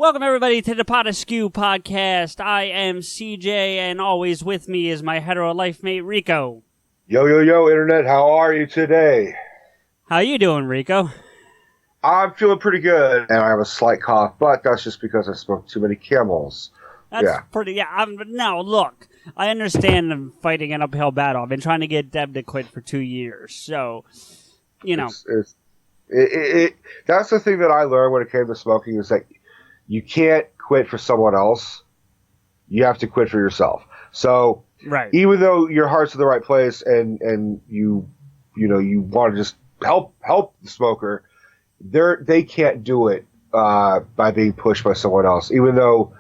Welcome, everybody, to the PodAskew Podcast. I am CJ, and always with me is my hetero life mate, Rico. Yo, Internet. How are you today? How you doing, Rico? I'm feeling pretty good, and I have a slight cough, but that's just because I smoked too many Camels. That's pretty, now, look, I understand I'm fighting an uphill battle. I've been trying to get Deb to quit for 2 years, so, you know. That's the thing that I learned when it came to smoking is that you can't quit for someone else. You have to quit for yourself. So, right. Even though your heart's in the right place and you want to just help the smoker, they can't do it by being pushed by someone else. Even though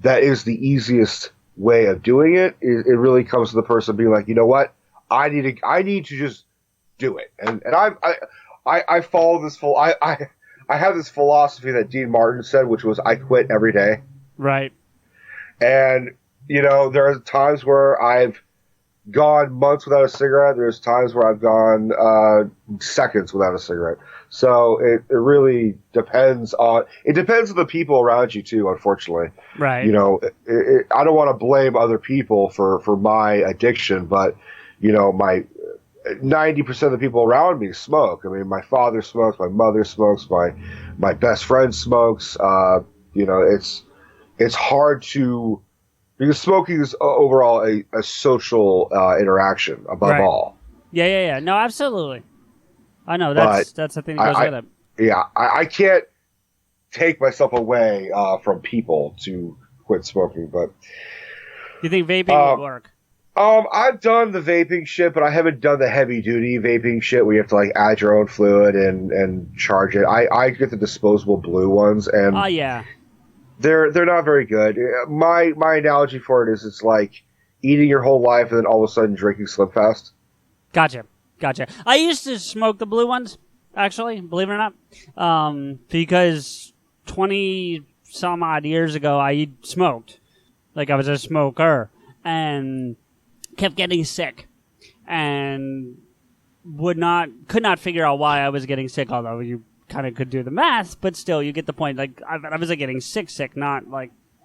that is the easiest way of doing it, it really comes to the person being like, you know what, I need to just do it. And I follow this I have this philosophy that Dean Martin said, which was I quit every day. Right. And, there are times where I've gone months without a cigarette. There's times where I've gone seconds without a cigarette. So it really depends on the people around you too, unfortunately. Right. I don't want to blame other people for my addiction, but, my 90% of the people around me smoke. I mean, my father smokes, my mother smokes, my best friend smokes. It's hard to, because smoking is overall a social interaction above all. Yeah. No, absolutely. I know that's the thing that goes with it. Yeah, I can't take myself away from people to quit smoking, but you think vaping would work? I've done the vaping shit, but I haven't done the heavy duty vaping shit where you have to add your own fluid and charge it. I get the disposable blue ones, and yeah, they're not very good. My analogy for it is it's like eating your whole life and then all of a sudden drinking Slim Fast. Gotcha. I used to smoke the blue ones, actually, believe it or not, because 20 some odd years ago I smoked, I was a smoker, and kept getting sick, and could not figure out why I was getting sick, although you kind of could do the math, but still, you get the point. I was getting sick, not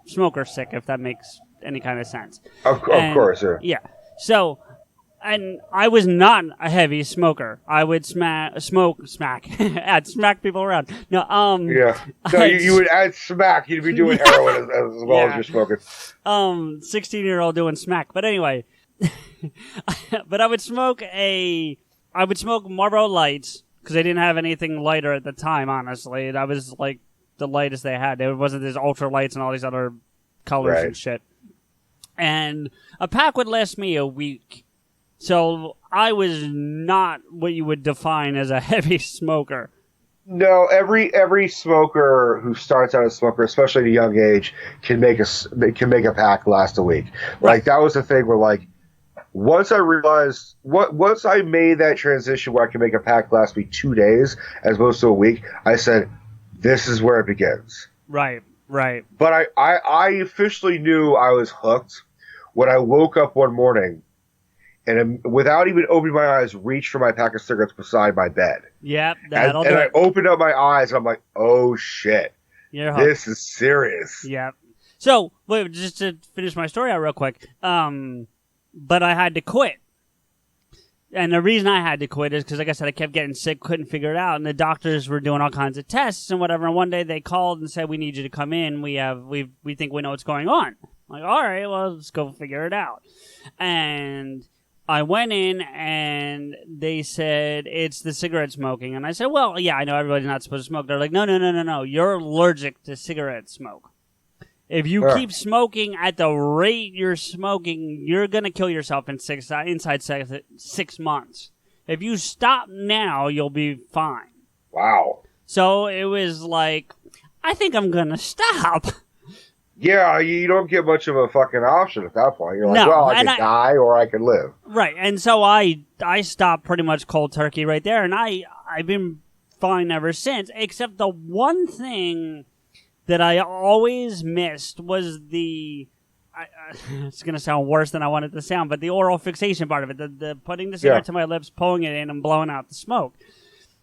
smoker sick, if that makes any kind of sense. Of course, yeah. Yeah. So, and I was not a heavy smoker. I would I'd smack people around. No, yeah. No, you would add smack. You'd be doing heroin as well as you're smoking. 16-year-old doing smack. But anyway, but I would smoke Marlboro Lights because they didn't have anything lighter at the time. Honestly, that was the lightest they had. There wasn't these ultra lights and all these other colors and shit. And a pack would last me a week. So I was not what you would define as a heavy smoker. No, every smoker who starts out as a smoker, especially at a young age, can make a pack last a week. Right. That was the thing where once I realized once I made that transition where I can make a pack last me 2 days as opposed to a week, I said, this is where it begins. Right. But I officially knew I was hooked when I woke up one morning and without even opening my eyes, reached for my pack of cigarettes beside my bed. Yep, and I opened up my eyes, and I'm like, oh, shit. This is serious. Yep. So, wait, just to finish my story out real quick, but I had to quit. And the reason I had to quit is because, like I said, I kept getting sick, couldn't figure it out, and the doctors were doing all kinds of tests and whatever, and one day they called and said, we need you to come in. We think we know what's going on. I'm like, all right, well, let's go figure it out. And I went in, and they said, it's the cigarette smoking. And I said, well, yeah, I know everybody's not supposed to smoke. They're like, no. You're allergic to cigarette smoke. If you keep smoking at the rate you're smoking, you're going to kill yourself inside 6 months. If you stop now, you'll be fine. Wow. So it was like, I think I'm going to stop. Yeah, you don't get much of a fucking option at that point. You're like, well, I can die or I can live. Right, and so I stopped pretty much cold turkey right there, and I've been fine ever since, except the one thing that I always missed was it's going to sound worse than I want it to sound, but the oral fixation part of it, the putting the cigarette to my lips, pulling it in, and blowing out the smoke.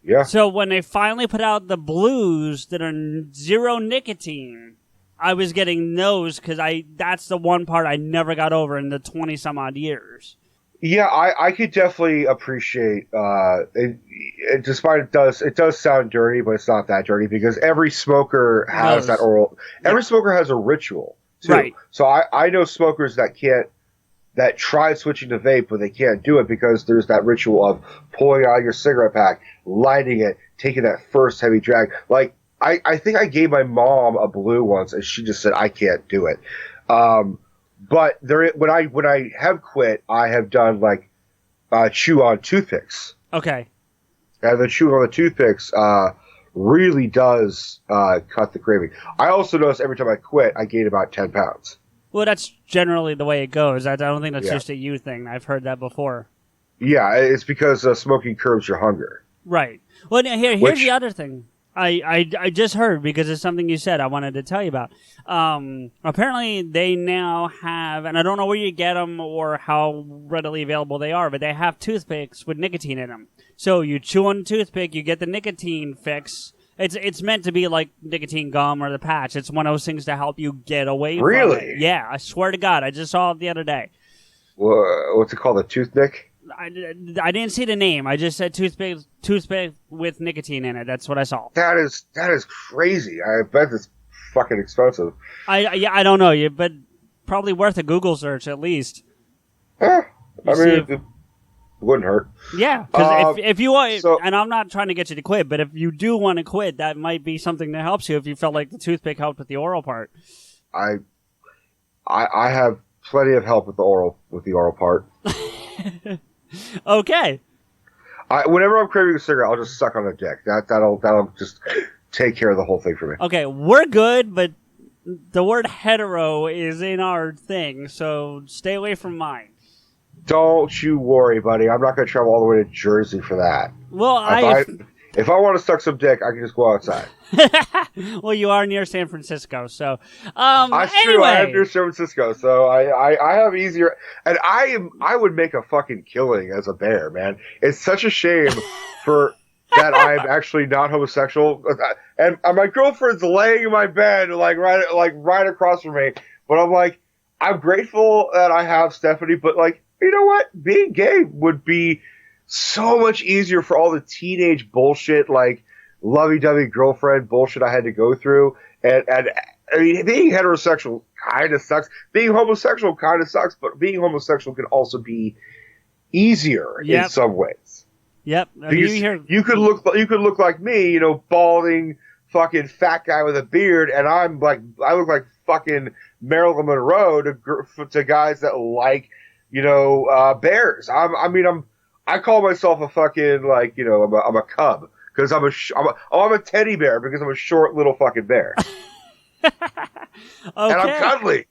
Yeah. So when they finally put out the blues that are zero nicotine, I was getting those because that's the one part I never got over in the 20 some odd years. Yeah, I could definitely appreciate it. Despite it does sound dirty, but it's not that dirty because every smoker has that oral. Every smoker has a ritual too. Right. So I know smokers that try switching to vape, but they can't do it because there's that ritual of pulling out your cigarette pack, lighting it, taking that first heavy drag. Like I think I gave my mom a blue once, and she just said I can't do it. But when I have quit, I have done like chew on toothpicks. Okay. And the chewing on the toothpicks really does cut the craving. I also notice every time I quit, I gain about 10 pounds. Well, that's generally the way it goes. I don't think that's just a you thing. I've heard that before. Yeah, it's because smoking curbs your hunger. Right. Well, here's the other thing. I just heard, because it's something you said I wanted to tell you about. Apparently, they now have, and I don't know where you get them or how readily available they are, but they have toothpicks with nicotine in them. So you chew on the toothpick, you get the nicotine fix. It's meant to be like nicotine gum or the patch. It's one of those things to help you get away from it. Yeah, I swear to God. I just saw it the other day. What's it called? A toothpick? I didn't see the name. I just said toothpick with nicotine in it. That's what I saw. That is crazy. I bet it's fucking expensive. I don't know, but probably worth a Google search at least. I mean, it wouldn't hurt. Yeah, because if you want, and I'm not trying to get you to quit, but if you do want to quit, that might be something that helps you if you felt like the toothpick helped with the oral part. I have plenty of help with the oral part. Okay. Whenever I'm craving a cigarette, I'll just suck on a dick. That'll just take care of the whole thing for me. Okay, we're good, but the word hetero is in our thing, so stay away from mine. Don't you worry, buddy. I'm not going to travel all the way to Jersey for that. Well, if I want to suck some dick, I can just go outside. Well, you are near San Francisco, so that's true. I am near San Francisco, so I have easier. And I would make a fucking killing as a bear, man. It's such a shame that I'm actually not homosexual, and my girlfriend's laying in my bed, right across from me. But I'm like, I'm grateful that I have Stephanie, but like, you know what? Being gay would be so much easier for all the teenage bullshit, like lovey-dovey girlfriend bullshit I had to go through. And I mean, being heterosexual kind of sucks. Being homosexual kind of sucks, but being homosexual can also be easier in some ways. Yep. You could look like me, you know, balding fucking fat guy with a beard, and I look like fucking Marilyn Monroe to guys that like, you know, bears. I call myself a fucking, like, you know, I'm a cub because I'm a teddy bear because I'm a short little fucking bear. Okay. And I'm cuddly.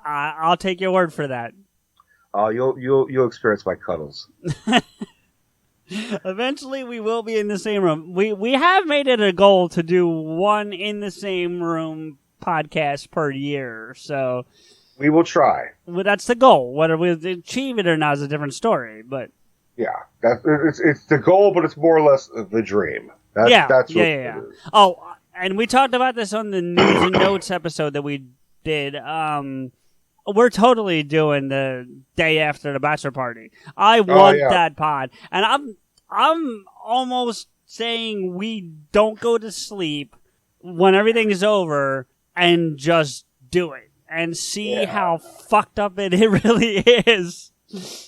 I'll take your word for that. You'll experience my cuddles. Eventually, we will be in the same room. We have made it a goal to do one in the same room podcast per year, so we will try. Well, that's the goal. Whether we achieve it or not is a different story, but yeah, it's the goal, but it's more or less the dream. That's what it is. Oh, and we talked about this on the News and Notes episode that we did. We're totally doing the day after the bachelor party. I want that pod, and I'm almost saying we don't go to sleep when everything is over and just do it and see how fucked up it really is.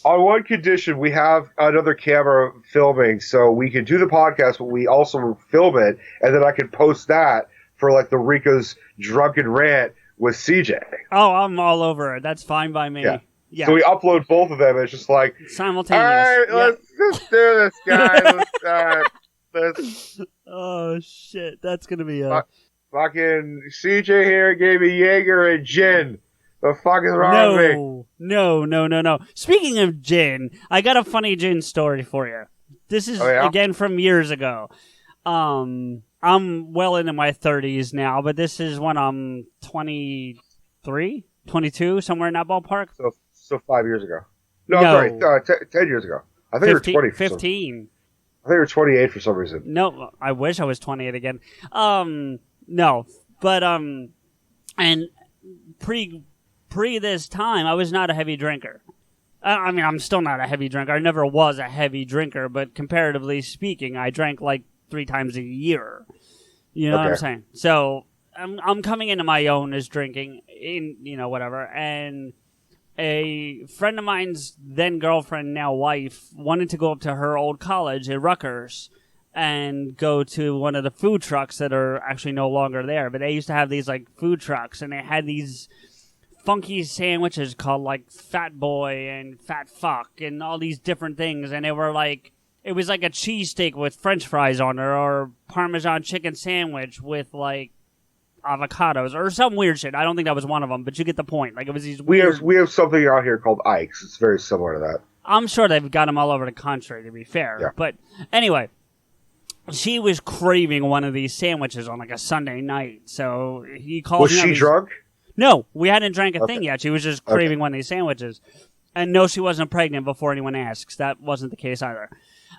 On one condition, we have another camera filming, so we can do the podcast, but we also film it, and then I can post that for like the Rico's drunken rant with CJ. Oh, I'm all over it. That's fine by me. Yeah. So we upload both of them. And it's just like simultaneous. All right, let's do this, guys. Let's Oh shit, that's gonna be fucking CJ here gave me Jaeger and gin. The fuck is wrong with me? No. Speaking of gin, I got a funny gin story for you. This is again from years ago. I'm well into my 30s now, but this is when I'm 23, 22, somewhere in that ballpark. So 5 years ago. No. Sorry, 10 years ago. I think 15, you were 20. 15. I think you were 28 for some reason. No, I wish I was 28 again. No, but And pre this time, I was not a heavy drinker. I mean, I'm still not a heavy drinker. I never was a heavy drinker, but comparatively speaking, I drank like 3 times a year. You know what I'm saying? So I'm coming into my own as drinking, whatever. And a friend of mine's then girlfriend, now wife, wanted to go up to her old college at Rutgers and go to one of the food trucks that are actually no longer there. But they used to have these like food trucks, and they had these funky sandwiches called like Fat Boy and Fat Fuck and all these different things. And they were like, it was like a cheesesteak with French fries on it, or Parmesan chicken sandwich with like avocados or some weird shit. I don't think that was one of them, but you get the point. Like, it was these weird... We have something out here called Ike's. It's very similar to that. I'm sure they've got them all over the country, to be fair. Yeah. But anyway, she was craving one of these sandwiches on like a Sunday night. So he called Was she drunk? No, we hadn't drank a thing yet. She was just craving one of these sandwiches. And no, she wasn't pregnant before anyone asks. That wasn't the case either.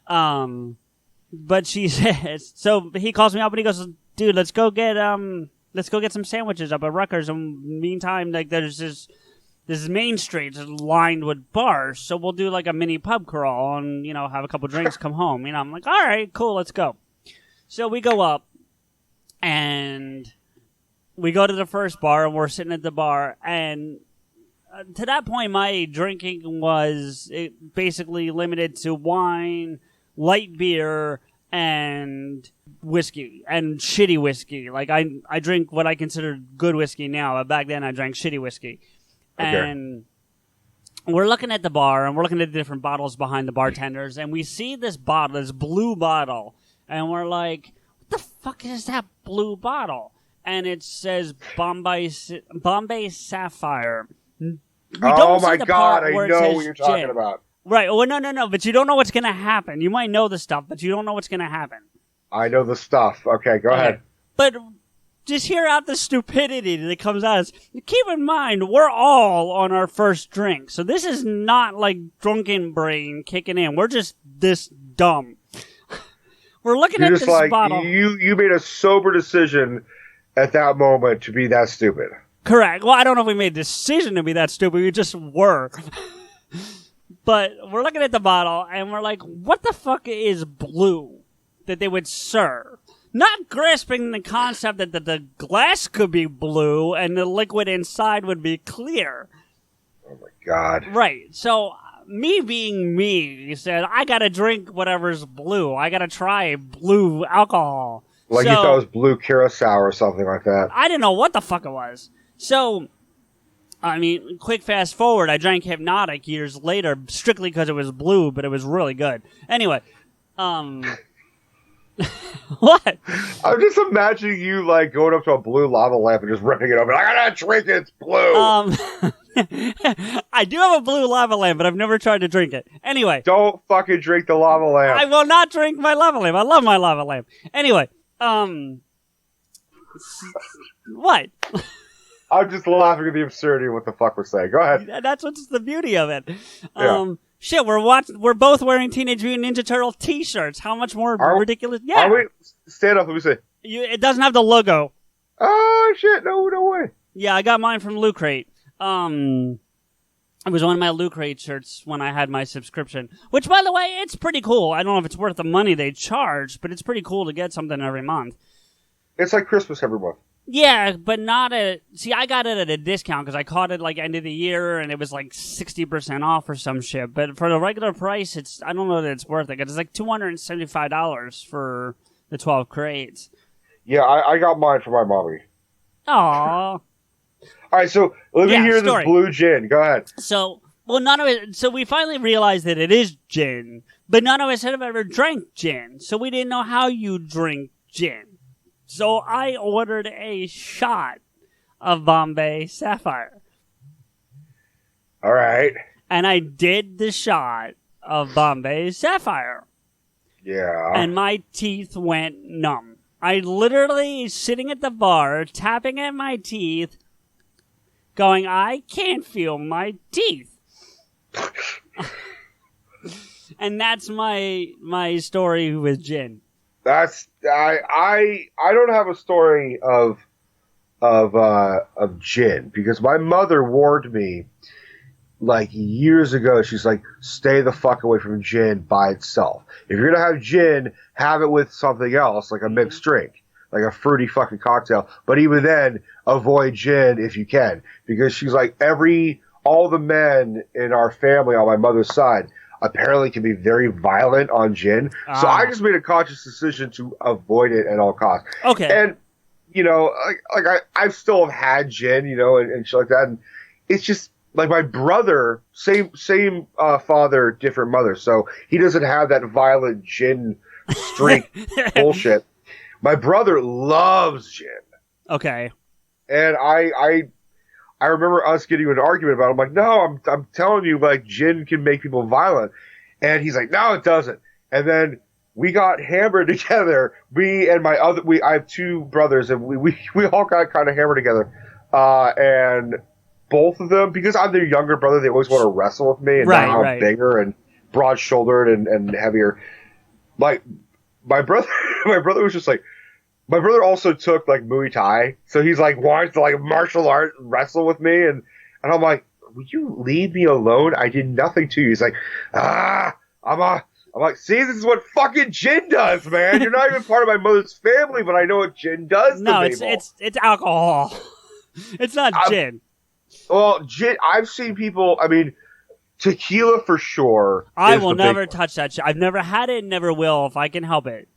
But she says, so he calls me up and he goes, dude, let's go get some sandwiches up at Rutgers. And meantime, like, there's this main street lined with bars. So we'll do like a mini pub crawl and, have a couple drinks, come home. I'm like, all right, cool, let's go. So we go up and we go to the first bar and we're sitting at the bar. And to that point, my drinking was basically limited to wine, light beer, and whiskey, and shitty whiskey. Like, I drink what I consider good whiskey now, but back then I drank shitty whiskey. Okay. And we're looking at the bar, and we're looking at the different bottles behind the bartenders, and we see this bottle, this blue bottle, and we're like, what the fuck is that blue bottle? And it says Bombay Sapphire. Oh my God, I know what you're talking about. Right. Well, no. But you don't know what's going to happen. You might know the stuff, but you don't know what's going to happen. I know the stuff. Okay, go ahead. But just hear out the stupidity that comes out. Keep in mind, we're all on our first drink. So this is not like drunken brain kicking in. We're just this dumb. We're looking at this bottle. You made a sober decision at that moment to be that stupid. Correct. Well, I don't know if we made a decision to be that stupid. We just were. But we're looking at the bottle, and we're like, what the fuck is blue that they would serve? Not grasping the concept that the glass could be blue and the liquid inside would be clear. Oh, my God. Right. So, me being me said, I got to drink whatever's blue. I got to try blue alcohol. Like you thought it was blue curacao or something like that. I didn't know what the fuck it was. So, I mean, quick fast forward, I drank Hypnotic years later, strictly because it was blue, but it was really good. Anyway, what? I'm just imagining you, like, going up to a blue lava lamp and just ripping it open. I gotta drink it, it's blue! I do have a blue lava lamp, but I've never tried to drink it. Anyway. Don't fucking drink the lava lamp. I will not drink my lava lamp. I love my lava lamp. Anyway, what? I'm just laughing at the absurdity of what the fuck we're saying. Go ahead. That's what's the beauty of it. Shit, we're both wearing Teenage Mutant Ninja Turtle t-shirts. How much more ridiculous? Yeah. Wait, stand up. Let me see. It doesn't have the logo. Oh, shit. No way. Yeah, I got mine from Loot Crate. It was one of my Loot Crate shirts when I had my subscription. Which, by the way, it's pretty cool. I don't know if it's worth the money they charge, but it's pretty cool to get something every month. It's like Christmas every month. Yeah, but not see, I got it at a discount because I caught it like end of the year and it was like 60% off or some shit. But for the regular price, I don't know that it's worth it. It's like $275 for the 12 crates. Yeah, I got mine for my mommy. Aww. All right, so let me hear this blue gin. Go ahead. So we finally realized that it is gin, but none of us had ever drank gin, so we didn't know how you drink gin. So I ordered a shot of Bombay Sapphire. All right. And I did the shot of Bombay Sapphire. Yeah. And my teeth went numb. I literally sitting at the bar, tapping at my teeth, going, I can't feel my teeth. And that's my story with gin. I don't have a story of of gin, because my mother warned me like years ago. She's like, stay the fuck away from gin by itself. If you're gonna have gin, have it with something else, like a mixed drink, like a fruity fucking cocktail. But even then, avoid gin if you can, because she's like, all the men in our family on my mother's side apparently can be very violent on gin. So I just made a conscious decision to avoid it at all costs. Okay. And, you know, I still have had gin, you know, and shit like that. And it's just like my brother, same father, different mother. So he doesn't have that violent gin streak bullshit. My brother loves gin. Okay. And I remember us getting into an argument about it. I'm like, no, I'm telling you, like, gin can make people violent. And he's like, no, it doesn't. And then we got hammered together. Me and I have two brothers, and we all got kind of hammered together. And both of them, because I'm their younger brother, they always want to wrestle with me. And now I'm bigger and broad-shouldered and heavier. Like, my brother was just like, my brother also took like Muay Thai, so he's like wants to like martial art wrestle with me, and I'm like, will you leave me alone? I did nothing to you. He's like, I'm like, see, this is what fucking gin does, man. You're not even part of my mother's family, but I know what gin does. No, it's alcohol. It's not gin. Well, gin. I've seen people. I mean, tequila for sure. I will never touch that shit. I've never had it, and never will if I can help it.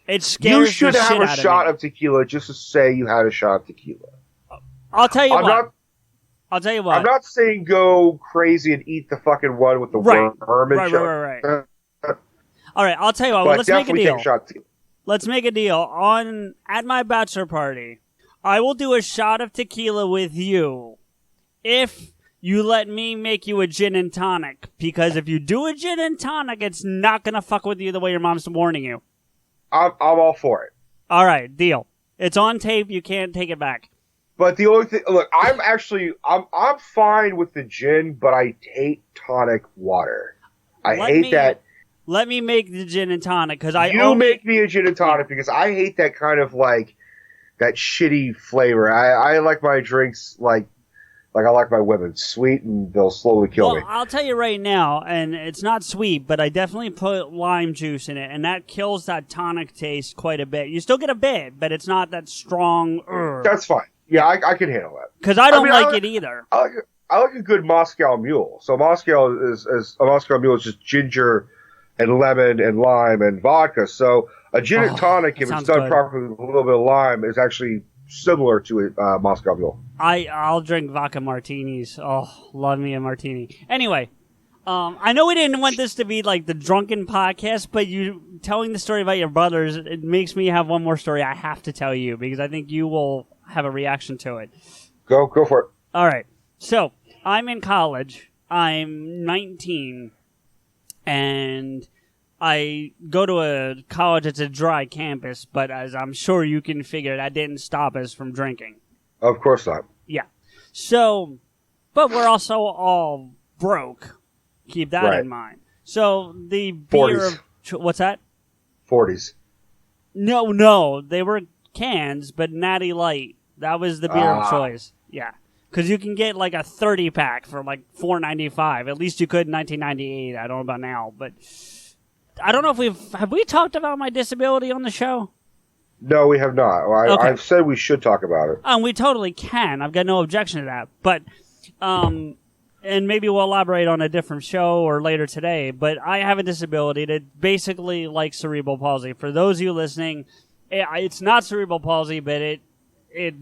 It scares you should the have shit a out shot of of tequila just to say you had a shot of tequila. I'll tell you what. I'm not saying go crazy and eat the fucking one with the worm and shit. Right. All right, I'll tell you what. But Let's make a deal. Take a shot of tequila. Let's make a deal. At my bachelor party, I will do a shot of tequila with you if you let me make you a gin and tonic. Because if you do a gin and tonic, it's not going to fuck with you the way your mom's warning you. I'm all for it. All right, deal. It's on tape. You can't take it back. But the only thing, look, I'm fine with the gin, but I hate tonic water. I hate that. Let me make the gin and tonic because make me a gin and tonic because I hate that kind of like that shitty flavor. I like my drinks like I like my women sweet, and they'll slowly kill me. I'll tell you right now, and it's not sweet, but I definitely put lime juice in it, and that kills that tonic taste quite a bit. You still get a bit, but it's not that strong. That's fine. Yeah, I can handle that. Because I don't like it either. I like a good Moscow Mule. So Moscow Mule is just ginger and lemon and lime and vodka. So a gin and tonic, if it's done properly with a little bit of lime, is actually similar to a Moscow Mule. I'll drink vodka martinis. Oh, love me a martini. Anyway, I know we didn't want this to be like the drunken podcast, but you telling the story about your brothers, it makes me have one more story I have to tell you because I think you will have a reaction to it. Go for it. All right. So I'm in college. I'm 19, and I go to a college that's a dry campus, but as I'm sure you can figure, that didn't stop us from drinking. Of course not. Yeah. So, but we're also all broke. Keep that in mind. So the beer 40s. What's that? 40s. No, they were cans, but Natty Light. That was the beer of choice. Yeah. Because you can get like a 30-pack for like $4.95. At least you could in 1998. I don't know about now, but I don't know if have we talked about my disability on the show? No, we have not. I've said we should talk about it. We totally can. I've got no objection to that. But, and maybe we'll elaborate on a different show or later today. But I have a disability that basically like cerebral palsy. For those of you listening, it's not cerebral palsy, but it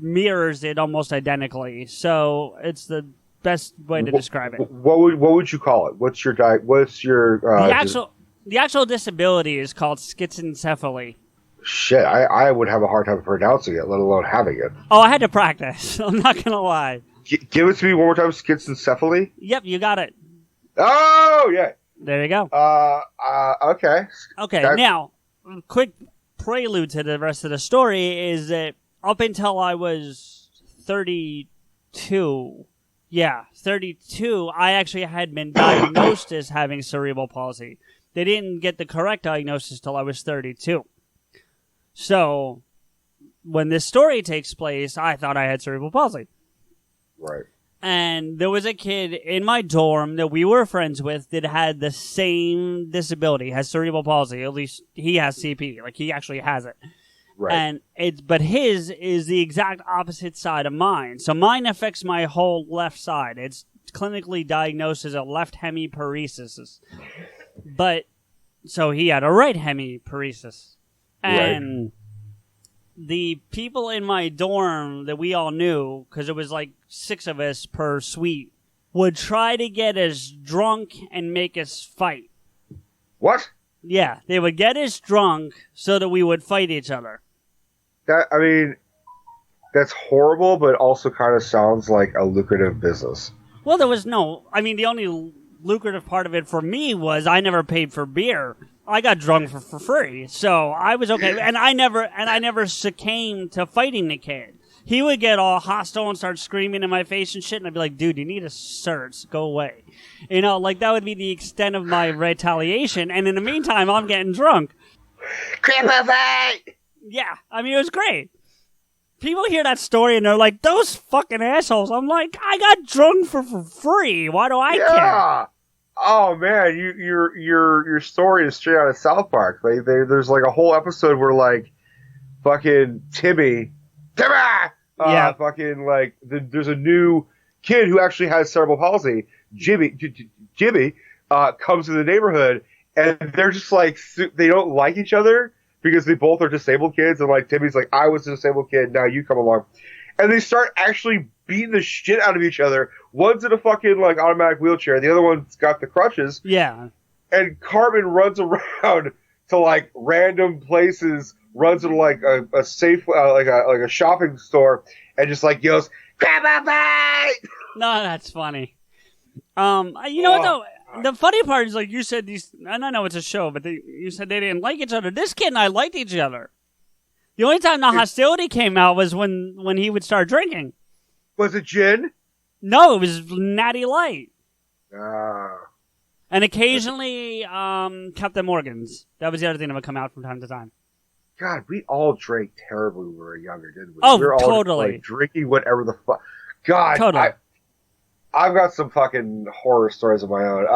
mirrors it almost identically. So it's the best way to describe it. What would you call it? What's your the actual disability is called schizencephaly. Shit, I would have a hard time pronouncing it, let alone having it. Oh, I had to practice. I'm not going to lie. Give it to me one more time, schizencephaly? Yep, you got it. Oh, yeah. There you go. Okay. Okay, now, quick prelude to the rest of the story is that up until I was 32, I actually had been diagnosed as having cerebral palsy. They didn't get the correct diagnosis till I was 32. So, when this story takes place, I thought I had cerebral palsy. Right. And there was a kid in my dorm that we were friends with that had the same disability, has cerebral palsy. At least he has CP. Like, he actually has it. Right. But his is the exact opposite side of mine. So mine affects my whole left side. It's clinically diagnosed as a left hemiparesis. But, so he had a right hemiparesis. And the people in my dorm that we all knew, because it was like 6 of us per suite, would try to get us drunk and make us fight. What? Yeah, they would get us drunk so that we would fight each other. I mean, that's horrible, but also kind of sounds like a lucrative business. Well, there was no... I mean, the only lucrative part of it for me was I never paid for beer. I got drunk for free, so I was okay. And I never succumbed to fighting the kid. He would get all hostile and start screaming in my face and shit, and I'd be like, dude, you need a search. Go away. You know, like, that would be the extent of my retaliation. And in the meantime, I'm getting drunk. Grandpa fight! Yeah, I mean, it was great. People hear that story and they're like, those fucking assholes. I'm like, I got drunk for free. Why do I care? Oh man, your story is straight out of South Park. There's like a whole episode where like fucking Timmy, fucking like there's a new kid who actually has cerebral palsy. Jimmy comes to the neighborhood and they're just like they don't like each other because they both are disabled kids, and like Timmy's like, I was a disabled kid, now you come along, and they start actually beating the shit out of each other. One's in a fucking like automatic wheelchair, the other one's got the crutches. Yeah. And Carmen runs around to like random places, runs into like a safe like a shopping store, and just like yells, "Grab a bite!" No, that's funny. You know what though? The funny part is, like, you said these, and I know it's a show, but you said they didn't like each other. This kid and I liked each other. The only time the hostility came out was when he would start drinking. Was it gin? No, it was Natty Light. Ah. And occasionally, Captain Morgan's. That was the other thing that would come out from time to time. God, we all drank terribly when we were younger, didn't we? Oh, we were all totally. Just, like, drinking whatever the fuck. God, totally. I've got some fucking horror stories of my own.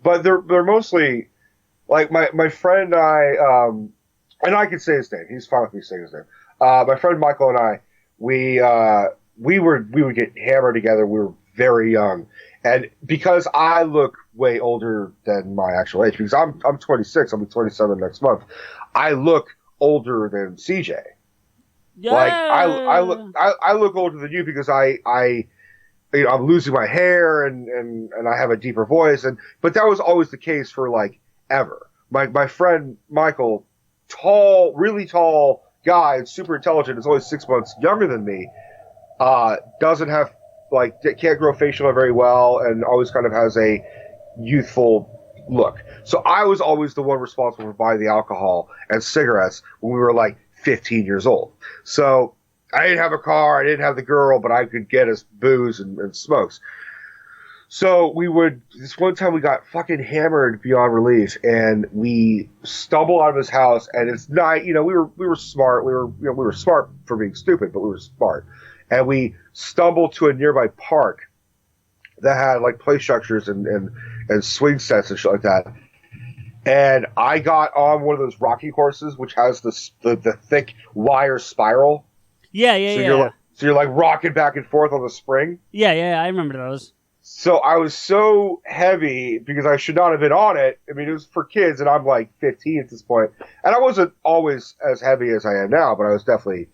But they're mostly like my friend and I, and I can say his name. He's fine with me saying his name. My friend Michael and I, we would get hammered together. We were very young, and because I look way older than my actual age, because I'm 26, I'll be 27 next month. I look older than CJ. Yeah. Like I look older than you because I'm losing my hair and I have a deeper voice, but that was always the case for like ever. My friend Michael, really tall guy and super intelligent, is only 6 months younger than me. Doesn't have can't grow facial hair very well, and always kind of has a youthful look. So I was always the one responsible for buying the alcohol and cigarettes when we were like 15 years old. So I didn't have a car, I didn't have the girl, but I could get us booze and smokes. So this one time we got fucking hammered beyond relief, and we stumbled out of his house, and it's night, we were smart, we were smart for being stupid, but we were smart. And we stumbled to a nearby park that had like play structures and swing sets and shit like that. And I got on one of those rocking horses, which has the thick wire spiral. Yeah. So you're like rocking back and forth on the spring. Yeah, I remember those. So I was so heavy because I should not have been on it. I mean, it was for kids, and I'm like 15 at this point. And I wasn't always as heavy as I am now, but I was definitely,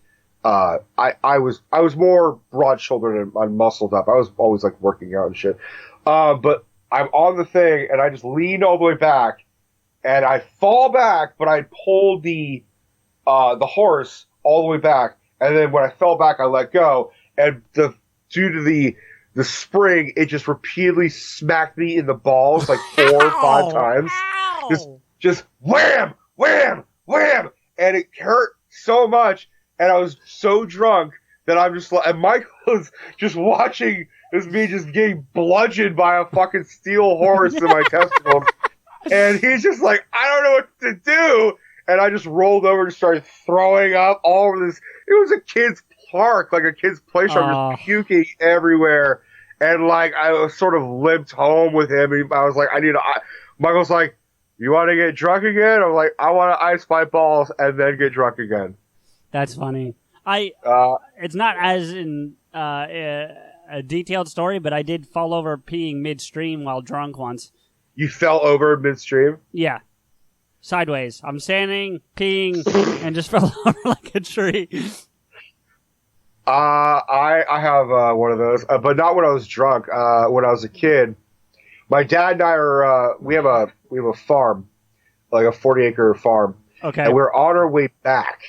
I was more broad-shouldered and muscled up. I was always like working out and shit. But I'm on the thing, and I just lean all the way back, and I fall back, but I pulled the horse all the way back. And then when I fell back, I let go, and due to the spring, it just repeatedly smacked me in the balls like 4 or 5 times. Just wham, wham, wham, and it hurt so much, and I was so drunk that I'm just like, and Michael's just watching as me just getting bludgeoned by a fucking steel horse in my testicles, and he's just like, I don't know what to do. and I just rolled over and started throwing up all over this. It was a kid's park, like a kid's playground. I'm just puking everywhere. And like I was sort of limped home with him. And I was like, Michael's like, you want to get drunk again? I'm like, I want to ice my balls and then get drunk again. That's funny. It's not as in a detailed story, but I did fall over peeing midstream while drunk once. You fell over midstream? Yeah. Sideways. I'm standing, peeing, and just fell over like a tree. I have one of those, but not when I was drunk. When I was a kid, my dad and I we have a farm, like a 40-acre farm. Okay. And we're on our way back.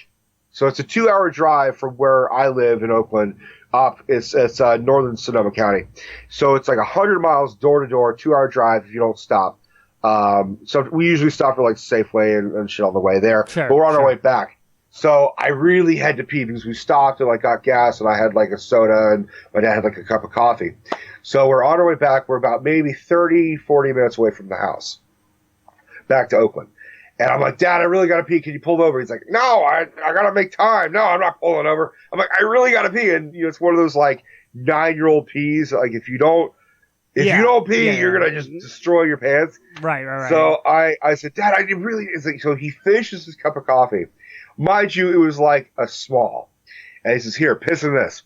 So it's a 2-hour drive from where I live in Oakland up. It's northern Sonoma County. So it's like 100 miles door to door, 2-hour drive if you don't stop. So we usually stop for like Safeway and shit on the way there. Sure, but we're on our way back. So I really had to pee because we stopped and like got gas and I had like a soda and my dad had like a cup of coffee. So we're on our way back. We're about maybe 30, 40 minutes away from the house back to Oakland. And I'm like, Dad, I really got to pee. Can you pull over? He's like, no, I got to make time. No, I'm not pulling over. I'm like, I really got to pee. And you know, it's one of those like 9-year-old pees. Like if you don't pee, you're going to just destroy your pants. Right. So I said, Dad, I really, it's like, so he finishes his cup of coffee. Mind you, it was like a small. And he says, here, piss in this.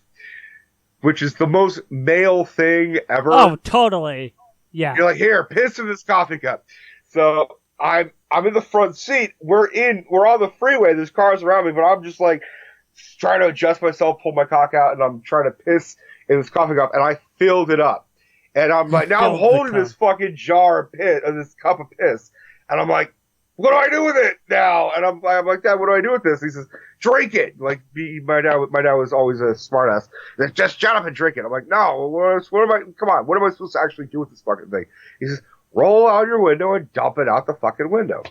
Which is the most male thing ever. Oh, totally. Yeah. You're like, here, piss in this coffee cup. So I'm in the front seat. We're on the freeway. There's cars around me, but I'm just like trying to adjust myself, pull my cock out, and I'm trying to piss in this coffee cup, and I filled it up. And I'm like, now I'm holding this fucking jar of piss, this cup of piss, and I'm like, what do I do with it now? And I'm like, Dad, what do I do with this? He says, drink it. Like, my dad was always a smartass. Just shut up and drink it. I'm like, no, what am I supposed to actually do with this fucking thing? He says, roll out your window and dump it out the fucking window.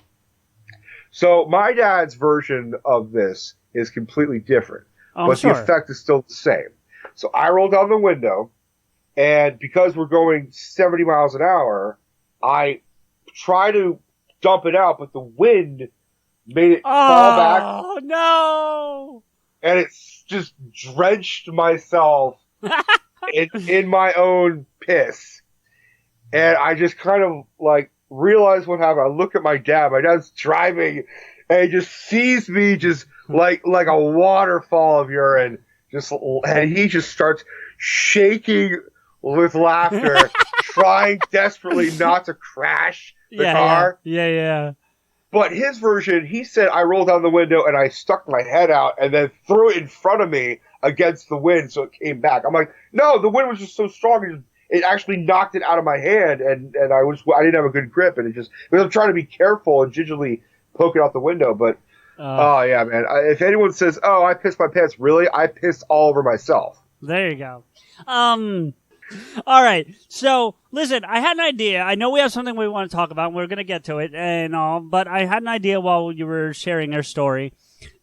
So my dad's version of this is completely different, but the effect is still the same. So I roll down the window, and because we're going 70 miles an hour, I try to dump it out, but the wind made it fall back. Oh, no! And it's just drenched myself in my own piss. And I just kind of like realize what happened. I look at my dad. My dad's driving, and he just sees me just like a waterfall of urine. And he just starts shaking with laughter, trying desperately not to crash the car. Yeah. But his version, he said I rolled down the window and I stuck my head out and then threw it in front of me against the wind so it came back. I'm like, no, the wind was just so strong. It actually knocked it out of my hand, and I didn't have a good grip, and I'm trying to be careful and gingerly poke it out the window. But oh yeah, man! If anyone says, "Oh, I pissed my pants," really, I pissed all over myself. There you go. All right. So listen, I had an idea. I know we have something we want to talk about, and we're going to get to it and all. But I had an idea while you were sharing your story.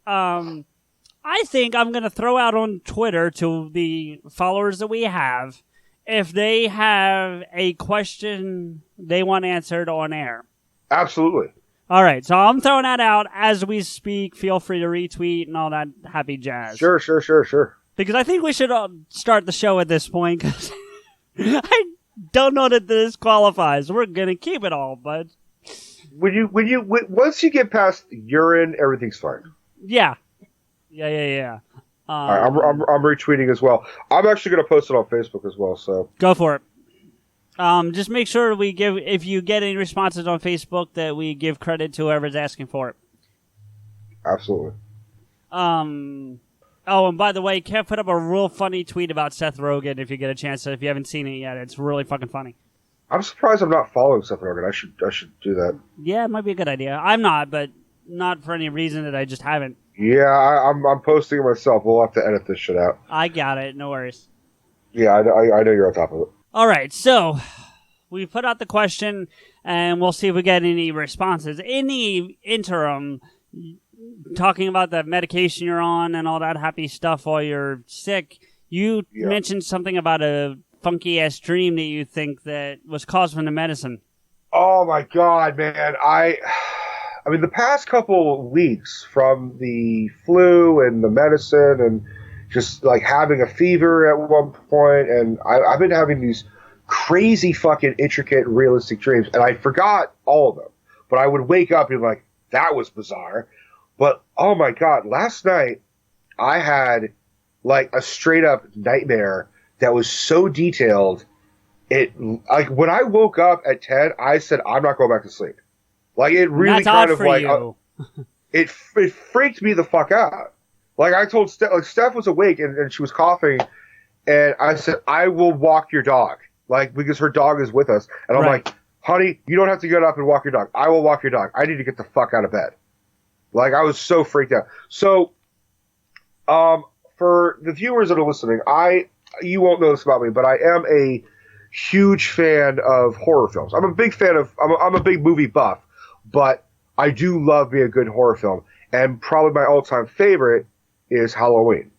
I think I'm going to throw out on Twitter to the followers that we have, if they have a question they want answered on air. Absolutely. All right, so I'm throwing that out as we speak. Feel free to retweet and all that happy jazz. Sure. Because I think we should start the show at this point, because I don't know that this qualifies. We're going to keep it all, but... Once you get past urine, everything's fine. Yeah. All right, I'm retweeting as well. I'm actually going to post it on Facebook as well. So go for it. Just make sure if you get any responses on Facebook, that we give credit to whoever's asking for it. Absolutely. Oh, and by the way, Kev put up a real funny tweet about Seth Rogen. If you get a chance, if you haven't seen it yet, it's really fucking funny. I'm surprised I'm not following Seth Rogen. I should do that. Yeah, it might be a good idea. I'm not, but not for any reason that I just haven't. Yeah, I'm posting it myself. We'll have to edit this shit out. I got it. No worries. Yeah, I know you're on top of it. All right, so we put out the question, and we'll see if we get any responses. In the interim, talking about the medication you're on and all that happy stuff while you're sick, you mentioned something about a funky-ass dream that you think that was caused from the medicine. Oh, my God, man. I mean, the past couple weeks from the flu and the medicine and just like having a fever at one point, and I've been having these crazy fucking intricate realistic dreams, and I forgot all of them. But I would wake up and be like, that was bizarre. But oh my god, last night I had like a straight up nightmare that was so detailed. It like when I woke up at 10, I said I'm not going back to sleep. Like it really kind of like it freaked me the fuck out. Like I told Steph, like Steph was awake and she was coughing, and I said I will walk your dog, like because her dog is with us, and I'm like, honey, you don't have to get up and walk your dog. I will walk your dog. I need to get the fuck out of bed. Like I was so freaked out. So, for the viewers that are listening, you won't know this about me, but I am a huge fan of horror films. I'm a big fan of. I'm a big movie buff, but I do love me a good horror film, and probably my all-time favorite is Halloween.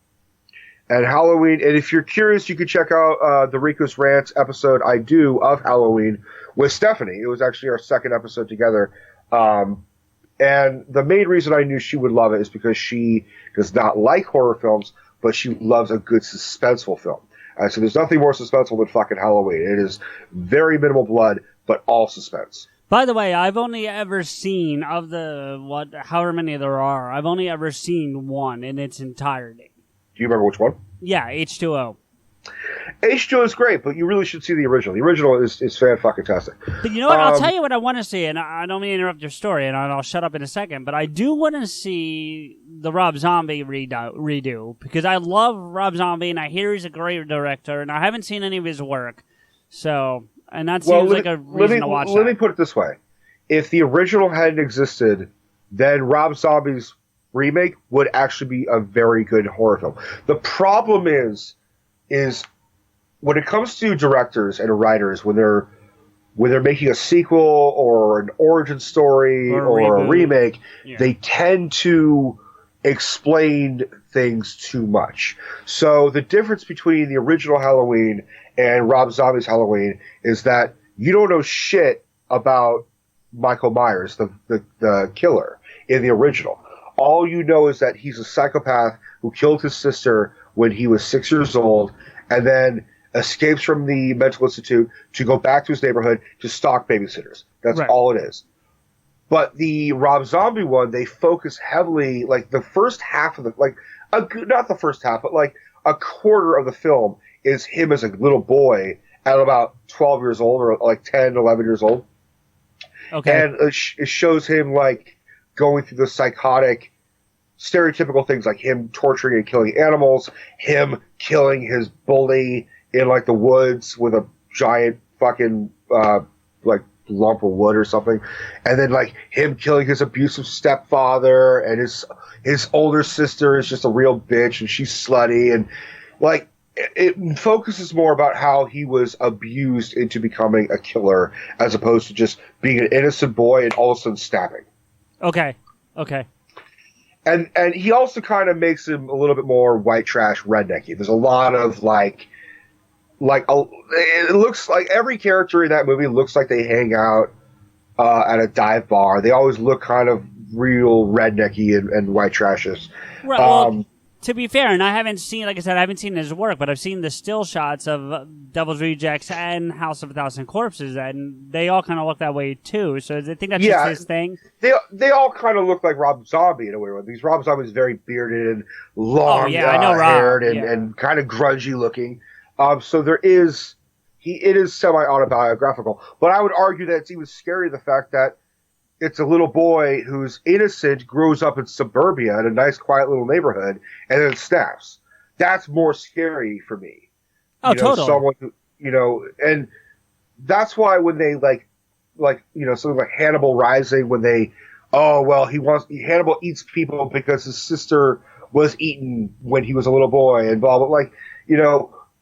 And Halloween, and if you're curious, you can check out the Rico's Rants episode I do of Halloween with Stephanie. It was actually our second episode together. And the main reason I knew she would love it is because she does not like horror films, but she loves a good suspenseful film. So there's nothing more suspenseful than fucking Halloween. It is very minimal blood, but all suspense. By the way, I've only ever seen, of the, however many there are, I've only ever seen one in its entirety. Do you remember which one? Yeah, H2O. H2O is great, but you really should see the original. The original is fan-fucking-tastic. But you know what? I'll tell you what I want to see, and I don't mean to interrupt your story, and I'll shut up in a second, but I do want to see the Rob Zombie redo, because I love Rob Zombie, and I hear he's a great director, and I haven't seen any of his work. So, and that seems like a reason to watch Let me put it this way. If the original hadn't existed, then Rob Zombie's remake would actually be a very good horror film. The problem is when it comes to directors and writers, when they're making a sequel or an origin story or a remake, they tend to explain things too much. So the difference between the original Halloween and Rob Zombie's Halloween is that you don't know shit about Michael Myers, the killer, in the original. All you know is that he's a psychopath who killed his sister when he was 6 years old and then escapes from the mental institute to go back to his neighborhood to stalk babysitters. That's all it is. But the Rob Zombie one, they focus heavily, like the first half of not the first half, but like a quarter of the film is him as a little boy at about 12 years old or like 10, 11 years old. Okay. And it shows him like going through the psychotic, stereotypical things like him torturing and killing animals, him killing his bully in like the woods with a giant fucking like lump of wood or something, and then like him killing his abusive stepfather, and his older sister is just a real bitch and she's slutty, and like it focuses more about how he was abused into becoming a killer as opposed to just being an innocent boy and all of a sudden stabbing. Okay. And he also kind of makes him a little bit more white trash rednecky. There's a lot of it looks like every character in that movie looks like they hang out at a dive bar. They always look kind of real rednecky and white trashes. Right. Well, to be fair, and I haven't seen, like I said, I haven't seen his work, but I've seen the still shots of Devil's Rejects and House of a Thousand Corpses, and they all kind of look that way too. So I think that's just his thing. They all kind of look like Rob Zombie in a way. Because Rob Zombie is very bearded and long haired and kind of grungy looking. So it is semi-autobiographical. But I would argue that it's even scarier the fact that it's a little boy who's innocent, grows up in suburbia in a nice, quiet little neighborhood, and then snaps. That's more scary for me. Oh, totally. Someone who, and that's why when they something like Hannibal Rising, when Hannibal eats people because his sister was eaten when he was a little boy, and blah blah.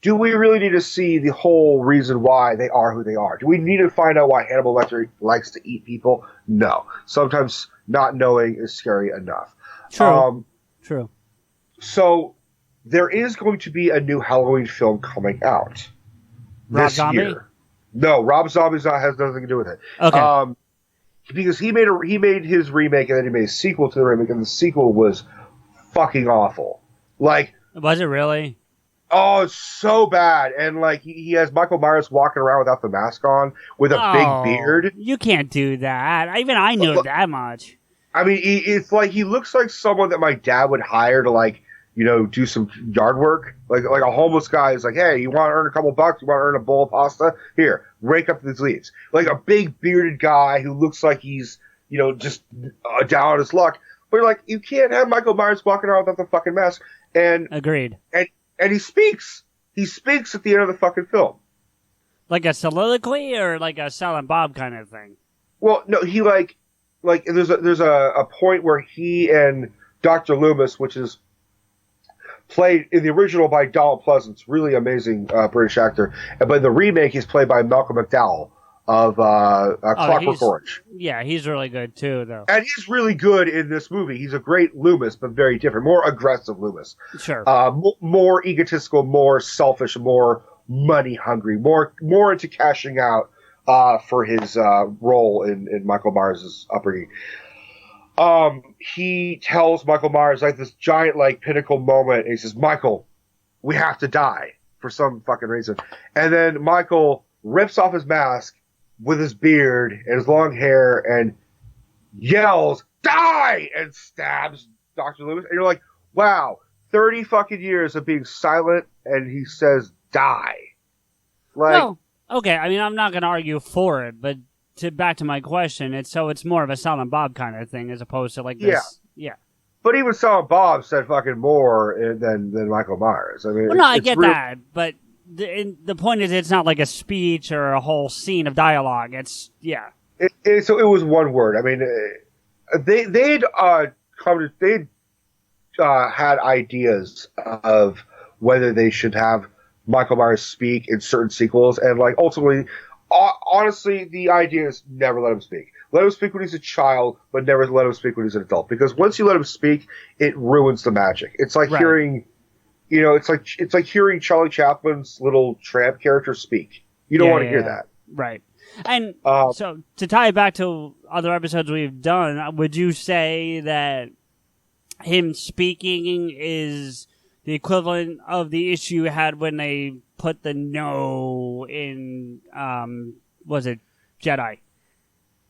Do we really need to see the whole reason why they are who they are? Do we need to find out why Hannibal Lecter likes to eat people? No. Sometimes not knowing is scary enough. True. So there is going to be a new Halloween film coming out this year. No, Rob Zombie has nothing to do with it. Okay. because he made his remake and then he made a sequel to the remake, and the sequel was fucking awful. Like, was it really? Oh, it's so bad. And like he has Michael Myers walking around without the mask on with a big beard. You can't do that. Even I knew that much. I mean, it's like he looks like someone that my dad would hire to, like, you know, do some yard work. Like a homeless guy is like, hey, you want to earn a couple bucks? You want to earn a bowl of pasta? Here, rake up these leaves. Like a big bearded guy who looks like he's, you know, just down on his luck. But like, you can't have Michael Myers walking around without the fucking mask. And agreed. And he speaks. He speaks at the end of the fucking film. Like a soliloquy or like a Silent Bob kind of thing? Well, no, he like there's a point where he and Dr. Loomis, which is played in the original by Donald Pleasance, really amazing British actor, but in the remake he's played by Malcolm McDowell of Clockwork Orange. Yeah, he's really good too, though. And he's really good in this movie. He's a great Loomis, but very different, more aggressive Loomis. Sure. More egotistical, more selfish, more money hungry, more into cashing out for his role in Michael Myers' upbringing. He tells Michael Myers like this giant like pinnacle moment, and he says, "Michael, we have to die for some fucking reason." And then Michael rips off his mask with his beard and his long hair and yells, "Die!" and stabs Dr. Loomis. And you're like, wow, 30 fucking years of being silent and he says, "Die." Like, well, okay, I mean, I'm not going to argue for it, but back to my question, it's more of a Silent Bob kind of thing as opposed to like this. Yeah. But even Silent Bob said fucking more than Michael Myers. I mean, well, no, I get that, but the point is, it's not like a speech or a whole scene of dialogue. It's so it was one word. I mean, they'd had ideas of whether they should have Michael Myers speak in certain sequels, and like ultimately, honestly, the idea is never let him speak. Let him speak when he's a child, but never let him speak when he's an adult. Because once you let him speak, it ruins the magic. It's like hearing. You know, it's like hearing Charlie Chaplin's little tramp character speak. You don't want to hear that. Right. And so to tie it back to other episodes we've done, would you say that him speaking is the equivalent of the issue you had when they put the no in, was it Jedi?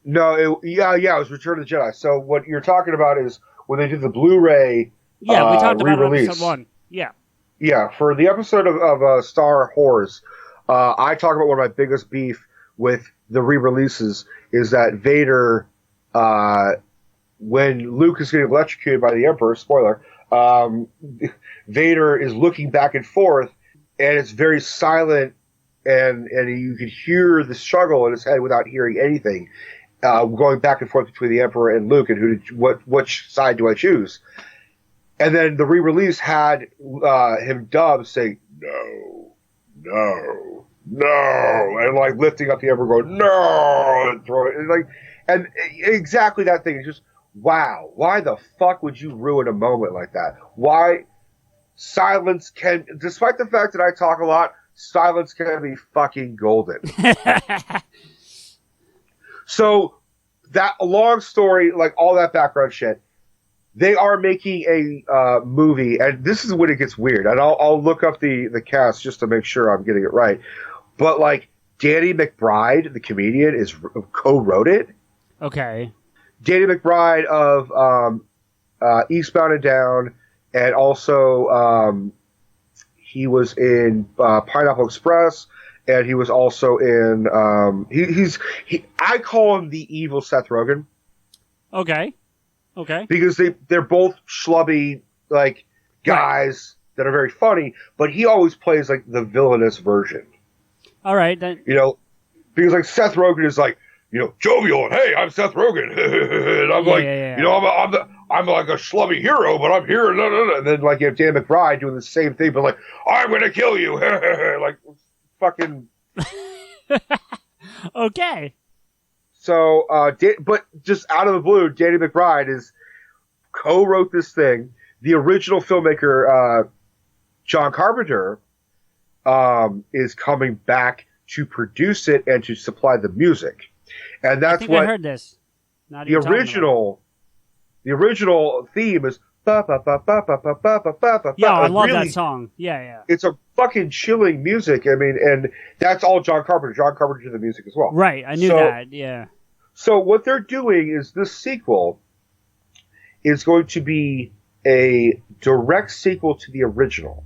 No, it was Return of the Jedi. So what you're talking about is when they did the Blu-ray we talked about it in episode 1. Yeah. Yeah, for the episode of Star Wars, I talk about one of my biggest beef with the re-releases is that Vader, when Luke is getting electrocuted by the Emperor, spoiler, Vader is looking back and forth, and it's very silent, and you can hear the struggle in his head without hearing anything, going back and forth between the Emperor and Luke, and which side do I choose? And then the re-release had him dubbed saying, "No, no, no," and like lifting up the Emperor going, "No," and throwing it, and exactly that thing. It's just, wow, why the fuck would you ruin a moment like that? Why silence can, despite the fact that I talk a lot, silence can be fucking golden. So that long story, like all that background shit. They are making a movie, and this is when it gets weird. And I'll look up the cast just to make sure I'm getting it right. But like Danny McBride, the comedian, co-wrote it. Okay. Danny McBride of Eastbound and Down, and also he was in Pineapple Express, and he was also in I call him the evil Seth Rogen. Okay. Because they're both schlubby, like, guys that are very funny, but he always plays, like, the villainous version. All right, then. You know, because, like, Seth Rogen is, like, you know, jovial, and, hey, I'm Seth Rogen. And I'm you know, I'm like a schlubby hero, but I'm here, and then, like, you have Dan McBride doing the same thing, but, like, I'm going to kill you. Like, fucking. Okay. So, but just out of the blue, Danny McBride co-wrote this thing. The original filmmaker, John Carpenter, is coming back to produce it and to supply the music. And that's I heard this. Not The even talking about the original theme is ba ba ba ba ba ba ba ba ba ba. Yeah, I love really, that song. Yeah. It's a fucking chilling music. I mean, and that's all John Carpenter. John Carpenter did the music as well. Right, I knew that. Yeah. So what they're doing is this sequel is going to be a direct sequel to the original.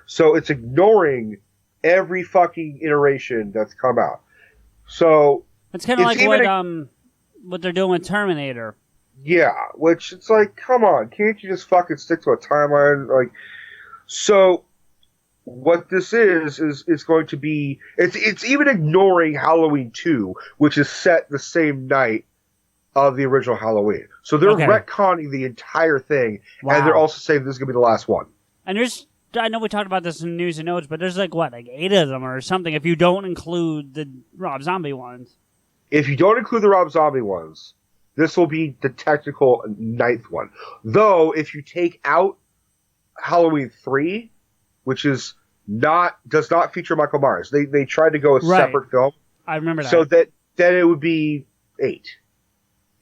So it's ignoring every fucking iteration that's come out. So it's kind of like what they're doing with Terminator. Yeah, which it's like, come on, can't you just fucking stick to a timeline? Like, so what this is going to be, it's even ignoring Halloween 2, which is set the same night of the original Halloween. So they're retconning the entire thing, and they're also saying this is going to be the last one. And I know we talked about this in news and notes, but there's like 8 of them or something if you don't include the Rob Zombie ones. If you don't include the Rob Zombie ones, this will be the technical 9th one. Though, if you take out Halloween 3, which does not feature Michael Myers, they tried to go a separate film. I remember that. So then it would be 8.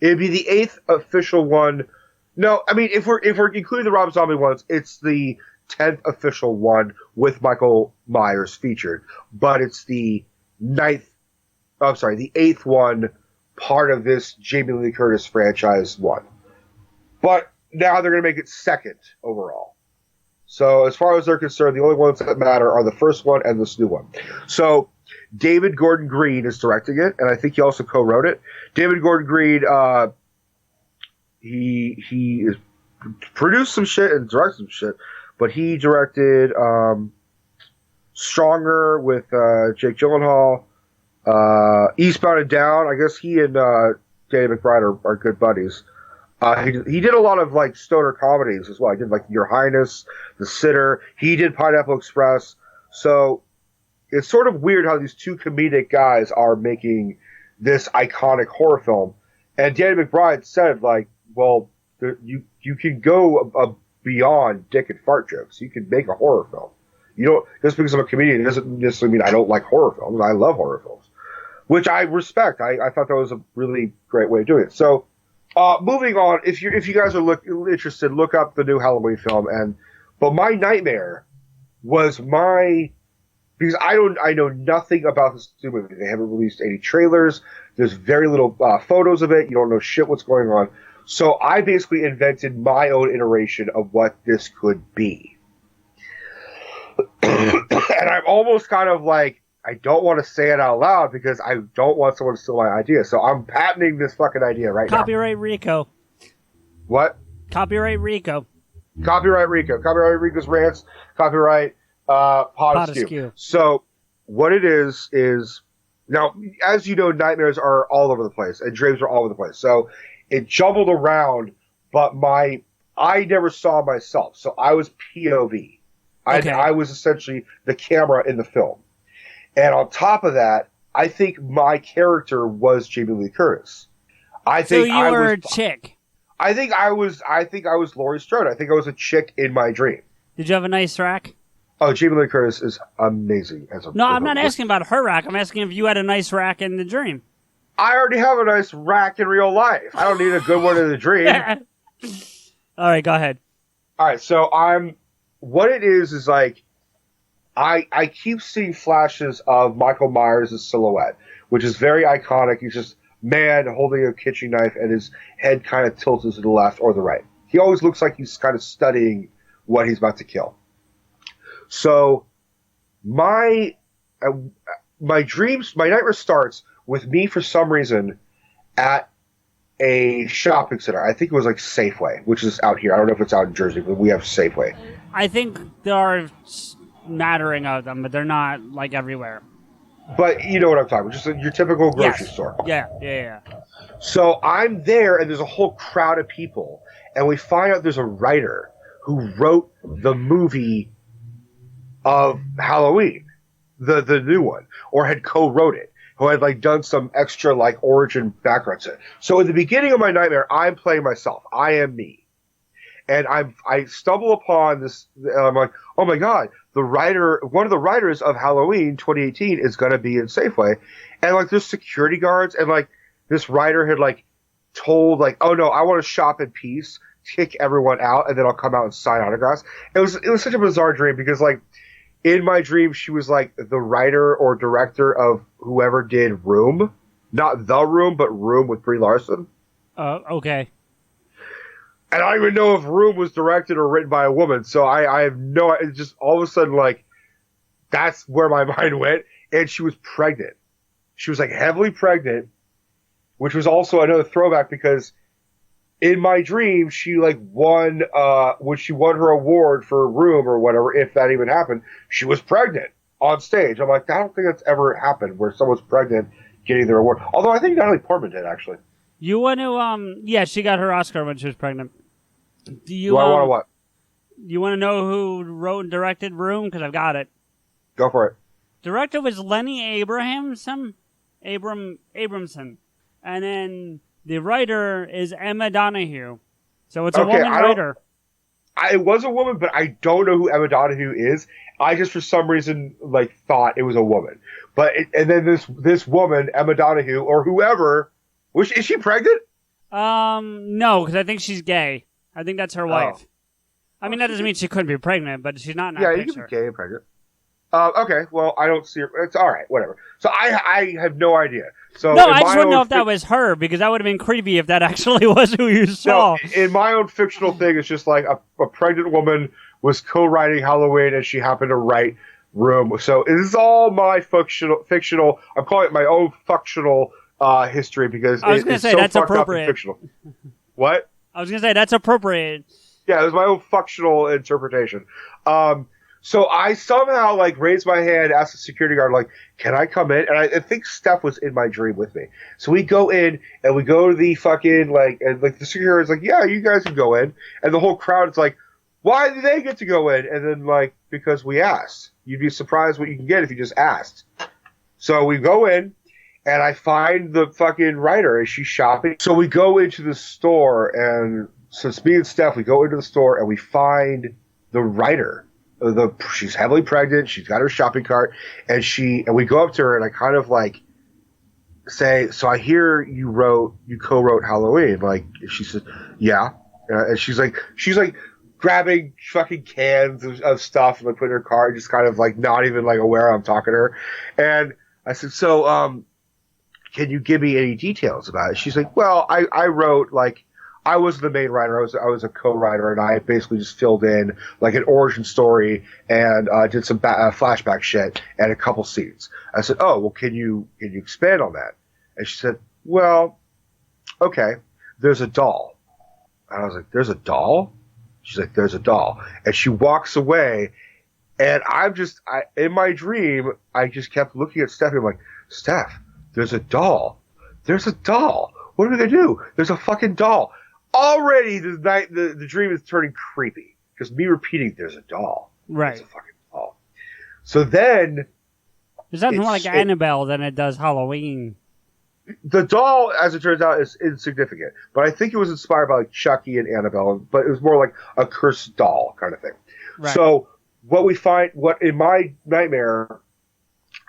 It would be the 8th official one. No, I mean, if we're including the Rob Zombie ones, it's the 10th official one with Michael Myers featured. But it's the 8th one, part of this Jamie Lee Curtis franchise one. But now they're going to make it 2nd overall. So as far as they're concerned, the only ones that matter are the first one and this new one. So David Gordon Green is directing it, and I think he also co-wrote it. David Gordon Green, he is produced some shit and directed some shit, but he directed Stronger with Jake Gyllenhaal, Eastbound and Down. I guess he and Danny McBride are good buddies. He did a lot of like stoner comedies as well. He did like Your Highness, The Sitter. He did Pineapple Express. So it's sort of weird how these two comedic guys are making this iconic horror film. And Danny McBride said, like, well, you can go beyond dick and fart jokes. You can make a horror film. You don't, just because I'm a comedian, it doesn't necessarily mean I don't like horror films. I love horror films, which I respect. I thought that was a really great way of doing it. So, moving on, if you guys are interested, look up the new Halloween film. But my nightmare was because I know nothing about this new movie. They haven't released any trailers. There's very little photos of it. You don't know shit what's going on. So I basically invented my own iteration of what this could be. And I'm almost kind of like, I don't want to say it out loud because I don't want someone to steal my idea. So I'm patenting this fucking idea right now. Copyright Rico. What? Copyright Rico. Copyright Rico. Copyright Rico's rants. Copyright PodAskew. So what it is now, as you know, nightmares are all over the place and dreams are all over the place. So it jumbled around, but I never saw myself. So I was POV. Okay. I was essentially the camera in the film. And on top of that, I think my character was Jamie Lee Curtis. So you were a chick. I think I was Laurie Strode. I think I was a chick in my dream. Did you have a nice rack? Oh, Jamie Lee Curtis is amazing. No, I'm not asking about her rack. I'm asking if you had a nice rack in the dream. I already have a nice rack in real life. I don't need a good one in the dream. All right, go ahead. All right, so what it is like, I keep seeing flashes of Michael Myers' silhouette, which is very iconic. He's just man holding a kitchen knife and his head kind of tilted to the left or the right. He always looks like he's kind of studying what he's about to kill. So my nightmare starts with me for some reason at a shopping center. I think it was like Safeway, which is out here. I don't know if it's out in Jersey, but we have Safeway. I think there are smattering of them, but they're not like everywhere. But you know what I'm talking about, just your typical grocery store. Yeah. So I'm there, and there's a whole crowd of people, and we find out there's a writer who wrote the movie of Halloween, the new one, or had co-wrote it, who had like done some extra like origin background to it. So in the beginning of my nightmare, I'm playing myself. I am me. And I stumble upon this, and I'm like, oh my God, one of the writers of Halloween 2018 is going to be in Safeway. And like there's security guards, and like this writer had like told like, oh no, I want to shop in peace, kick everyone out, and then I'll come out and sign autographs. It was such a bizarre dream because like in my dream she was like the writer or director of whoever did Room, not The Room, but Room with Brie Larson. Okay. And I don't even know if Room was directed or written by a woman, so I have no. It's just all of a sudden like that's where my mind went, and she was pregnant. She was like heavily pregnant, which was also another throwback because in my dream she like won when she won her award for Room or whatever, if that even happened, she was pregnant on stage. I'm like, I don't think that's ever happened where someone's pregnant getting their award. Although I think Natalie Portman did actually. You want to yeah, she got her Oscar when she was pregnant. Do I want to what? You want to know who wrote and directed Room? Because I've got it. Go for it. Director was Lenny Abramson. And then the writer is Emma Donahue. So it's a woman writer. It was a woman, but I don't know who Emma Donahue is. I just, for some reason, like thought it was a woman. And then this woman, Emma Donahue, or whoever, is she pregnant? No, because I think she's gay. I think that's her wife. I mean, that doesn't mean she couldn't be pregnant, but she's not in that picture. Yeah, you can be gay and pregnant. Okay, well, I don't see her. It's all right, whatever. So I have no idea. So no, I just want to know if that was her, because that would have been creepy if that actually was who you saw. No, in my own fictional thing, it's just like a pregnant woman was co-writing Halloween, and she happened to write Room. So it is all my fictional. I'm calling it my own fictional history because I was going to say, so that's appropriate. Fictional. What? I was going to say, that's appropriate. Yeah, it was my own fictional interpretation. So I somehow like raised my hand, asked the security guard, like, can I come in? And I think Steph was in my dream with me. So we go in and we go to the fucking and the security guard's like, yeah, you guys can go in. And the whole crowd is like, why do they get to go in? And then like, because we asked. You'd be surprised what you can get if you just asked. So we go in and I find the fucking writer as she's shopping. So we go into the store, and so it's me and Steph, we go into the store and we find the writer. She's heavily pregnant. She's got her shopping cart, and we go up to her, and I kind of like say, "So I hear you co-wrote Halloween." Like she said, "Yeah," and she's like grabbing fucking cans of stuff and like putting in her cart, just kind of like not even like aware I'm talking to her. And I said, "So, can you give me any details about it?" She's like, "Well, I wrote like." I was the main writer. I was a co-writer, and I basically just filled in like an origin story and did some flashback shit and a couple scenes. I said, "Oh, well, can you expand on that?" And she said, "Well, okay. There's a doll." And I was like, "There's a doll?" She's like, "There's a doll," and she walks away. And in my dream, I just kept looking at Steph. And I'm like, "Steph, there's a doll. There's a doll. What are we gonna do? There's a fucking doll." Already, the dream is turning creepy. Because me repeating, there's a doll. Right. There's a fucking doll. So then... It sounds more like Annabelle than it does Halloween. The doll, as it turns out, is insignificant. But I think it was inspired by like Chucky and Annabelle. But it was more like a cursed doll kind of thing. Right. So what in my nightmare,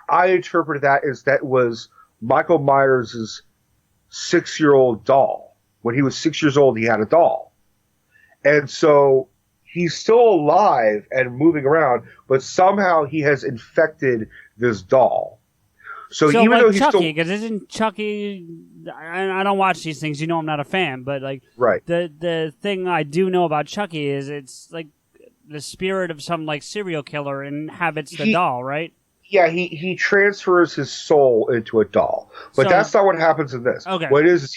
I interpreted that as that was Michael Myers' 6-year-old doll. When he was 6 years old, he had a doll. And so he's still alive and moving around, but somehow he has infected this doll. So even like though he's Chucky, because isn't Chucky... I don't watch these things. You know I'm not a fan, but like right. The thing I do know about Chucky is it's like the spirit of some like serial killer inhabits the doll, right? Yeah, he transfers his soul into a doll. But that's not what happens in this. Okay. What it is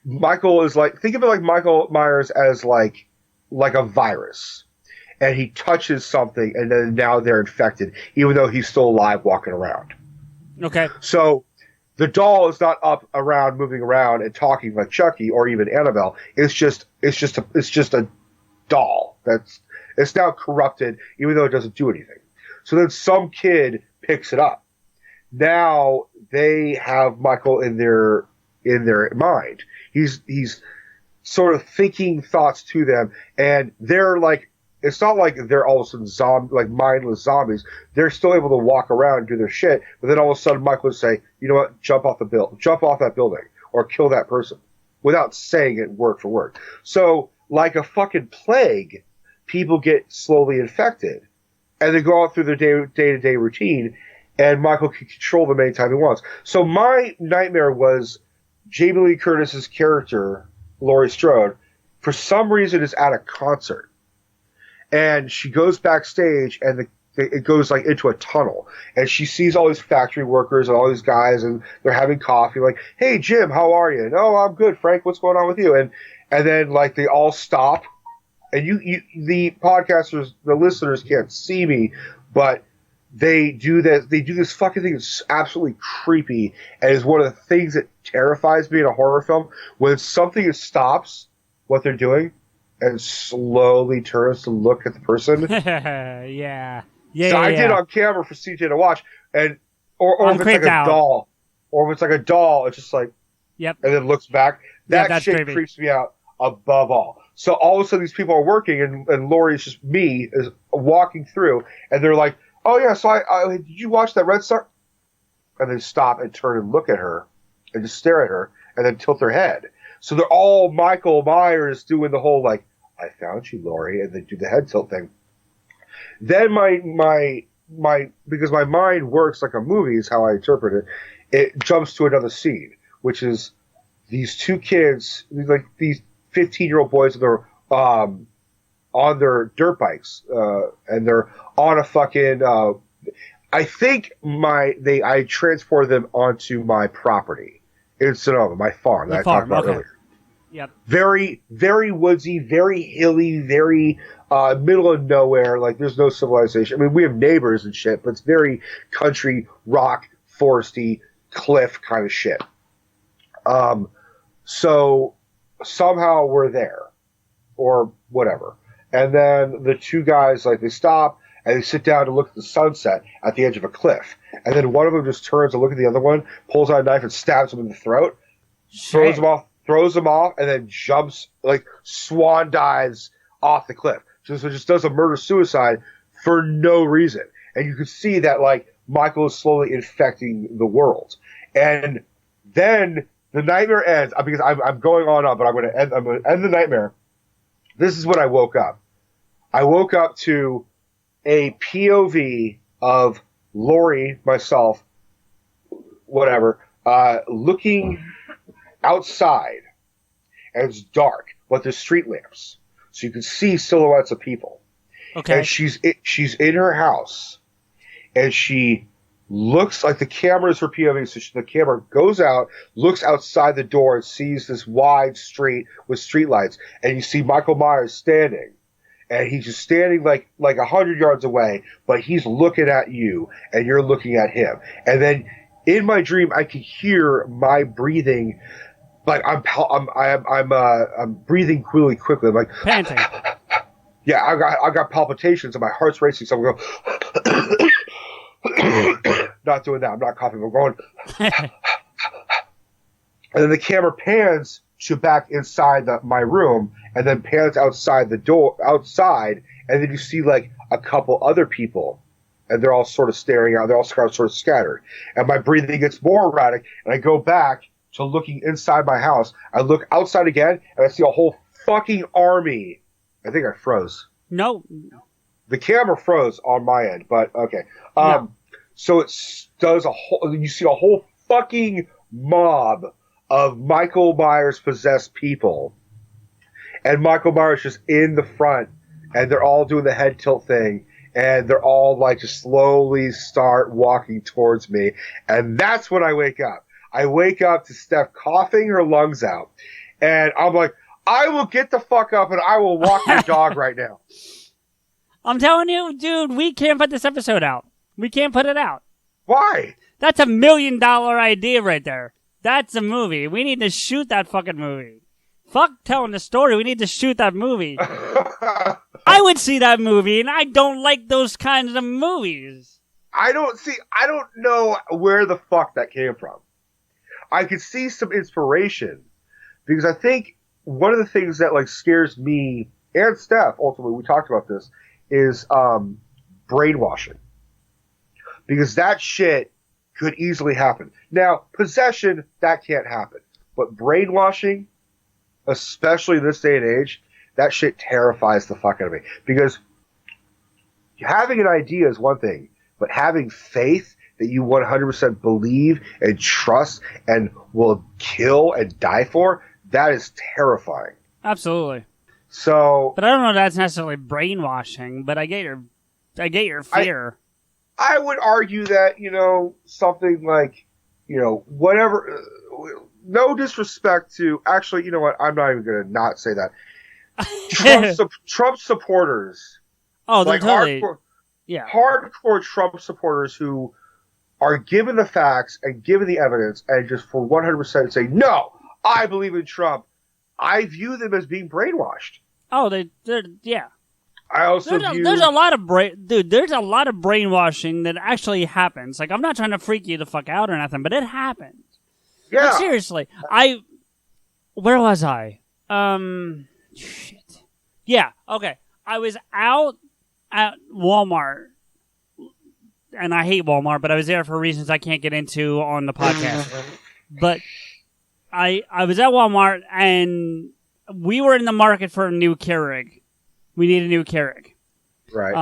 Michael is like, think of it like Michael Myers as like a virus. And he touches something, and then now they're infected, even though he's still alive walking around. Okay. So the doll is not up around, moving around and talking like Chucky or even Annabelle. It's just a doll. It's now corrupted, even though it doesn't do anything. So then some kid picks it up. Now they have Michael in their mind. He's sort of thinking thoughts to them, and they're like, it's not like they're all of a sudden mindless zombies. They're still able to walk around and do their shit, but then all of a sudden Michael would say, "You know what? Jump off that building, or kill that person," without saying it word for word. So, like a fucking plague, people get slowly infected, and they go out through their day-to-day routine, and Michael can control them anytime he wants. So my nightmare was Jamie Lee Curtis's character, Laurie Strode, for some reason is at a concert, and she goes backstage, and it goes like into a tunnel, and she sees all these factory workers and all these guys, and they're having coffee. Like, hey Jim, how are you? No, I'm good. Frank, what's going on with you? And then like they all stop, and you the podcasters, the listeners can't see me, but they do that. They do this fucking thing that's absolutely creepy, and is one of the things that terrifies me in a horror film when something stops what they're doing and slowly turns to look at the person. Yeah. So I did on camera for CJ to watch, and or if it's like a doll, or if it's like a doll, it's just like, yep, and then looks back. That shit creepy. Creeps me out above all. So all of a sudden these people are working, and Laurie's just me is walking through, and they're like, oh yeah, so I did you watch that Red Star? And they stop and turn and look at her, and just stare at her, and then tilt their head. So they're all Michael Myers doing the whole like, I found you, Laurie, and they do the head tilt thing. Then my because my mind works like a movie is how I interpret it. It jumps to another scene, which is these two kids, like these 15-year-old boys, they're on their dirt bikes, and they're on a fucking. I think I transported them onto my property in Sonoma, my farm that I talked about earlier. Yep. Very, very woodsy, very hilly, very middle of nowhere. Like, there's no civilization. I mean, we have neighbors and shit, but it's very country, rock, foresty, cliff kind of shit. So somehow we're there, or whatever. And then the two guys, like, they stop and they sit down to look at the sunset at the edge of a cliff. And then one of them just turns to look at the other one, pulls out a knife and stabs him in the throat, throws him off, and then jumps, like, swan dives off the cliff. So just does a murder-suicide for no reason. And you can see that, like, Michael is slowly infecting the world. And then the nightmare ends, because I'm going on up, but I'm going to end the nightmare. This is when I woke up. I woke up to a POV of Laurie, myself, whatever, looking outside, and it's dark, but there's street lamps, so you can see silhouettes of people. Okay. And she's in her house, and she looks like the camera is her POV, so the camera goes out, looks outside the door, and sees this wide street with streetlights, and you see Michael Myers standing, and he's just standing like 100 yards away, but he's looking at you, and you're looking at him, and then in my dream I could hear my breathing. Like I'm breathing really quickly. I'm like panting. Yeah, I got palpitations and my heart's racing. So I'm going, not doing that. I'm not coughing. I'm going, and then the camera pans to back inside my room, and then pans outside the door, and then you see like a couple other people, and they're all sort of staring out. They're all sort of scattered, and my breathing gets more erratic, and I go back to looking inside my house. I look outside again, and I see a whole fucking army. I think I froze. No. The camera froze on my end, but okay. No. So it does you see a whole fucking mob of Michael Myers possessed people. And Michael Myers just in the front, and they're all doing the head tilt thing, and they're all like just slowly start walking towards me. And that's when I wake up. I wake up to Steph coughing her lungs out, and I'm like, I will get the fuck up and I will walk your dog right now. I'm telling you, dude, we can't put this episode out. We can't put it out. Why? That's $1 million idea right there. That's a movie. We need to shoot that fucking movie. Fuck telling the story. We need to shoot that movie. I would see that movie, and I don't like those kinds of movies. I don't know where the fuck that came from. I could see some inspiration, because I think one of the things that like scares me and Steph, ultimately, we talked about this, is brainwashing. Because that shit could easily happen. Now, possession, that can't happen. But brainwashing, especially in this day and age, that shit terrifies the fuck out of me. Because having an idea is one thing, but having faith that you 100% believe and trust and will kill and die for, that is terrifying. Absolutely. So, but I don't know if that's necessarily brainwashing, but I get your fear. I would argue that, something like, whatever, no disrespect to, actually, you know what, I'm not even going to not say that. Trump supporters. Oh, they're totally, hardcore Trump supporters who are given the facts and given the evidence and just for 100% say, no, I believe in Trump. I view them as being brainwashed. Oh, they're yeah. I also there's a lot of there's a lot of brainwashing that actually happens. Like, I'm not trying to freak you the fuck out or nothing, but it happens. Yeah. Like, seriously. Where was I? Shit. Yeah, okay. I was out at Walmart, and I hate Walmart, but I was there for reasons I can't get into on the podcast. But I was at Walmart, and we were in the market for a new Keurig. We need a new Keurig. Right.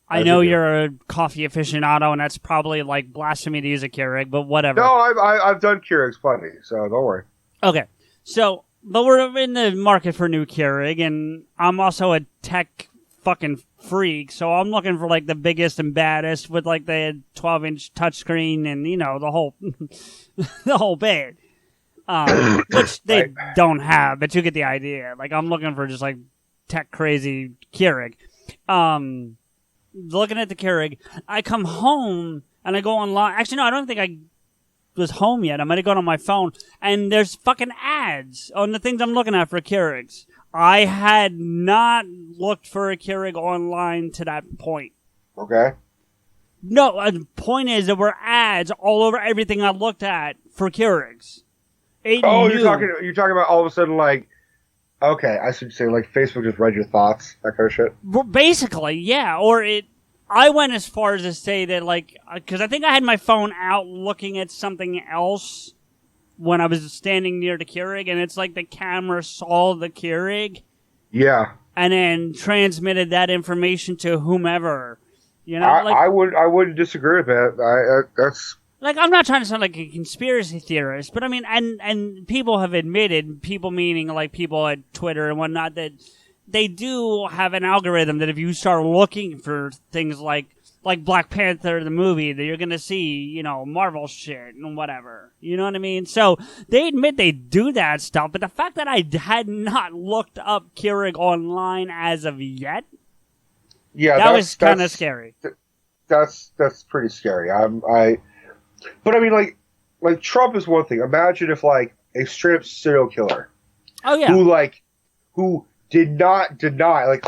I know you're a coffee aficionado, and that's probably like blasphemy to use a Keurig, but whatever. No, I've done Keurigs plenty, so don't worry. Okay. So, but we're in the market for a new Keurig, and I'm also a tech fucking freak, so I'm looking for like the biggest and baddest with like the 12-inch touchscreen and, the whole the whole bit. Which they don't have, but you get the idea. Like, I'm looking for just like tech crazy Keurig. Looking at the Keurig, I come home and I go online. Actually, no, I don't think I was home yet. I might have gone on my phone, and there's fucking ads on the things I'm looking at for Keurigs. I had not looked for a Keurig online to that point. Okay. No, the point is there were ads all over everything I looked at for Keurigs. You're talking about all of a sudden, like, okay, I should say, like, Facebook just read your thoughts, that kind of shit? Basically, yeah. I went as far as to say that, like, because I think I had my phone out looking at something else when I was standing near the Keurig, and it's like the camera saw the Keurig. Yeah. And then transmitted that information to whomever. I wouldn't disagree with that. That's... Like, I'm not trying to sound like a conspiracy theorist, but I mean, and people have admitted, people meaning like people at Twitter and whatnot, that they do have an algorithm that if you start looking for things like Black Panther, the movie, that you're going to see, Marvel shit and whatever. You know what I mean? So they admit they do that stuff, but the fact that I had not looked up Keurig online as of yet, that was kind of scary. That's pretty scary. But I mean, like Trump is one thing. Imagine if like a straight up serial killer, who did not deny, like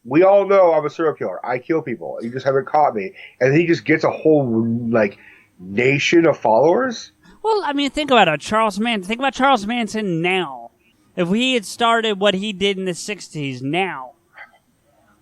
we all know I'm a serial killer. I kill people. You just haven't caught me, and he just gets a whole like nation of followers. Well, I mean, think about it, Charles Manson. Think about Charles Manson now. If he had started what he did in the '60s now.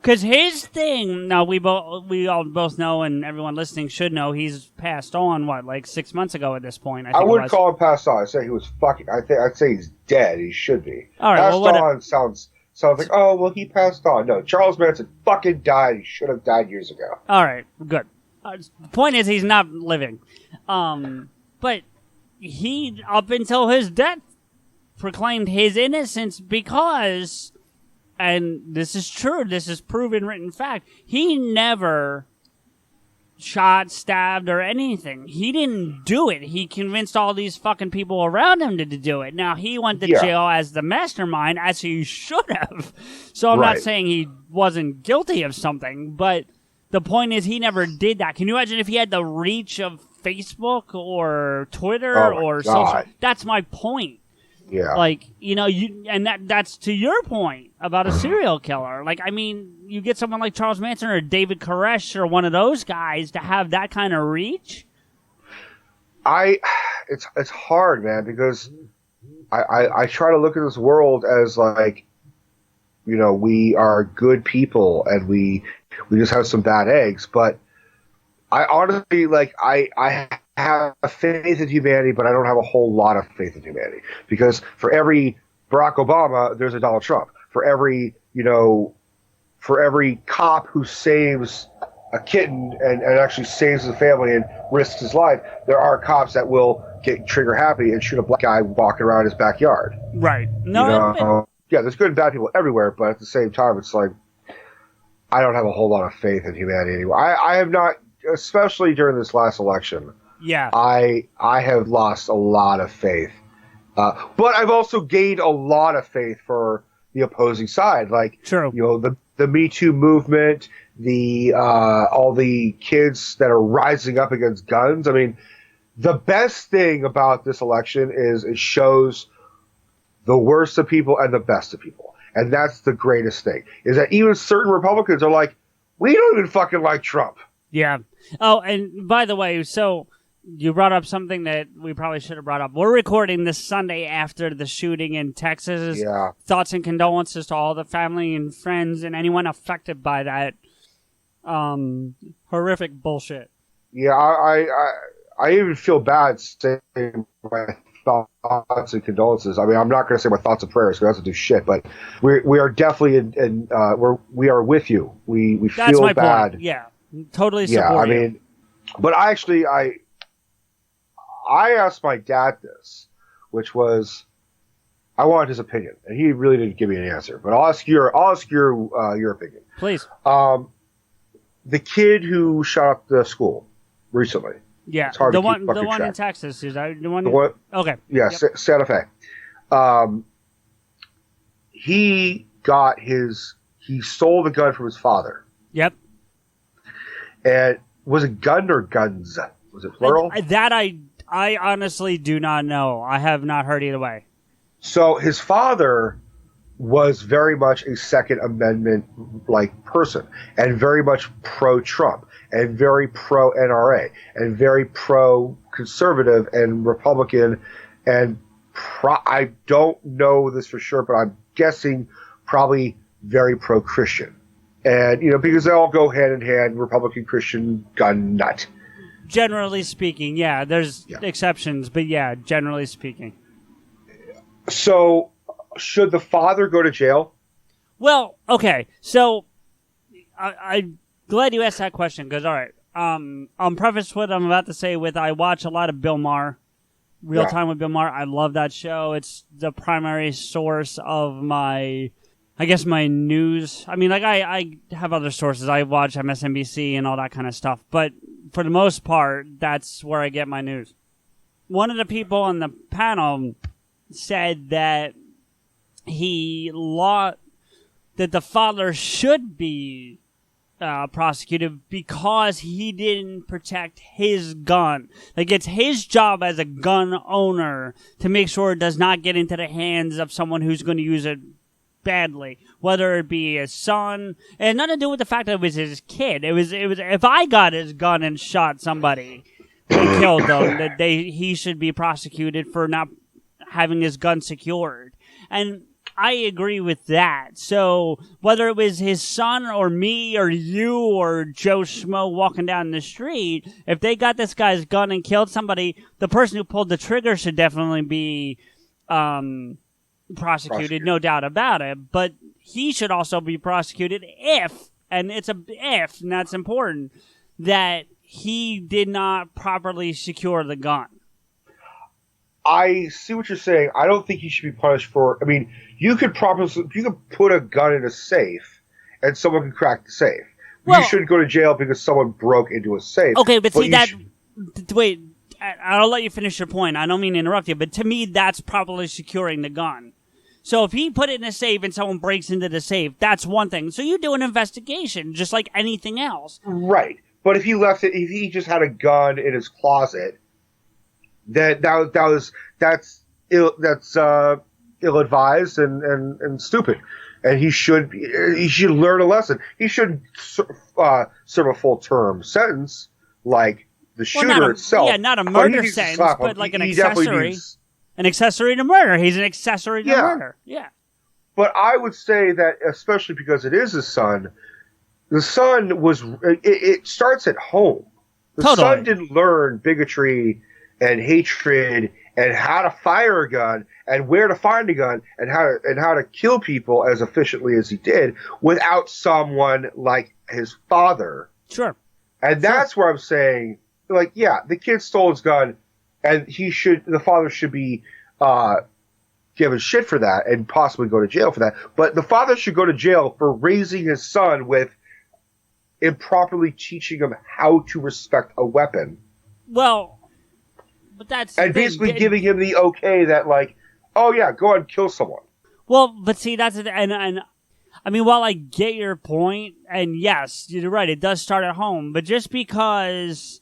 Because his thing, now we all both know, and everyone listening should know, he's passed on, like 6 months ago at this point. I wouldn't call him passed on. I'd say he was fucking, I'd say he's dead. He should be. All right, passed on sounds like, oh, well, he passed on. No, Charles Manson fucking died. He should have died years ago. All right, good. The point is he's not living. But he, up until his death, proclaimed his innocence because... And this is true. This is proven written fact. He never shot, stabbed, or anything. He didn't do it. He convinced all these fucking people around him to do it. Now, he went to jail as the mastermind, as he should have. So I'm not saying he wasn't guilty of something, but the point is he never did that. Can you imagine if he had the reach of Facebook or Twitter or social? That's my point. Yeah. Like, that's to your point about a serial killer. Like, I mean, you get someone like Charles Manson or David Koresh or one of those guys to have that kind of reach. It's hard, man, because I try to look at this world as like, we are good people and we just have some bad eggs, but I honestly, like, I have faith in humanity, but I don't have a whole lot of faith in humanity, because for every Barack Obama, there's a Donald Trump. For every cop who saves a kitten and actually saves the family and risks his life, there are cops that will get trigger happy and shoot a black guy walking around his backyard. Right. No. Yeah, there's good and bad people everywhere, but at the same time, it's like I don't have a whole lot of faith in humanity anymore. I have not, especially during this last election. Yeah. I have lost a lot of faith. But I've also gained a lot of faith for the opposing side. Like, true. The Me Too movement, all the kids that are rising up against guns. I mean, the best thing about this election is it shows the worst of people and the best of people. And that's the greatest thing, is that even certain Republicans are like, we don't even fucking like Trump. Yeah. Oh, and by the way, so you brought up something that we probably should have brought up. We're recording this Sunday after the shooting in Texas. Yeah. Thoughts and condolences to all the family and friends and anyone affected by that horrific bullshit. Yeah, I even feel bad saying my thoughts and condolences. I mean, I'm not going to say my thoughts and prayers because that's to do shit, but we are definitely we are with you. We that's feel my bad. Point. Yeah, totally support you. I mean, but I asked my dad this, which was I wanted his opinion, and he really didn't give me an answer. But I'll ask your opinion, please. The kid who shot up the school recently. Yeah, it's hard the to keep one track. in Texas is that the one? The one okay. Yeah, yep. Santa Fe. He stole the gun from his father. Yep. And was it gun or guns? Was it plural? I honestly do not know. I have not heard either way. So his father was very much a Second Amendment person, and very much pro-Trump, and very pro-NRA, and very pro-conservative and Republican, and I don't know this for sure, but I'm guessing probably very pro-Christian. And, because they all go hand in hand, Republican, Christian, gun nut. Generally speaking, yeah. There's exceptions, but yeah, generally speaking. So, should the father go to jail? Well, okay. So, I'm glad you asked that question, because, all right, I'll preface what I'm about to say with I watch a lot of Bill Maher, Real Time with Bill Maher. I love that show. It's the primary source of my news. I mean, I have other sources. I watch MSNBC and all that kind of stuff, but for the most part, that's where I get my news. One of the people on the panel said that that the father should be prosecuted because he didn't protect his gun. Like, it's his job as a gun owner to make sure it does not get into the hands of someone who's going to use it badly, whether it be his son. It had nothing to do with the fact that it was his kid. It was if I got his gun and shot somebody and killed them, that he should be prosecuted for not having his gun secured. And I agree with that. So whether it was his son or me or you or Joe Schmo walking down the street, if they got this guy's gun and killed somebody, the person who pulled the trigger should definitely be prosecuted, no doubt about it. But he should also be prosecuted if, and that's important, that he did not properly secure the gun. I see what you're saying. I don't think he should be punished for. I mean, you could put a gun in a safe, and someone can crack the safe. Well, you shouldn't go to jail because someone broke into a safe. Okay, but see that. Wait, I'll let you finish your point. I don't mean to interrupt you, but to me, that's properly securing the gun. So if he put it in a safe and someone breaks into the safe, that's one thing. So you do an investigation, just like anything else. Right, but if he just had a gun in his closet. That's ill-advised and stupid, and he should learn a lesson. He should serve a full-term sentence, like the shooter itself. Yeah, not a murder sentence, but like an accessory. An accessory to murder. He's an accessory to murder. Yeah. But I would say that, especially because it is his son, the son was. It starts at home. The Totally. son didn't learn bigotry and hatred and how to fire a gun and where to find a gun and how to kill people as efficiently as he did without someone like his father. Sure. And that's where I'm saying, like, yeah, the kid stole his gun, and the father should be given shit for that and possibly go to jail for that. But the father should go to jail for raising his son with improperly teaching him how to respect a weapon. Well, but that's... And basically giving him the okay that, like, oh yeah, go ahead and kill someone. Well, but see, that's... And I mean, while I get your point, and yes, you're right, it does start at home, but just because...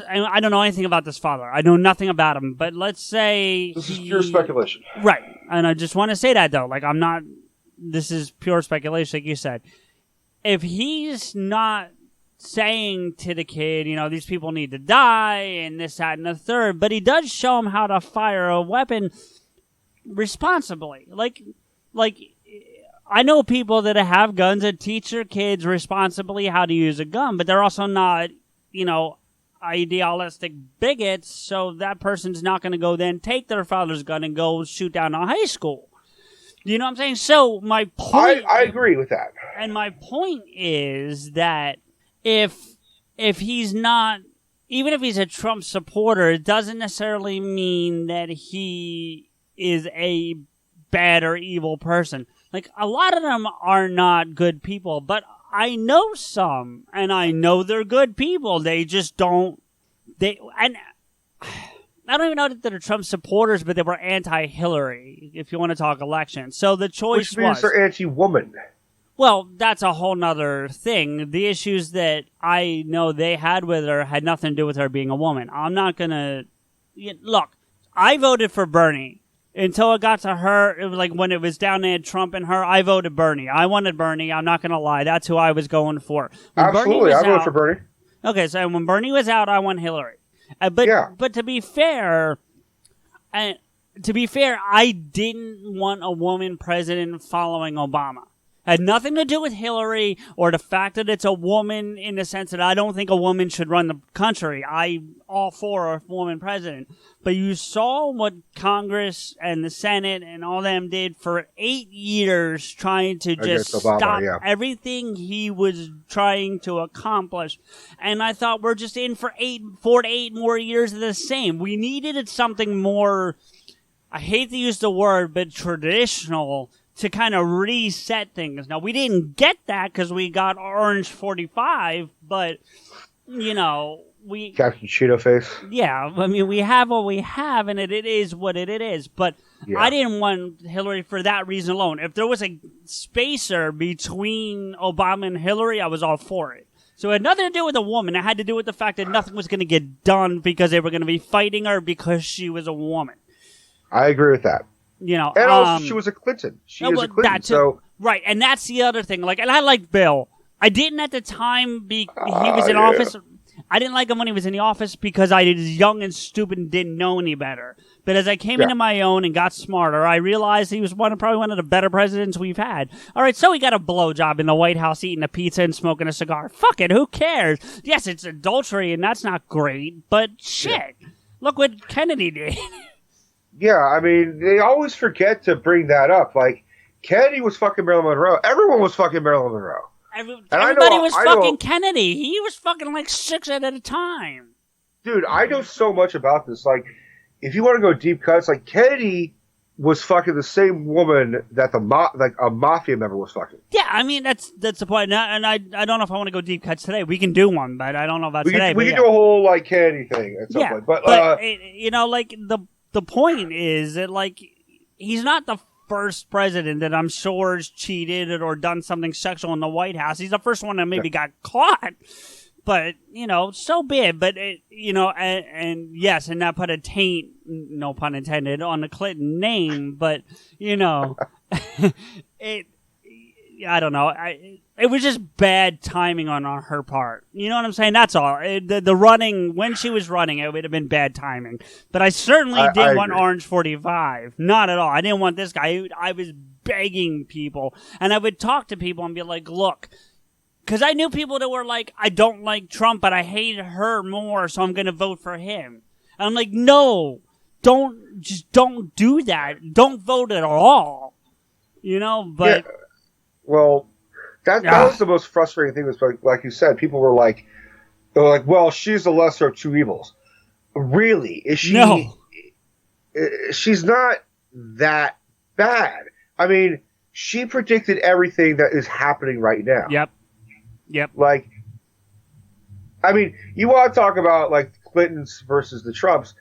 I don't know anything about this father. I know nothing about him, but let's say... This is pure speculation. Right. And I just want to say that, though. Like, I'm not... This is pure speculation, like you said. If he's not saying to the kid, you know, these people need to die, and this, that, and the third, but he does show him how to fire a weapon responsibly. Like, I know people that have guns that teach their kids responsibly how to use a gun, but they're also not, you know, idealistic bigots, so that person's not going to go then take their father's gun and go shoot down a high school. You know what I'm saying? So my point... I agree with that. And my point is that if he's not... Even if he's a Trump supporter, it doesn't necessarily mean that he is a bad or evil person. Like, a lot of them are not good people, but I know some, and I know they're good people. They just don't... And I don't even know that they're Trump supporters, but they were anti-Hillary, if you want to talk election. So the choice Which means they're anti-woman. Well, that's a whole nother thing. The issues that I know they had with her had nothing to do with her being a woman. I'm not going to... Look, I voted for Bernie. Until it got to her, it was like when it was down there, Trump and her, I voted Bernie. I wanted Bernie. I'm not going to lie. That's who I was going for. Absolutely. I voted for Bernie. Okay, so when Bernie was out, I won Hillary. But to be fair, I didn't want a woman president following Obama. Had nothing to do with Hillary or the fact that it's a woman in the sense that I don't think a woman should run the country. I'm all for a woman president. But you saw what Congress and the Senate and all them did for 8 years trying to just stop everything he was trying to accomplish. And I thought we're just in for 4 to 8 more years of the same. We needed something more, I hate to use the word, but traditional to kind of reset things. Now, we didn't get that because we got Orange 45, but, you know, we... Captain Cheeto face. Yeah, I mean, we have what we have, and it is what it is. But I didn't want Hillary for that reason alone. If there was a spacer between Obama and Hillary, I was all for it. So it had nothing to do with a woman. It had to do with the fact that nothing was going to get done because they were going to be fighting her because she was a woman. I agree with that. You know, and also she was a Clinton. She is a Clinton, so... Right, and that's the other thing. Like, and I liked Bill. I didn't at the time he was in office. I didn't like him when he was in the office because I was young and stupid and didn't know any better. But as I came into my own and got smarter, I realized he was probably one of the better presidents we've had. All right, so he got a blowjob in the White House eating a pizza and smoking a cigar. Fuck it, who cares? Yes, it's adultery, and that's not great, but shit. Look what Kennedy did. Yeah, I mean, they always forget to bring that up. Like, Kennedy was fucking Marilyn Monroe. Everyone was fucking Marilyn Monroe. Everybody was fucking Kennedy. He was fucking like 6 at a time. Dude, I know so much about this. Like, if you want to go deep cuts, like, Kennedy was fucking the same woman that a mafia member was fucking. Yeah, I mean, that's the point. And I don't know if I want to go deep cuts today. We can do one, but I don't know about today. We can do a whole, like, Kennedy thing at some point. But you know, like, the point is that, like, he's not the first president that I'm sure has cheated or done something sexual in the White House. He's the first one that maybe got caught. But, you know, so be it. But, you know, and yes, and that put a taint, no pun intended, on the Clinton name. But, you know, I don't know. It was just bad timing on her part. You know what I'm saying? That's all. The running, when she was running, it would have been bad timing. But I certainly didn't want Orange 45. Not at all. I didn't want this guy. I was begging people. And I would talk to people and be like, look, Because I knew people that were like, I don't like Trump, but I hate her more, so I'm going to vote for him. And I'm like, no, don't do that. Don't vote at all. But... Yeah. Well, that was the most frustrating thing. Was like you said, people were like, well, she's the lesser of two evils. Really? Is she? No. She's not that bad. I mean, she predicted everything that is happening right now. Yep. Like, I mean, you want to talk about like Clintons versus the Trumps.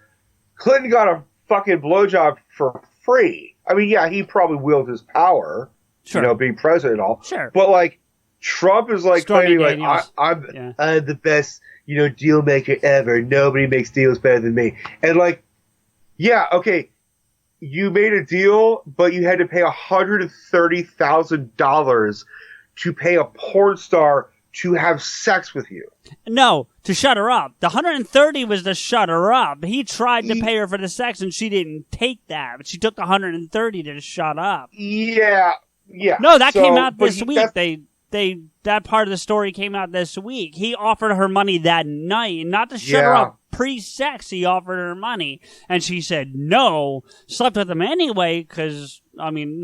Clinton got a fucking blowjob for free. I mean, yeah, he probably wielded his power, sure. Being president and all. Sure. But like, Trump is like claiming like, I'm the best, deal maker ever. Nobody makes deals better than me. And like, yeah, okay, you made a deal, but you had to pay $130,000 to pay a porn star to have sex with you. No, to shut her up. The 130 was to shut her up. He tried to pay her for the sex, and she didn't take that. But she took the 130 to shut up. Yeah. No, that came out this week. That part of the story came out this week. He offered her money that night, not to shut her up pre-sex. He offered her money, and she said no. Slept with him anyway, because I mean,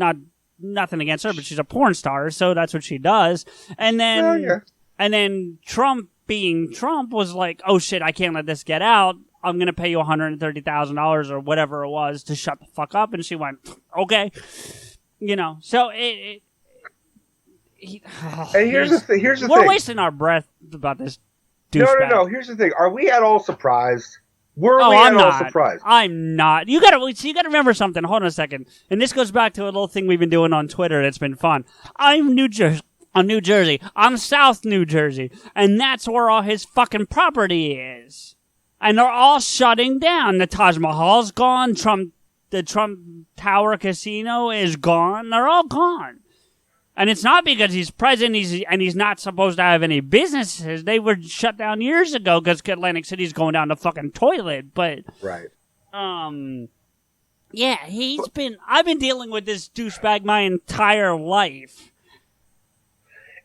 nothing against her, but she's a porn star, so that's what she does. And then, and then Trump, being Trump, was like, "Oh shit, I can't let this get out. I'm gonna pay you $130,000 or whatever it was to shut the fuck up." And she went, "Okay." So and here's the thing. We're wasting our breath about this douchebag. No. Here's the thing. Are we at all surprised? I'm not surprised. I'm not. You gotta remember something. Hold on a second. And this goes back to a little thing we've been doing on Twitter that's been fun. I'm New Jersey. I'm South New Jersey. And that's where all his fucking property is. And they're all shutting down. The Taj Mahal's gone. The Trump Tower Casino is gone. They're all gone. And it's not because he's president and he's not supposed to have any businesses. They were shut down years ago because Atlantic City's going down the fucking toilet. But right. Yeah, I've been dealing with this douchebag my entire life.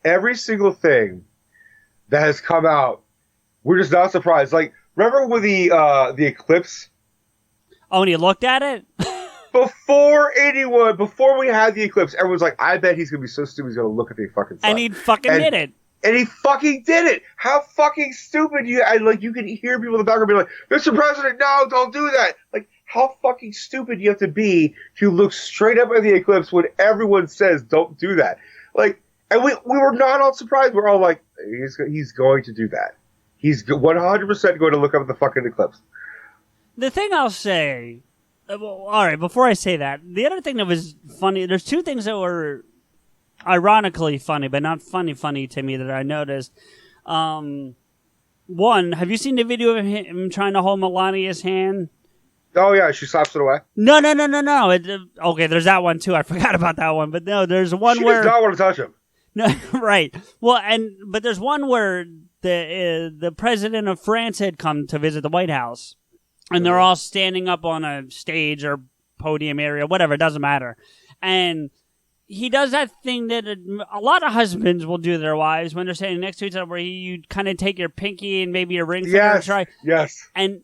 Every single thing that has come out, we're just not surprised. Like, remember with the eclipse? Oh, and you looked at it? Before we had the eclipse, everyone's like, I bet he's going to be so stupid he's going to look at the fucking sun. And he fucking did it. And he fucking did it. How fucking stupid you can hear people in the background be like, Mr. President, no, don't do that. Like, how fucking stupid you have to be to look straight up at the eclipse when everyone says don't do that. Like, and we were not all surprised. We're all like, he's going to do that. He's 100% going to look up at the fucking eclipse. The thing I'll say... Well, all right, before I say that, the other thing that was funny, there's two things that were ironically funny, but not funny to me that I noticed. One, have you seen the video of him trying to hold Melania's hand? Oh, yeah, she slaps it away. No. Okay, there's that one, too. I forgot about that one. But no, there's one where... She does not want to touch him. No, right. Well, but there's one where the president of France had come to visit the White House. And they're all standing up on a stage or podium area, whatever, it doesn't matter. And he does that thing that a lot of husbands will do to their wives when they're standing next to each other, where you kind of take your pinky and maybe your ring finger and try. Yes. And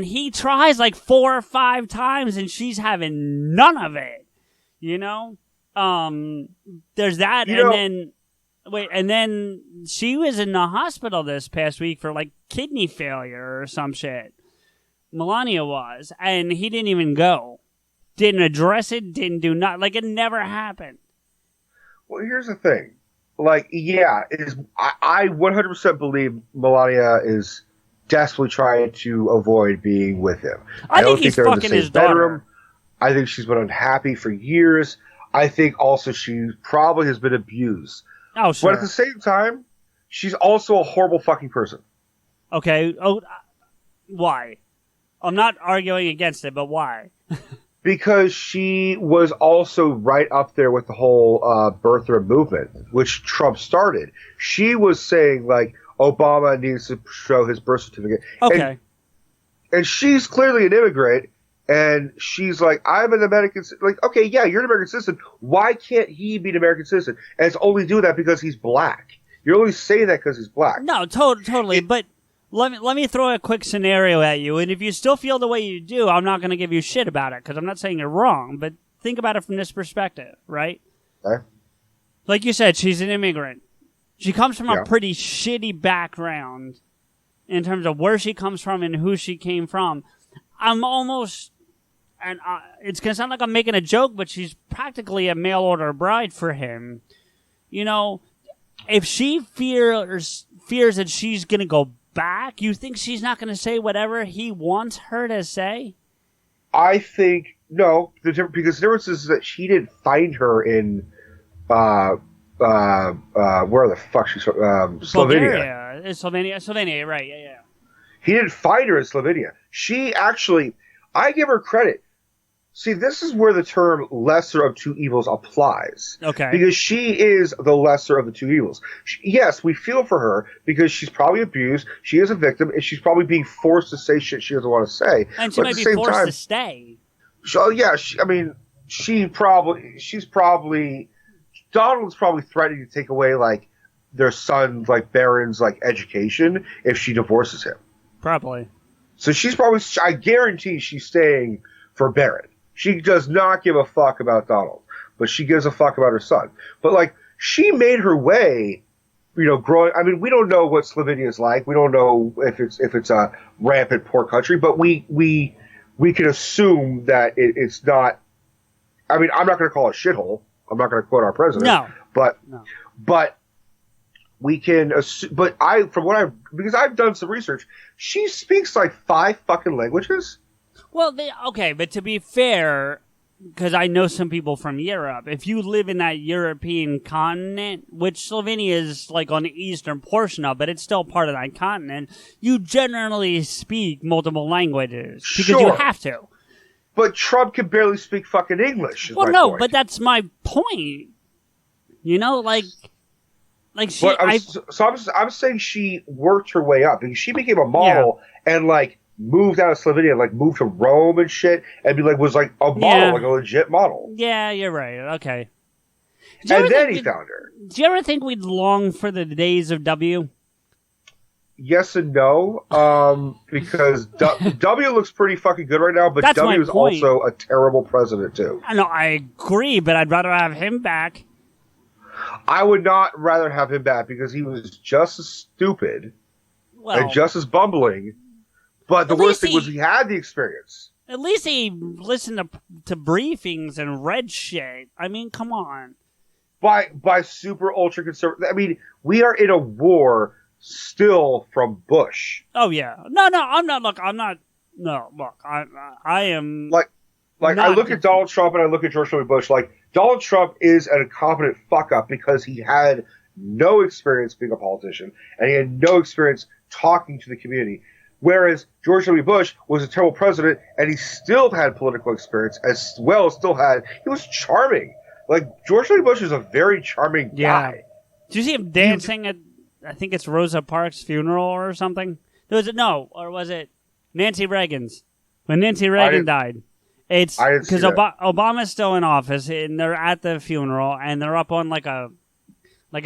he tries like 4 or 5 times, and she's having none of it. There's that, and then she was in the hospital this past week for like kidney failure or some shit. Melania was, and he didn't even go. Didn't address it, didn't do nothing. Like, it never happened. Well, here's the thing. Like, yeah, I 100% believe Melania is desperately trying to avoid being with him. I don't think he's fucking his daughter. I think she's been unhappy for years. I think also she probably has been abused. Oh, sure. But at the same time, she's also a horrible fucking person. Okay. Oh, why? I'm not arguing against it, but why? Because she was also right up there with the whole birther movement, which Trump started. She was saying, like, Obama needs to show his birth certificate. Okay. And she's clearly an immigrant, and she's like, I'm an American citizen. Like, okay, yeah, you're an American citizen. Why can't he be an American citizen? And it's only doing that because he's black. You're only saying that because he's black. No, totally. But let me throw a quick scenario at you, and if you still feel the way you do, I'm not going to give you shit about it because I'm not saying you're wrong. But think about it from this perspective, right? Okay. Like you said, she's an immigrant. She comes from a pretty shitty background in terms of where she comes from and who she came from. I'm almost, and it's going to sound like I'm making a joke, but she's practically a mail order bride for him. You know, if she fears that she's going to go back, you think she's not going to say whatever he wants her to say? I think, no, because the difference is that she didn't find her in, where the fuck she's from? Slovenia. Slovenia, right, yeah. He didn't find her in Slovenia. She actually, I give her credit. See, this is where the term lesser of two evils applies. Okay. Because she is the lesser of the two evils. Yes, we feel for her because she's probably abused, she is a victim, and she's probably being forced to say shit she doesn't want to say. And she might be forced to stay. She's probably, Donald's probably threatening to take away, like, their son, like, Baron's, like, education if she divorces him. Probably. So she's probably, I guarantee she's staying for Baron. She does not give a fuck about Donald, but she gives a fuck about her son. But, like, she made her way, you know, growing. I mean, we don't know what Slovenia is like. We don't know if it's a rampant poor country, but we can assume that it's not. I mean, I'm not going to call it a shithole. I'm not going to quote our president. No. But we can assume. But because I've done some research, she speaks like 5 fucking languages. Well, but to be fair, because I know some people from Europe, if you live in that European continent, which Slovenia is like on the eastern portion of, but it's still part of that continent, you generally speak multiple languages because you have to. But Trump can barely speak fucking English. Well, no, but that's my point. You know, she. I'm saying she worked her way up because she became a model and like moved out of Slovenia, like moved to Rome and shit, and was like a model, like a legit model. Yeah, you're right. Okay. And then he found her. Do you ever think we'd long for the days of W? Yes and no, because W looks pretty fucking good right now, but That's W is also a terrible president too. I know, I agree, but I'd rather have him back. I would not rather have him back because he was just as stupid and just as bumbling. But the worst thing was he had the experience. At least he listened to briefings and read shit. I mean, come on. By super ultra conservative. I mean, we are in a war still from Bush. Oh yeah. No, I'm not. Look, I'm not. No, look, I am. Like I look at Donald Trump and I look at George W. Bush. Like Donald Trump is an incompetent fuck up because he had no experience being a politician and he had no experience talking to the community. Whereas George W. Bush was a terrible president, and he still had political experience, as well as he was charming. Like, George W. Bush is a very charming guy. Did you see him dancing at, I think it's Rosa Parks' funeral or something? Was it Nancy Reagan's? When Nancy Reagan died. It's because Obama's still in office, and they're at the funeral, and they're up on like a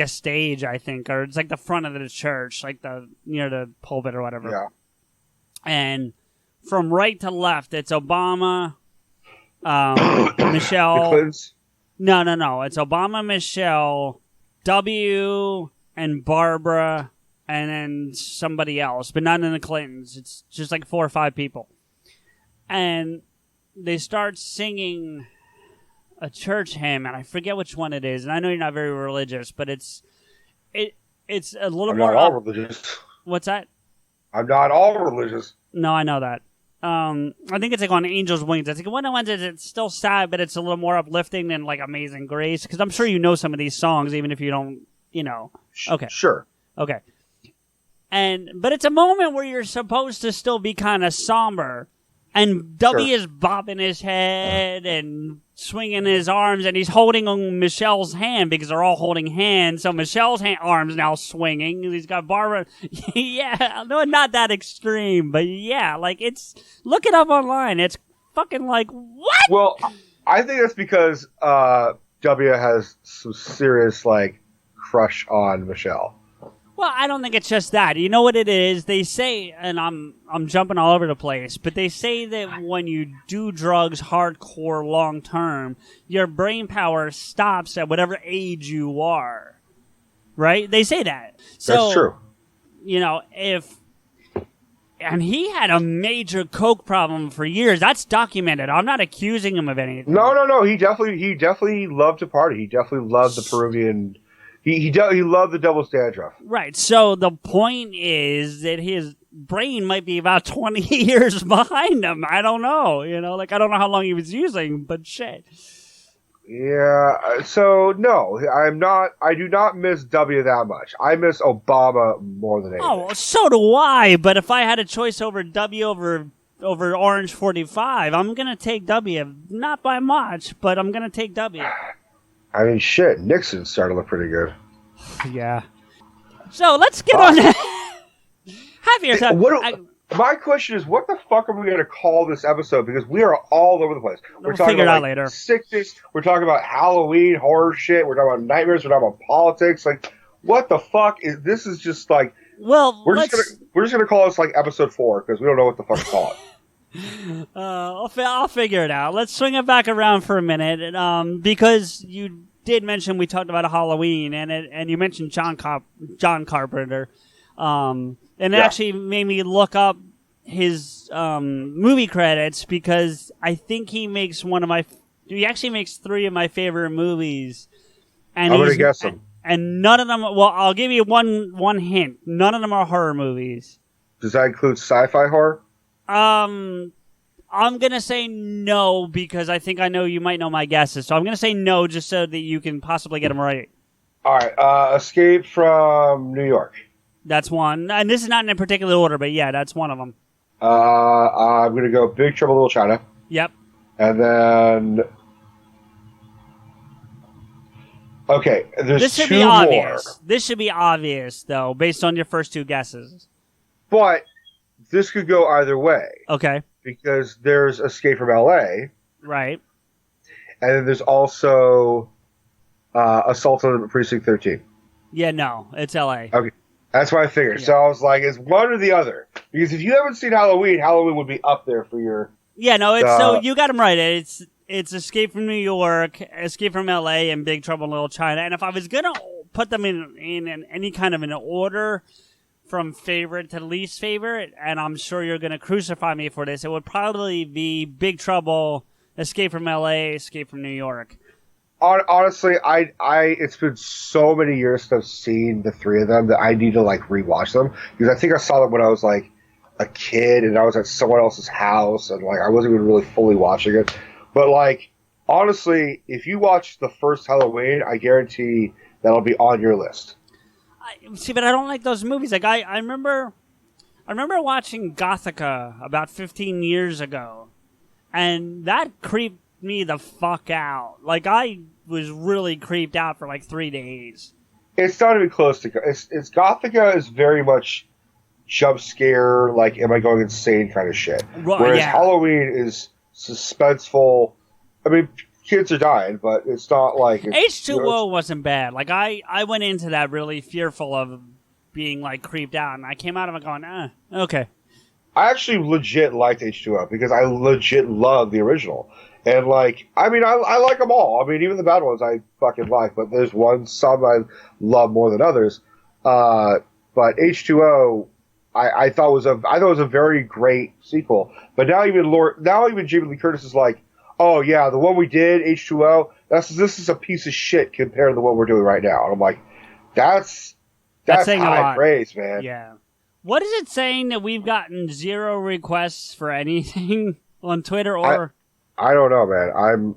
stage, I think, or it's like the front of the church, like near the pulpit or whatever. Yeah. And from right to left, it's Obama, Michelle. No. It's Obama, Michelle, W, and Barbara, and then somebody else, but not in the Clintons. It's just like 4 or 5 people. And they start singing a church hymn, and I forget which one it is. And I know you're not very religious, but it's a little more. I'm not all religious. What's that? I'm not all religious. No, I know that. I think it's like on Angel's Wings. I think one of the ones is it's still sad, but it's a little more uplifting than like Amazing Grace. Because I'm sure you know some of these songs, even if you don't, you know. Okay. Sure. Okay. But it's a moment where you're supposed to still be kind of somber. And W is bobbing his head and swinging his arms, and he's holding on Michelle's hand because they're all holding hands. So Michelle's arm's now swinging. He's got Barbara. Yeah, no, not that extreme, but yeah, like look it up online. It's fucking like, what? Well, I think that's because W has some serious like crush on Michelle. Well, I don't think it's just that. You know what it is? They say, and I'm jumping all over the place, but they say that when you do drugs hardcore long term, your brain power stops at whatever age you are. Right? They say that. So, That's true. You know, and he had a major coke problem for years. That's documented. I'm not accusing him of anything. No. He definitely loved to party. He definitely loved the Peruvian. He loved the devil's dandruff. Right. So the point is that his brain might be about 20 years behind him. I don't know. You know, like I don't know how long he was using, but shit. Yeah. So no, I do not miss W that much. I miss Obama more than anything. Oh, so do I. But if I had a choice over W over Orange 45, I'm gonna take W. Not by much, but I'm gonna take W. I mean, shit. Nixon started to look pretty good. Yeah. So let's get on that. Happier time. My question is, what the fuck are we going to call this episode? Because we are all over the place. We'll talking about later. Sickness. We're talking about Halloween horror shit. We're talking about nightmares. We're talking about politics. Like, what the fuck is this? Is just like, well, we're just gonna call this like episode 4 because we don't know what the fuck to call it. I'll figure it out. Let's swing it back around for a minute, because you did mention we talked about Halloween, and you mentioned John Carpenter, and it actually made me look up his movie credits because I think he makes he actually makes 3 of my favorite movies. And I'm gonna guess them. And none of them. Well, I'll give you one hint. None of them are horror movies. Does that include sci-fi horror? I'm gonna say no because I think I know you might know my guesses. So I'm gonna say no just so that you can possibly get them right. All right. Escape from New York. That's one, and this is not in a particular order, but yeah, that's one of them. I'm gonna go Big Trouble in Little China. Yep. And then, okay, there's this should 2 be more. obvious. This should be obvious though, based on your first 2 guesses. But this could go either way. Okay. Because there's Escape from L.A. Right. And then there's also Assault on Precinct 13. Yeah, no, it's L.A. Okay. That's what I figured. Yeah. So I was like, it's one or the other. Because if you haven't seen Halloween, Halloween would be up there for your... Yeah, no, it's so you got them right. It's Escape from New York, Escape from L.A., and Big Trouble in Little China. And if I was going to put them in any kind of an order from favorite to least favorite, and I'm sure you're going to crucify me for this, it would probably be Big Trouble, Escape from L.A., Escape from New York. Honestly, I it's been so many years since I've seen the 3 of them that I need to like rewatch them because I think I saw them when I was like a kid and I was at someone else's house and like I wasn't even really fully watching it. But like honestly, if you watch the first Halloween, I guarantee that'll be on your list. See, but I don't like those movies. Like I remember watching Gothica about 15 years ago, and that creeped me the fuck out. Like I was really creeped out for like 3 days. It's not even close to it's Gothica is very much jump scare, like am I going insane kind of shit. Whereas Halloween is suspenseful. I mean, kids are dying, but it's not like H2O wasn't bad. Like I went into that really fearful of being like creeped out, and I came out of it going, okay. I actually legit liked H2O because I legit love the original. And, like, I mean, I like them all. I mean, even the bad ones I fucking like, but there's some I love more than others. But H2O, I thought was a very great sequel. But now even Jamie Lee Curtis is like, oh yeah, the one we did, H2O, this is a piece of shit compared to the one we're doing right now. And I'm like, that's high praise, man. Yeah. What is it saying that we've gotten 0 requests for anything on Twitter or? I don't know, man.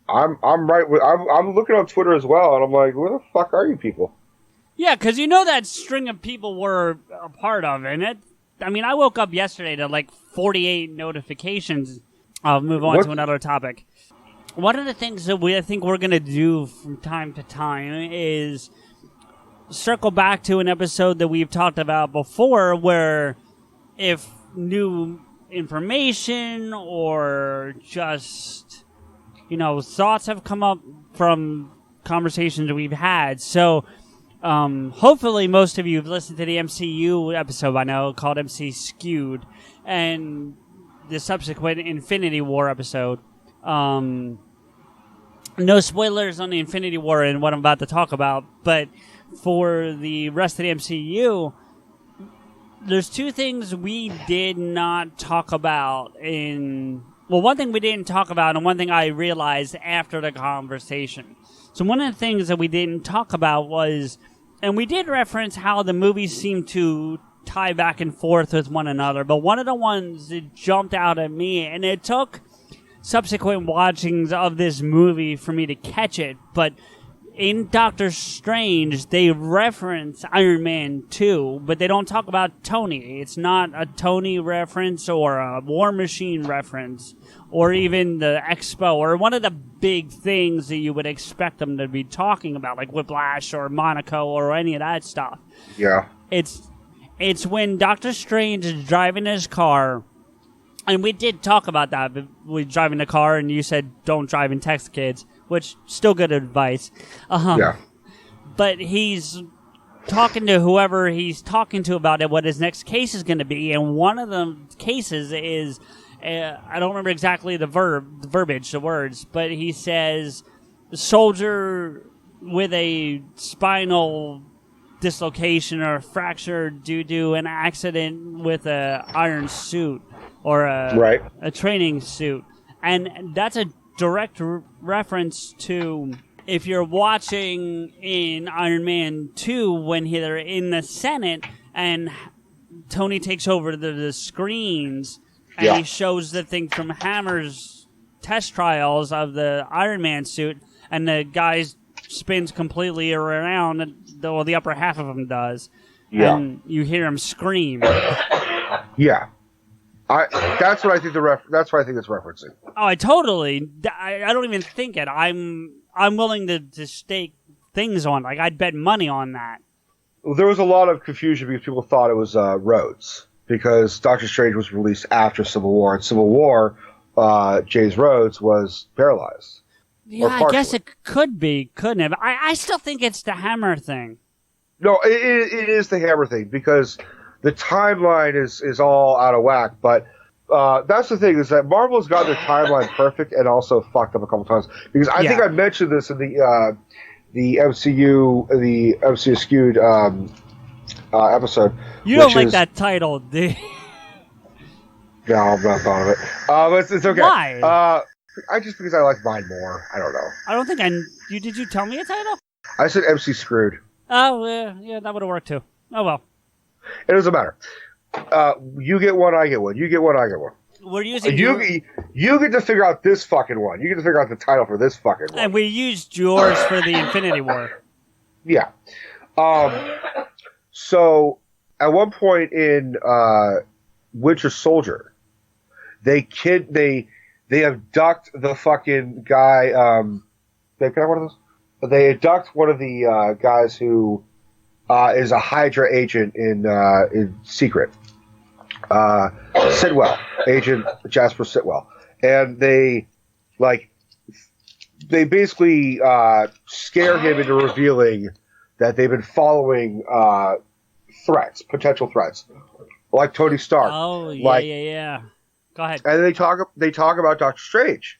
I'm looking on Twitter as well, and I'm like, where the fuck are you people? Yeah, because you know that string of people we're a part of, and I woke up yesterday to like 48 notifications. I'll move on to another topic. One of the things that I think we're going to do from time to time is circle back to an episode that we've talked about before where if new information or just, thoughts have come up from conversations that we've had. So Hopefully most of you have listened to the MCU episode by now called MC Skewed and the subsequent Infinity War episode. No spoilers on the Infinity War and what I'm about to talk about, but for the rest of the MCU, there's two things we did not talk about one thing we didn't talk about and one thing I realized after the conversation. So one of the things that we didn't talk about was, and we did reference how the movies seem to tie back and forth with one another, but one of the ones that jumped out at me, and it took subsequent watchings of this movie for me to catch it, but in Doctor Strange, they reference Iron Man 2, but they don't talk about Tony. It's not a Tony reference or a War Machine reference or even the Expo or one of the big things that you would expect them to be talking about, like Whiplash or Monaco or any of that stuff. Yeah. It's when Doctor Strange is driving his car, and we did talk about that, but we driving the car, and you said don't drive and text kids, which still good advice. Yeah. But he's talking to whoever he's talking to about it, what his next case is going to be, and one of the cases is, I don't remember exactly the verbiage, the words, but he says, soldier with a spinal dislocation or fracture due to an accident with a iron suit or a training suit. And that's a direct reference to if you're watching in Iron Man 2 when they're in the Senate and Tony takes over the screens and he shows the thing from Hammer's test trials of the Iron Man suit, and the guy spins completely around, the upper half of him does, and you hear him scream. Yeah. That's what I think that's what I think it's referencing. Oh, I don't even think it. I'm willing to stake things on. Like, I'd bet money on that. Well, there was a lot of confusion because people thought it was Rhodes, because Doctor Strange was released after Civil War. In Civil War, James Rhodes was paralyzed. Yeah, I guess it could be, couldn't it? I still think it's the Hammer thing. No, it is the Hammer thing, because the timeline is all out of whack. But that's the thing, is that Marvel's got their timeline perfect and also fucked up a couple times. Because I think I mentioned this in the MCU Skewed episode. You don't like that title, do you? No, I'm not fond of it. But it's okay. Why? Because I like mine more. I don't know. I don't think did you tell me a title? I said MC Screwed. Oh, yeah, that would have worked too. Oh, well. It doesn't matter. You get one, I get one. You get one, I get one. We're using you get to figure out this fucking one. You get to figure out the title for this fucking one. And we used yours for the Infinity War. Yeah. So, at one point in Winter Soldier, they abduct the fucking guy. Can I have one of those? They abduct one of the guys who is a Hydra agent in secret. Sitwell, Agent Jasper Sitwell, and they basically scare him into revealing that they've been following potential threats, like Tony Stark. Oh, yeah. Go ahead. And they talk about Doctor Strange.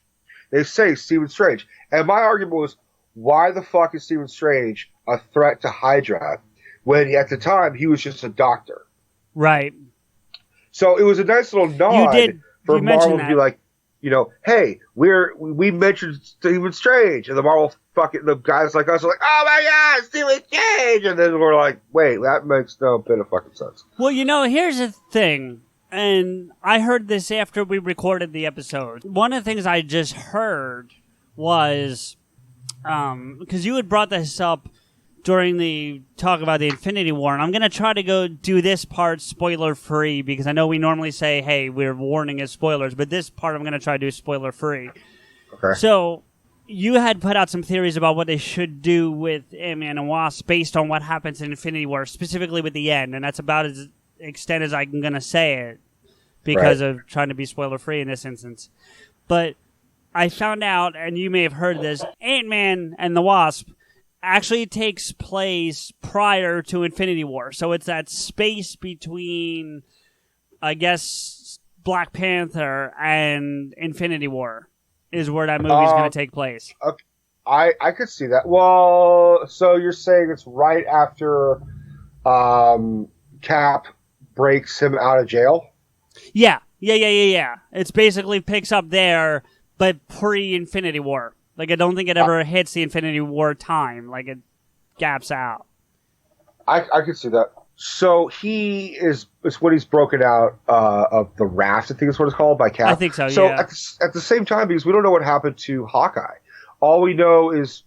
They say Stephen Strange. And my argument was, why the fuck is Stephen Strange a threat to Hydra when at the time he was just a doctor? Right. So it was a nice little nod for Marvel to be like, hey, we mentioned Stephen Strange, and the guys like us are like, oh my god, Stephen Strange, and then we're like, wait, that makes no bit of fucking sense. Well, here's the thing. And I heard this after we recorded the episode. One of the things I just heard was, because you had brought this up during the talk about the Infinity War, and I'm going to try to go do this part spoiler-free, because I know we normally say, hey, we're warning as spoilers, but this part I'm going to try to do spoiler-free. Okay. So, you had put out some theories about what they should do with Ant-Man and Wasp based on what happens in Infinity War, specifically with the end, and that's about as extent as I'm going to say it because of trying to be spoiler-free in this instance. But I found out, and you may have heard this, Ant-Man and the Wasp actually takes place prior to Infinity War. So it's that space between, I guess, Black Panther and Infinity War is where that movie's going to take place. Okay. I could see that. Well, so you're saying it's right after Cap breaks him out of jail? Yeah. It's basically picks up there, but pre-Infinity War. Like, I don't think it ever hits the Infinity War time. Like, it gaps out. I could see that. So he is when he's broken out of the raft, I think is what it's called, by Cap. I think so, So yeah. at the same time, because we don't know what happened to Hawkeye. All we know is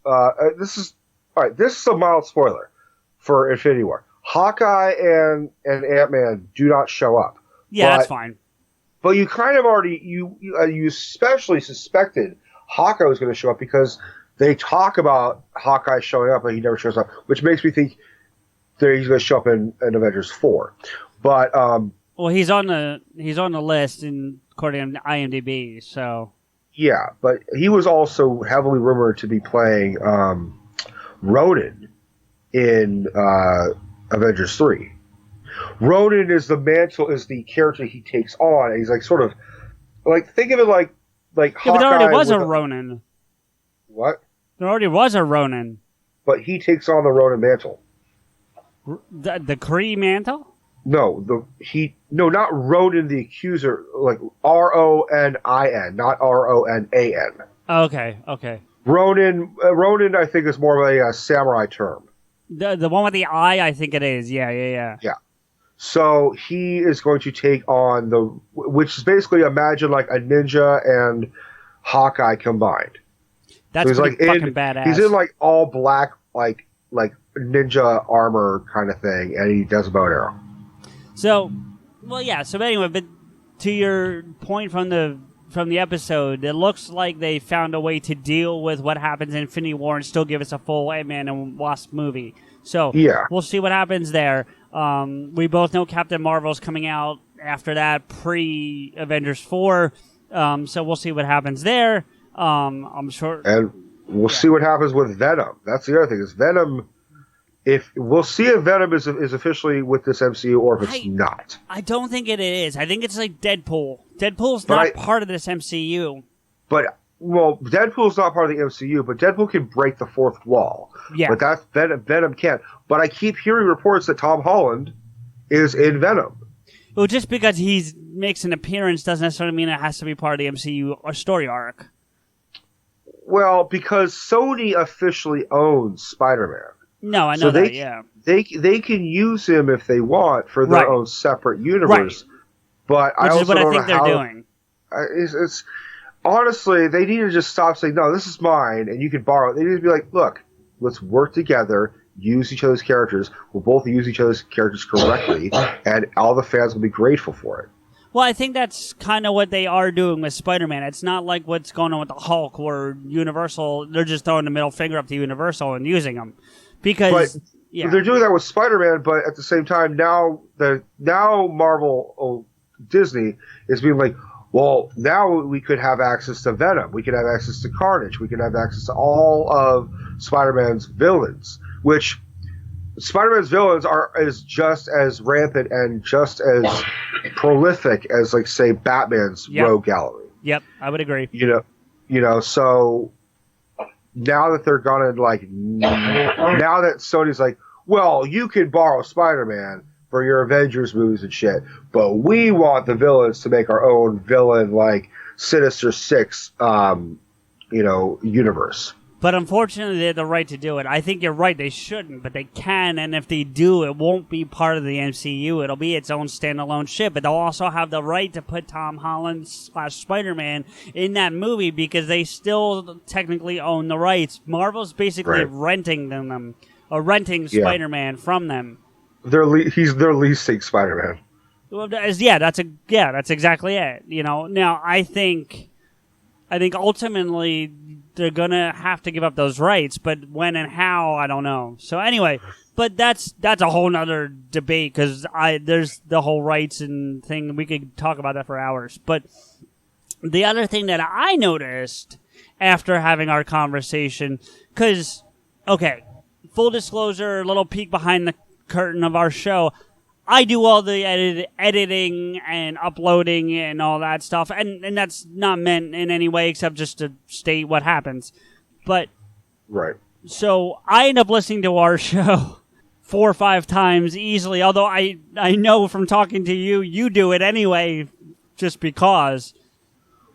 this is a mild spoiler for Infinity War. Hawkeye and Ant-Man do not show up. Yeah, that's fine. But you kind of already you especially suspected Hawkeye was going to show up because they talk about Hawkeye showing up, but he never shows up, which makes me think that he's going to show up in Avengers 4. But well, he's on the list according to IMDb, so. Yeah, but he was also heavily rumored to be playing Ronan in Avengers 3. Ronan is the character he takes on, and he's like sort of like, think of it like yeah, Hawkeye. but there already was a Ronan. What? There already was a Ronan. But he takes on the Ronan mantle. The Kree mantle? No, not Ronan the Accuser, like Ronin, not Ronan. Okay. Ronin, I think, is more of a samurai term. The one with the eye, I think it is. Yeah. Yeah. So he is going to take on which is basically, imagine like a ninja and Hawkeye combined. That's so pretty fucking badass. He's in like all black, like ninja armor kind of thing, and he does a bow and arrow. So, well, yeah. So anyway, but to your point from the episode, it looks like they found a way to deal with what happens in Infinity War and still give us a full Ant-Man and Wasp movie. So yeah, we'll see what happens there. We both know Captain Marvel's coming out after that, pre-Avengers 4. So we'll see what happens there. I'm sure, and we'll see what happens with Venom. That's the other thing. Is Venom? If we'll see if Venom is officially with this MCU or if it's not. I don't think it is. I think it's like Deadpool. Deadpool's not part of this MCU. But, well, Deadpool's not part of the MCU, but Deadpool can break the fourth wall. Yeah. But Venom can't. But I keep hearing reports that Tom Holland is in Venom. Well, just because he makes an appearance doesn't necessarily mean it has to be part of the MCU or story arc. Well, because Sony officially owns Spider-Man. No, I know that, yeah. They can use him if they want for their own separate universe. Right. But Which I also is what don't I think know how, they're doing. It's honestly, they need to just stop saying, no, this is mine, and you can borrow it. They need to be like, look, let's work together, use each other's characters. We'll both use each other's characters correctly, and all the fans will be grateful for it. Well, I think that's kind of what they are doing with Spider-Man. It's not like what's going on with the Hulk, where Universal, they're just throwing the middle finger up to Universal and using them. Because they're doing that with Spider-Man, but at the same time, now Marvel, Disney is being like, well, now we could have access to Venom, we could have access to Carnage, we could have access to all of Spider-Man's villains, which Spider-Man's villains is just as rampant and just as prolific as, like, say, Batman's rogue gallery. Yep, I would agree. You know, so now that they're gonna now that Sony's like, well, you can borrow Spider-Man for your Avengers movies and shit, but we want the villains to make our own villain, like Sinister Six, universe. But unfortunately, they have the right to do it. I think you're right. They shouldn't, but they can. And if they do, it won't be part of the MCU. It'll be its own standalone shit. But they'll also have the right to put Tom Holland / Spider-Man in that movie because they still technically own the rights. Marvel's basically renting them, or renting Spider-Man from them. He's their leasing Spider-Man. Well, that's exactly it. Now I think ultimately they're gonna have to give up those rights, but when and how, I don't know. So anyway, but that's a whole nother debate because there's the whole rights and thing. We could talk about that for hours. But the other thing that I noticed after having our conversation, because full disclosure, little peek behind the curtain of our show. I do all the editing and uploading and all that stuff, and that's not meant in any way except just to state what happens. But right. So I end up listening to our show 4 or 5 times easily. Although I know from talking to you, you do it anyway, just because.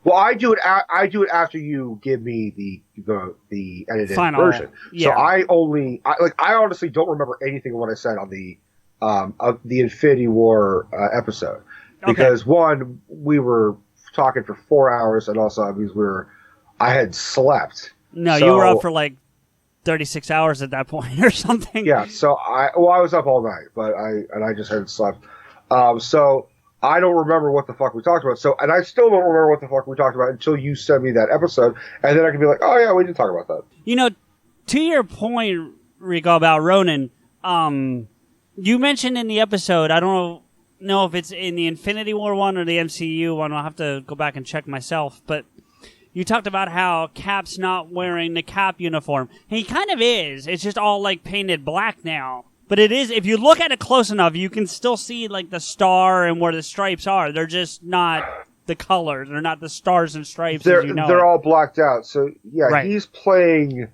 Well, I do it after you give me the edited Final version. Yeah. So I honestly don't remember anything of what I said on the Infinity War episode, because one, we were talking for 4 hours, and also because I had slept. No, you were up for like 36 hours at that point or something. Yeah, so I was up all night, but I just hadn't slept. So I don't remember what the fuck we talked about. And I still don't remember what the fuck we talked about until you send me that episode, and then I can be like, oh yeah, we did talk about that. You know, to your point, Rico, about Ronan, you mentioned in the episode, I don't know if it's in the Infinity War one or the MCU one, I'll have to go back and check myself, but you talked about how Cap's not wearing the Cap uniform. And he kind of is. It's just all like painted black now. But it is, if you look at it close enough, you can still see like the star and where the stripes are. They're just not the colors. They're not the stars and stripes. They're all blacked out. So yeah, right. He's playing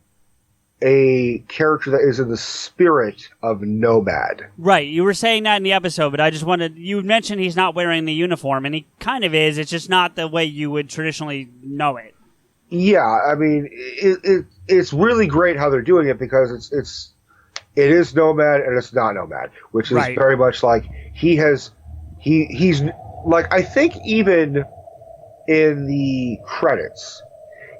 a character that is in the spirit of Nomad. Right. You were saying that in the episode, but I just wanted, you mentioned he's not wearing the uniform, and he kind of is. It's just not the way you would traditionally know it. Yeah, I mean, it's really great how they're doing it, because it is Nomad and it's not Nomad, which is right. very much like he's like, I think even in the credits,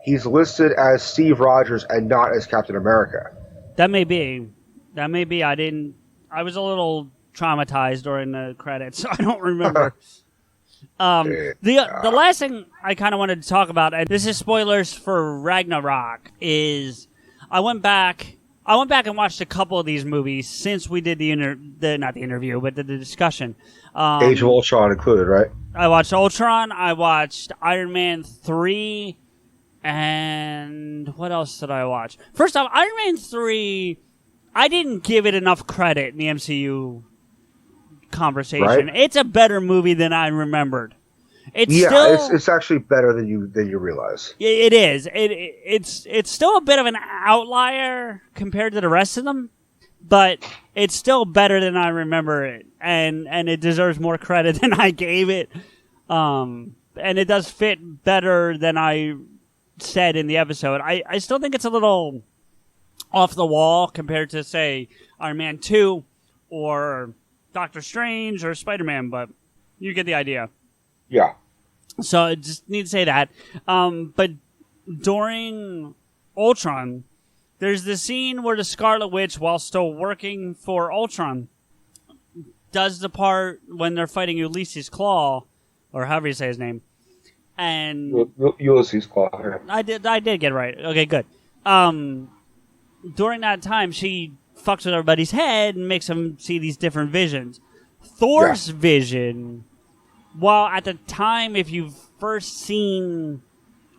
he's listed as Steve Rogers and not as Captain America. That may be. I was a little traumatized during the credits, so I don't remember. The last thing I kind of wanted to talk about, and this is spoilers for Ragnarok, is I went back and watched a couple of these movies since we did not the interview, but the discussion. Age of Ultron included, right? I watched Ultron. I watched Iron Man 3. And what else did I watch? First off, Iron Man 3, I didn't give it enough credit in the MCU conversation. Right? It's a better movie than I remembered. It's actually better than you realize. It is. It's still a bit of an outlier compared to the rest of them, but it's still better than I remember it, and it deserves more credit than I gave it. And it does fit better than I said in the episode. I still think it's a little off the wall compared to, say, Iron Man 2 or Doctor Strange or Spider-Man, but you get the idea. Yeah. So I just need to say that. But during Ultron, there's the scene where the Scarlet Witch, while still working for Ultron, does the part when they're fighting Ulysses Claw, or however you say his name. And Ulysses Claw. I did get it right. Okay, good. During that time, she fucks with everybody's head and makes them see these different visions. Thor's vision, while at the time, if you've first seen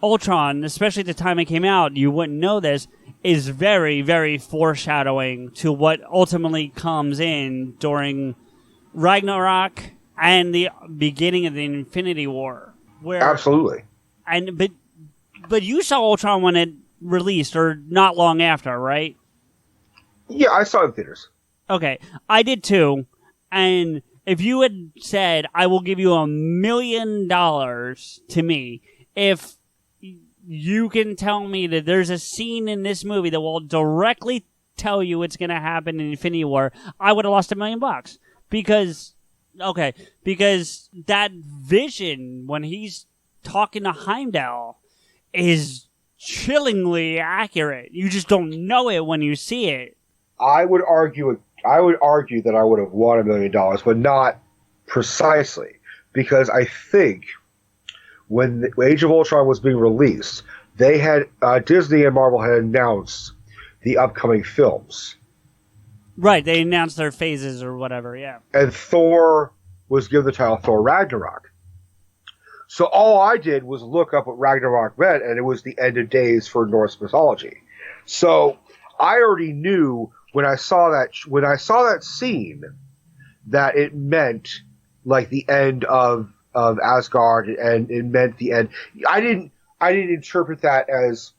Ultron, especially at the time it came out, you wouldn't know this, is very, very foreshadowing to what ultimately comes in during Ragnarok and the beginning of the Infinity War. Absolutely. But you saw Ultron when it released, or not long after, right? Yeah, I saw it in theaters. Okay, I did too. And if you had said, I will give you $1 million to me if you can tell me that there's a scene in this movie that will directly tell you it's going to happen in Infinity War, I would have lost $1 million. Because that vision when he's talking to Heimdall is chillingly accurate. You just don't know it when you see it. I would argue that I would have won $1 million, but not precisely, because I think when Age of Ultron was being released, they had Disney and Marvel had announced the upcoming films. Right, they announced their phases or whatever, yeah. And Thor was given the title Thor Ragnarok. So all I did was look up what Ragnarok meant, and it was the end of days for Norse mythology. So I already knew when I saw that scene, that it meant like the end of Asgard, and it meant the end. I didn't interpret that as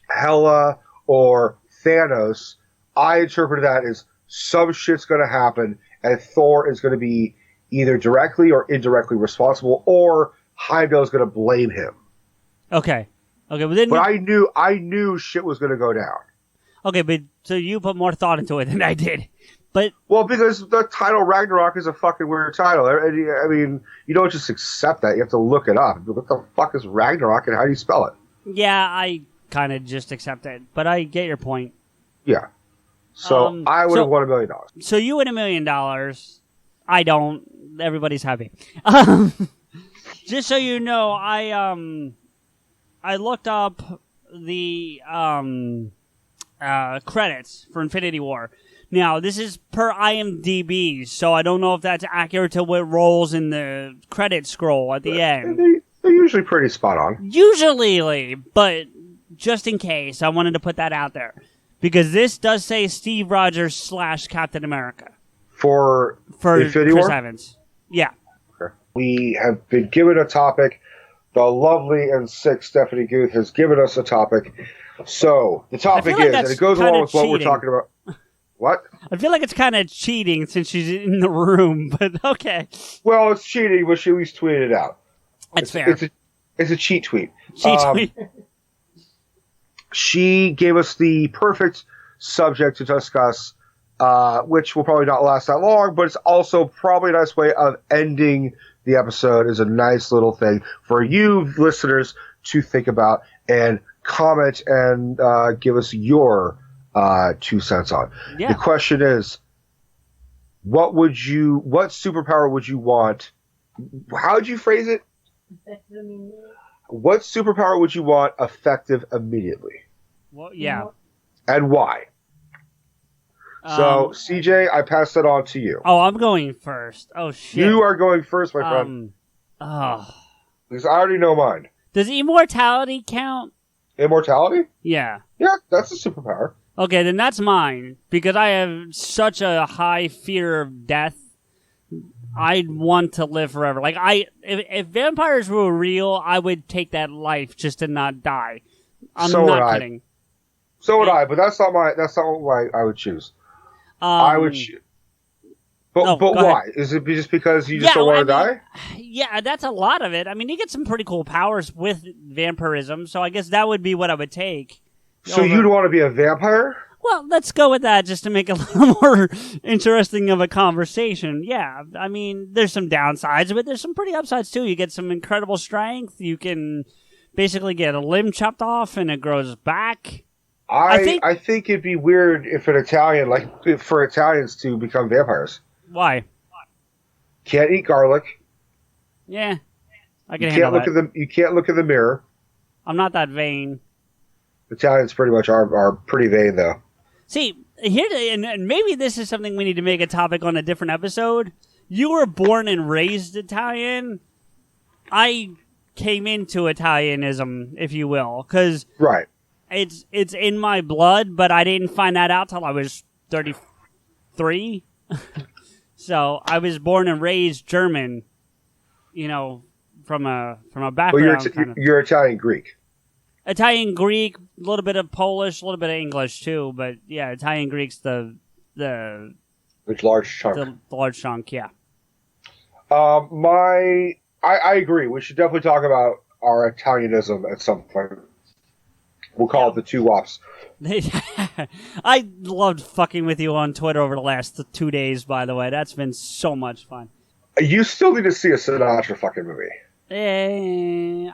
Hela or Thanos. I interpreted that as some shit's going to happen, and Thor is going to be either directly or indirectly responsible, or Heimdall is going to blame him. Okay. But I knew shit was going to go down. Okay, but so you put more thought into it than I did. But because the title Ragnarok is a fucking weird title. I mean, you don't just accept that. You have to look it up. What the fuck is Ragnarok, and how do you spell it? Yeah, I kind of just accept it, but I get your point. Yeah. So I would have won $1 million. So you win $1 million. I don't. Everybody's happy. Just so you know, I looked up the credits for Infinity War. Now, this is per IMDb, so I don't know if that's accurate to what rolls in the credit scroll at the end. They're usually pretty spot on. Usually, but just in case, I wanted to put that out there. Because this does say Steve Rogers / Captain America. For Infinity Chris War? Evans. Yeah. Okay. We have been given a topic. The lovely and sick Stephanie Guth has given us a topic. So, the topic is, and it goes along with what we're talking about. What? I feel like it's kind of cheating since she's in the room, but okay. Well, it's cheating, but she at least tweeted it out. That's fair. It's a cheat tweet. Tweet. She gave us the perfect subject to discuss, which will probably not last that long, but it's also probably a nice way of ending the episode. Is a nice little thing for you listeners to think about and comment and give us your 2 cents on. Yeah. The question is, what superpower would you want? How would you phrase it? Effective immediately. What superpower would you want effective immediately? Well, yeah. And why? So, CJ, I pass that on to you. Oh, I'm going first. Oh, shit. You are going first, my friend. Because I already know mine. Does immortality count? Immortality? Yeah. Yeah, that's a superpower. Okay, then that's mine. Because I have such a high fear of death. I'd want to live forever. Like, if vampires were real, I would take that life just to not die. I'm not kidding. So would I, but that's not what I would choose. I would choose. But why? Ahead. Is it just because you just don't want to die? Yeah, that's a lot of it. I mean, you get some pretty cool powers with vampirism, so I guess that would be what I would take. So you'd want to be a vampire? Well, let's go with that just to make it a little more interesting of a conversation. Yeah, I mean, there's some downsides, but there's some pretty upsides too. You get some incredible strength. You can basically get a limb chopped off and it grows back. I think it'd be weird if for Italians to become vampires. Why? Can't eat garlic. Yeah, I can handle that. You can't look in the mirror. I'm not that vain. Italians pretty much are pretty vain, though. See, here, and maybe this is something we need to make a topic on a different episode. You were born and raised Italian. I came into Italianism, if you will, because right. It's in my blood, but I didn't find that out till I was 33. So I was born and raised German, from a background. Well, you're Italian Greek. Italian Greek, a little bit of Polish, a little bit of English too, but yeah, Italian Greek's the large chunk. The large chunk, yeah. I agree. We should definitely talk about our Italianism at some point. We'll call it the 2 WAPs. I loved fucking with you on Twitter over the last 2 days, by the way. That's been so much fun. You still need to see a Sinatra fucking movie.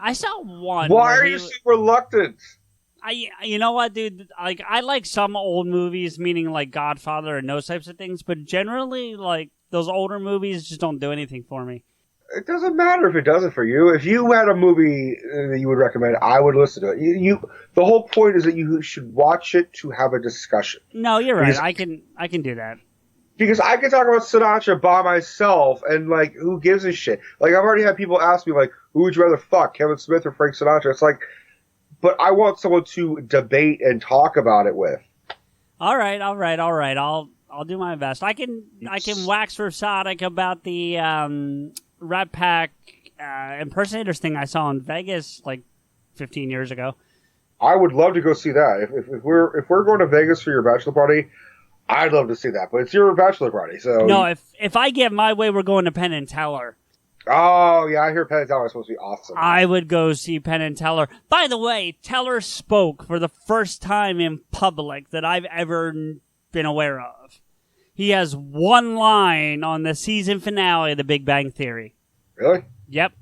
I saw one. Why are you so reluctant? You know what, dude? Like, I like some old movies, meaning like Godfather and those types of things, but generally, like, those older movies just don't do anything for me. It doesn't matter if it doesn't for you. If you had a movie that you would recommend, I would listen to it. The whole point is that you should watch it to have a discussion. No, you're right. I can do that. Because I can talk about Sinatra by myself, and, like, who gives a shit? Like, I've already had people ask me, like, who would you rather fuck, Kevin Smith or Frank Sinatra? It's like, but I want someone to debate and talk about it with. All right. I'll do my best. I can wax rhapsodic about the Rat Pack impersonators thing I saw in Vegas like 15 years ago. I would love to go see that. If we're going to Vegas for your bachelor party, I'd love to see that. But it's your bachelor party, so no. If I get my way, we're going to Penn and Teller. Oh yeah, I hear Penn and Teller is supposed to be awesome. I would go see Penn and Teller. By the way, Teller spoke for the first time in public that I've ever been aware of. He has one line on the season finale of The Big Bang Theory. Really? Yep.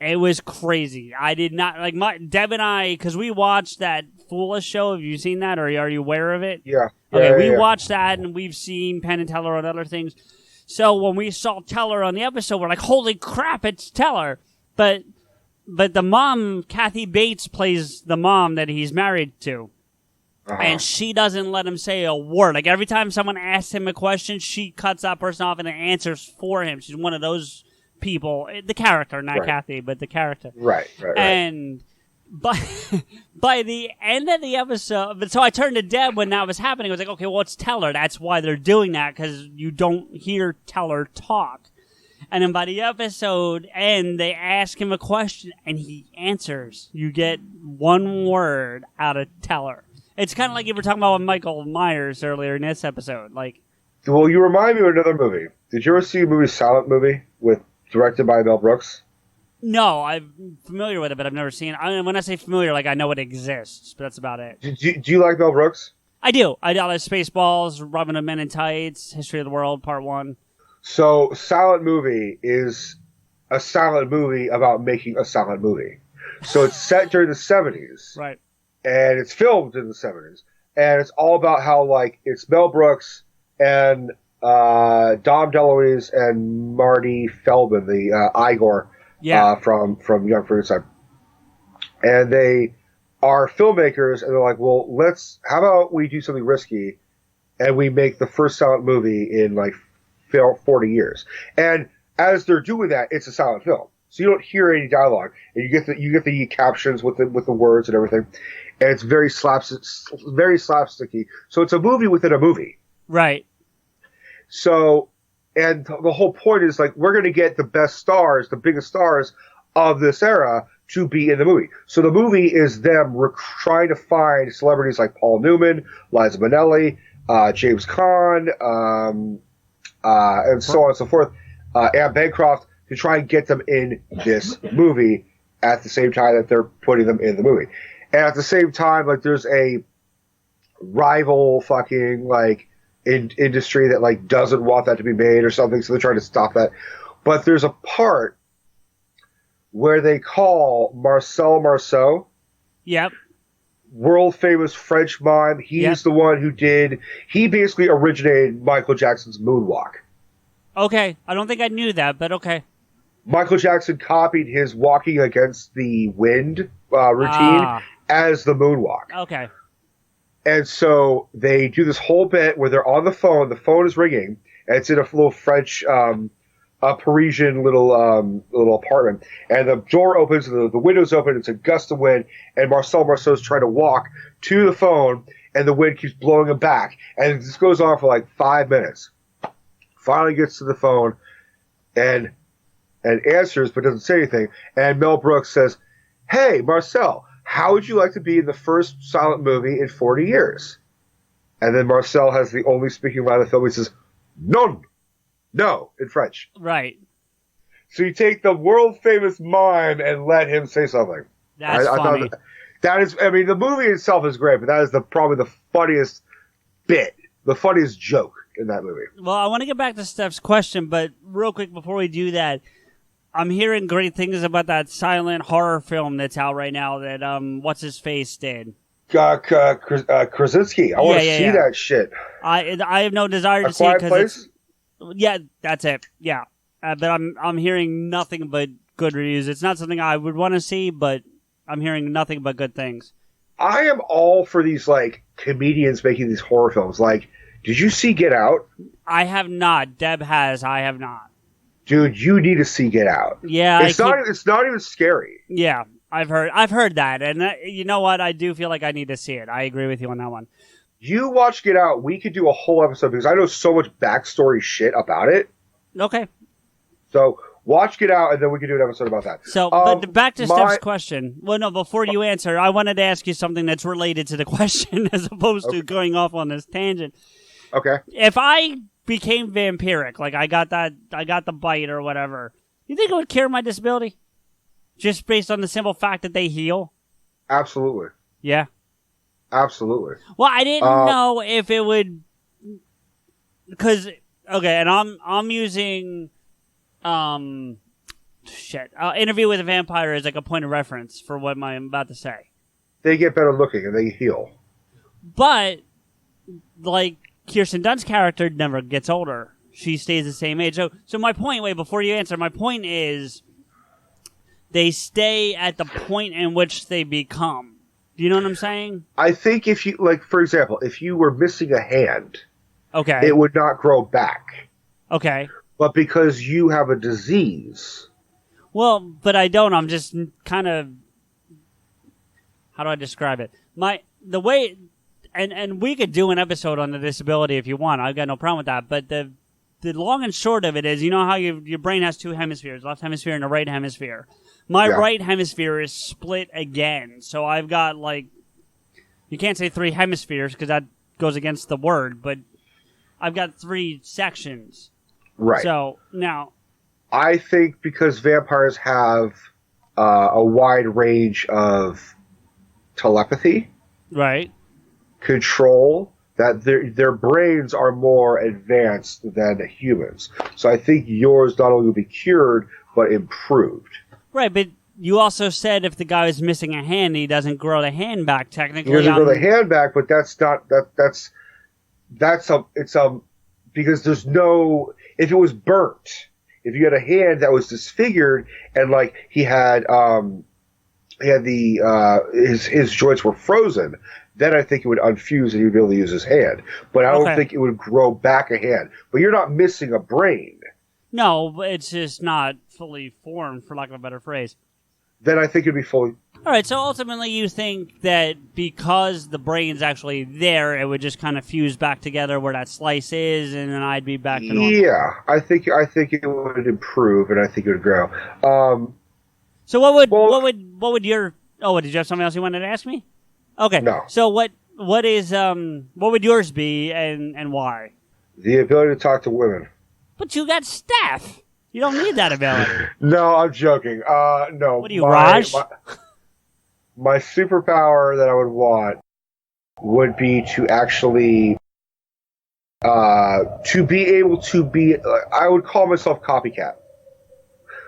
It was crazy. I did not Deb and I, because we watched that Foolish show. Have you seen that, or are you aware of it? Yeah. Okay, we watched that, and we've seen Penn and Teller on other things. So when we saw Teller on the episode, we're like, "Holy crap, it's Teller!" But the mom, Kathy Bates, plays the mom that he's married to, and she doesn't let him say a word. Like every time someone asks him a question, she cuts that person off and then answers for him. She's one of those people, the character, not Kathy, but the character. Right. And by the end of the episode, but so I turned to Deb when that was happening. I was like, okay, well, it's Teller. That's why they're doing that, because you don't hear Teller talk. And then by the episode end, they ask him a question, and he answers. You get one word out of Teller. It's kind of like you were talking about with Michael Myers earlier in this episode. Like, well, you remind me of another movie. Did you ever see a movie, Silent Movie, directed by Mel Brooks? No, I'm familiar with it, but I've never seen it. When I say familiar, like I know it exists, but that's about it. Do you like Mel Brooks? I do. I like Spaceballs, Robin of Men in Tights, History of the World, Part 1. So, Silent Movie is a silent movie about making a silent movie. So it's set during the 70s. Right. And it's filmed in the 70s. And it's all about how, like, it's Mel Brooks and Dom DeLuise and Marty Feldman, the Igor, from Young Frankenstein. And they are filmmakers, and they're like, well, how about we do something risky, and we make the first silent movie in, like, 40 years. And as they're doing that, it's a silent film. So you don't hear any dialogue, and you get the captions with the words and everything. And it's very slapsticky. So it's a movie within a movie. Right. So, and the whole point is, like, we're going to get the best stars, the biggest stars of this era to be in the movie. So the movie is them trying to find celebrities like Paul Newman, Liza Minnelli, James Caan, and so on and so forth, Anne Bancroft, to try and get them in this movie at the same time that they're putting them in the movie. And at the same time, like, there's a rival fucking, like, industry that, like, doesn't want that to be made or something, so they're trying to stop that. But there's a part where they call Marcel Marceau. Yep. World famous French mime. He's the one who he basically originated Michael Jackson's moonwalk. Okay. I don't think I knew that, but okay. Michael Jackson copied his walking against the wind routine as the moonwalk. Okay. And so they do this whole bit where they're on the phone is ringing, and it's in a little French, Parisian little apartment, and the door opens, and the window's open, it's a gust of wind, and Marcel Marceau's trying to walk to the phone, and the wind keeps blowing him back, and this goes on for like 5 minutes. Finally gets to the phone, and answers, but doesn't say anything, and Mel Brooks says, "Hey, Marcel, how would you like to be in the first silent movie in 40 years? And then Marcel has the only speaking line of the film. He says, "Non." No, in French. Right. So you take the world famous mime and let him say something. That's funny. That is, I mean, the movie itself is great, but that is probably the funniest bit, the funniest joke in that movie. Well, I want to get back to Steph's question, but real quick before we do that, I'm hearing great things about that silent horror film that's out right now that what's his face did. Krasinski. I want to see that shit. I have no desire to see it because it's. Yeah, that's it. Yeah, but I'm hearing nothing but good reviews. It's not something I would want to see, but I'm hearing nothing but good things. I am all for these, like, comedians making these horror films. Like, did you see Get Out? I have not. Deb has. I have not. Dude, you need to see Get Out. Yeah, it's not even scary. Yeah, I've heard that, and you know what? I do feel like I need to see it. I agree with you on that one. You watch Get Out, we could do a whole episode because I know so much backstory shit about it. Okay. So watch Get Out, and then we can do an episode about that. So, but back to Steph's question. Well, no, before you answer, I wanted to ask you something that's related to the question as opposed to going off on this tangent. Okay. If I became vampiric, like I got the bite or whatever, you think it would cure my disability? Just based on the simple fact that they heal? Absolutely. Yeah. Absolutely. Well, I didn't know if it would, because and I'm using Interview with a Vampire as like a point of reference for what I'm about to say. They get better looking and they heal. But like Kirsten Dunst's character never gets older. She stays the same age. So my point, before you answer, my point is they stay at the point in which they become. Do you know what I'm saying? I think if you, like, for example, if you were missing a hand, okay, it would not grow back. Okay. But because you have a disease. Well, but I don't. I'm just kind of, how do I describe it? The way, and we could do an episode on the disability if you want. I've got no problem with that. But the long and short of it is, you know how your brain has two hemispheres, left hemisphere and the right hemisphere. My right hemisphere is split again. So I've got, like, you can't say three hemispheres because that goes against the word, but I've got three sections. Right. So now, I think because vampires have a wide range of telepathy, right, control, that their brains are more advanced than humans. So I think yours not only will be cured but improved. Right, but you also said if the guy is missing a hand, he doesn't grow the hand back. Technically, he doesn't grow the hand back, but that's not that's because there's no, if it was burnt, if you had a hand that was disfigured and like he had his joints were frozen, then I think it would unfuse and he'd be able to use his hand. But I don't think it would grow back a hand. But you're not missing a brain. No, it's just not fully formed, for lack of a better phrase. Then I think it'd be fully. All right, so ultimately you think that because the brain's actually there, it would just kind of fuse back together where that slice is, and then I'd be back to normal. Yeah, I think it would improve, and I think it would grow. So what would your? Oh, did you have something else you wanted to ask me? Okay. No. So what would yours be, and why? The ability to talk to women. But you got Steph. You don't need that ability. No, I'm joking. No. What are you, Raj? My superpower that I would want would be to actually to be able to be. I would call myself copycat.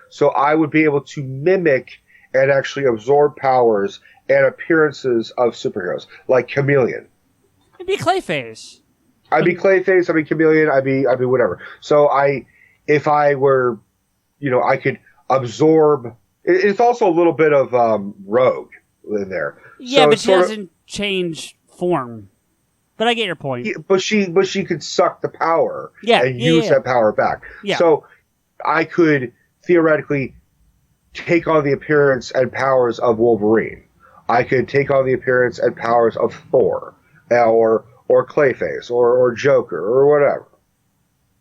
So I would be able to mimic and actually absorb powers and appearances of superheroes, like Chameleon. It'd be Clayface. I'd be Clayface, I'd be Chameleon, I'd be whatever. So if I were, I could absorb. It's also a little bit of Rogue in there. Yeah, so but she doesn't change form. But I get your point. Yeah, but she could suck the power and use that power back. Yeah. So I could theoretically take on the appearance and powers of Wolverine. I could take on the appearance and powers of Thor, or Clayface, or Joker, or whatever.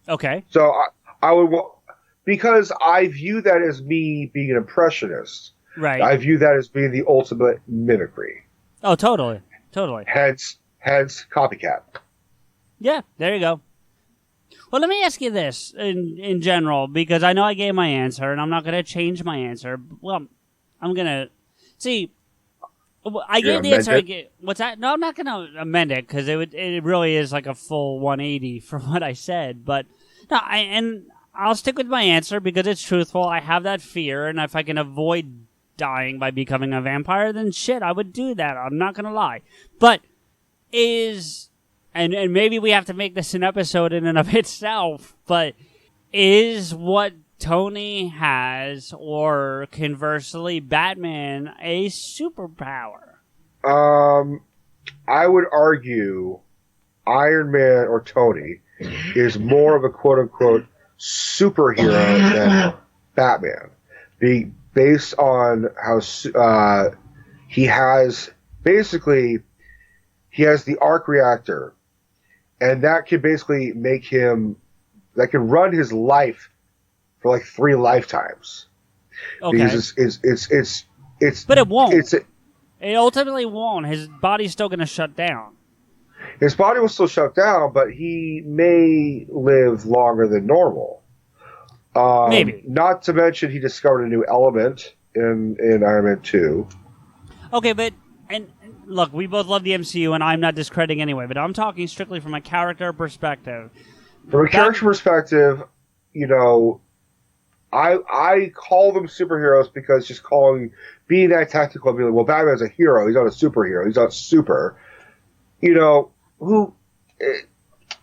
Okay. So I would, because I view that as me being an impressionist. Right. I view that as being the ultimate mimicry. Oh, totally. Hence, copycat. Yeah, there you go. Well, let me ask you this in general, because I know I gave my answer, and I'm not going to change my answer. Well, I'm going to... See, I gave the answer... What's that? No, I'm not going to amend it, because it really is like a full 180 from what I said. But, no, I'll stick with my answer, because it's truthful. I have that fear, and if I can avoid dying by becoming a vampire, then shit, I would do that. I'm not going to lie. But And maybe we have to make this an episode in and of itself, but is what Tony has, or conversely Batman, a superpower? I would argue Iron Man or Tony is more of a quote-unquote superhero than Batman. Based on how he has... Basically... he has the arc reactor, and that can basically make him, that can run his life for like 3 lifetimes. Okay. Because it's But it won't. It ultimately won't. His body's still going to shut down. His body will still shut down, but he may live longer than normal. Maybe. Not to mention he discovered a new element in Iron Man 2. Okay, but and look, we both love the MCU, and I'm not discrediting anyway, but I'm talking strictly from a character perspective. From a character perspective, you know, I call them superheroes because just being that tactical and being like, well, Batman's a hero, he's not a superhero, he's not super. You know,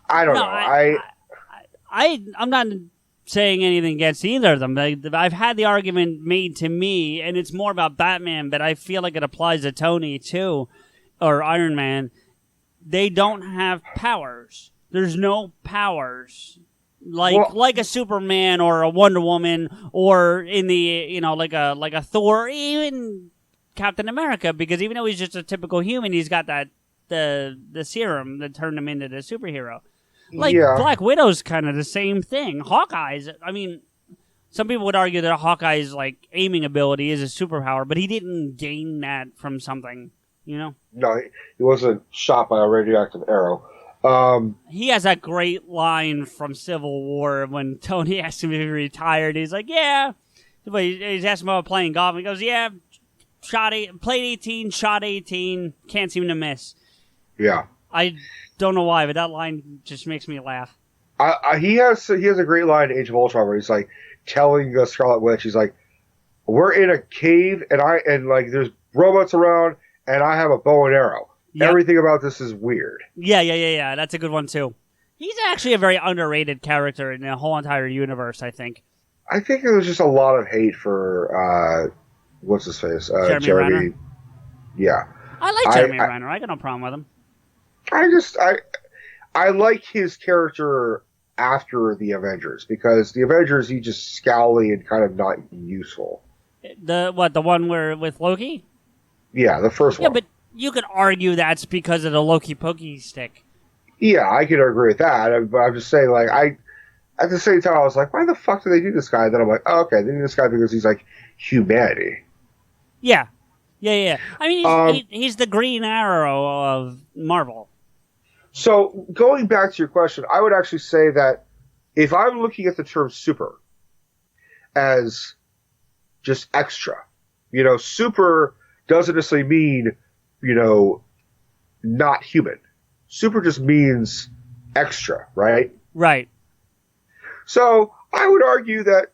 I don't know. I'm not saying anything against either of them. I've had the argument made to me, and it's more about Batman, but I feel like it applies to Tony too, or Iron Man. They don't have powers. There's no powers. Like a Superman or a Wonder Woman, or in the like a Thor, even Captain America, because even though he's just a typical human, he's got that the serum that turned him into the superhero. Black Widow's kind of the same thing. Hawkeye's, I mean, some people would argue that Hawkeye's like aiming ability is a superpower, but he didn't gain that from something, you know? No, he wasn't shot by a radioactive arrow. He has that great line from Civil War when Tony asked him if he retired. He's like, yeah. He's asking about playing golf. He goes, yeah, played 18, shot 18, can't seem to miss. Yeah. I don't know why, but that line just makes me laugh. He has a great line in Age of Ultron where he's like telling Scarlet Witch, he's like, we're in a cave and like there's robots around and I have a bow and arrow. Yep. Everything about this is weird. Yeah. That's a good one, too. He's actually a very underrated character in the whole entire universe, I think. I think there was just a lot of hate for, what's his face? Jeremy Renner? Yeah. I like Jeremy Renner. I got no problem with him. I like his character after the Avengers, because the Avengers, he just scowly and kind of not useful. The one with Loki? Yeah, the first one. Yeah, but you could argue that's because of the Loki pokey stick. Yeah, I could agree with that. But I'm just saying, like, at the same time, I was like, why the fuck do they do this guy? And then I'm like, oh, okay, they do this guy because he's like humanity. Yeah. I mean, he's the Green Arrow of Marvel. So, going back to your question, I would actually say that if I'm looking at the term super as just extra, super doesn't necessarily mean, not human. Super just means extra, right? Right. So, I would argue that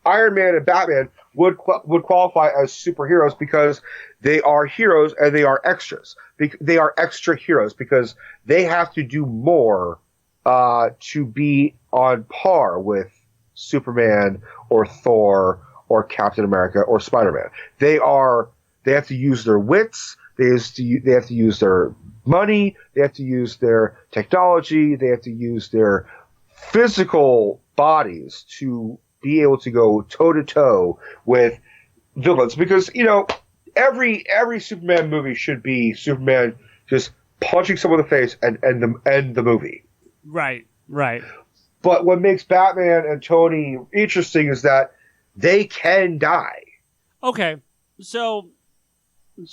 Iron Man and Batman would qualify as superheroes because they are heroes and they are extras. They are extra heroes because they have to do more to be on par with Superman or Thor or Captain America or Spider-Man. They have to use their wits. They have to use their money. They have to use their technology. They have to use their physical bodies to be able to go toe to toe with villains, because every Superman movie should be Superman just punching someone in the face and end the movie. Right. But what makes Batman and Tony interesting is that they can die. Okay, so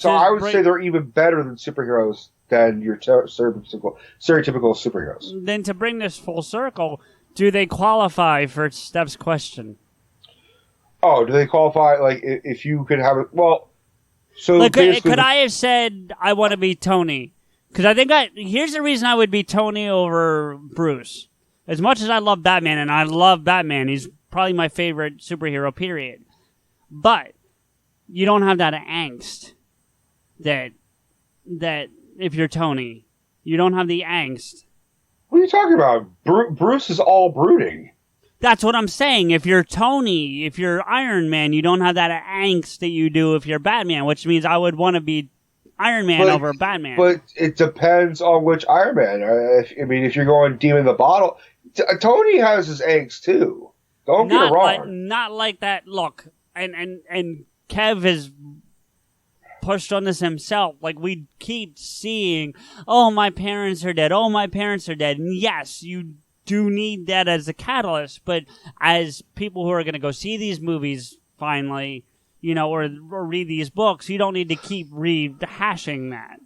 I would say they're even better than superheroes than your stereotypical superheroes. Then to bring this full circle, do they qualify for Steph's question? Oh, do they qualify? Like, if you could have it, well, so like, could I have said I want to be Tony? Because I think here's the reason I would be Tony over Bruce. As much as I love Batman, and I love Batman, he's probably my favorite superhero, period. But you don't have that angst that if you're Tony, you don't have the angst. What are you talking about? Bruce is all brooding. That's what I'm saying. If you're Tony, if you're Iron Man, you don't have that angst that you do if you're Batman, which means I would want to be Iron Man over Batman. But it depends on which Iron Man. If you're going Demon in the Bottle, Tony has his angst too. Don't get it wrong. Not like that. Look, and Kev has pushed on this himself. Like, we keep seeing, oh, my parents are dead. Oh, my parents are dead. And yes, you do need that as a catalyst. But as people who are going to go see these movies finally, you know, or read these books, you don't need to keep rehashing that.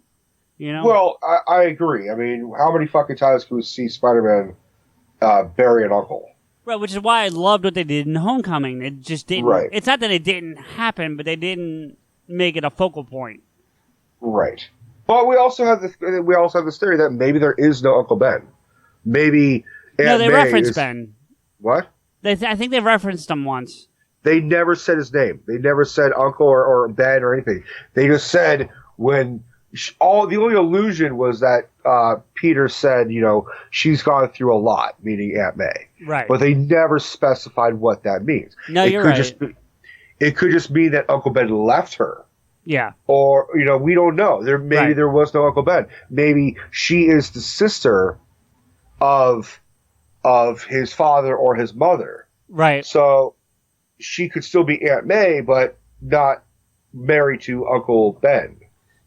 You know? Well, I agree. I mean, how many fucking times can we see Spider-Man bury an uncle? Right, which is why I loved what they did in Homecoming. It just didn't. Right. It's not that it didn't happen, but they didn't make it a focal point. Right. But we also have this theory that maybe there is no Uncle Ben. Maybe Aunt they May referenced is, Ben. What? I think they referenced him once. They never said his name. They never said Uncle or Ben or anything. They just said when the only allusion was that Peter said, you know, she's gone through a lot, meaning Aunt May. Right. But they never specified what that means. No, you're right. It could just mean that Uncle Ben left her. Yeah. Or, you know, we don't know. Maybe there was no Uncle Ben. Maybe she is the sister of his father or his mother. Right. So she could still be Aunt May, but not married to Uncle Ben.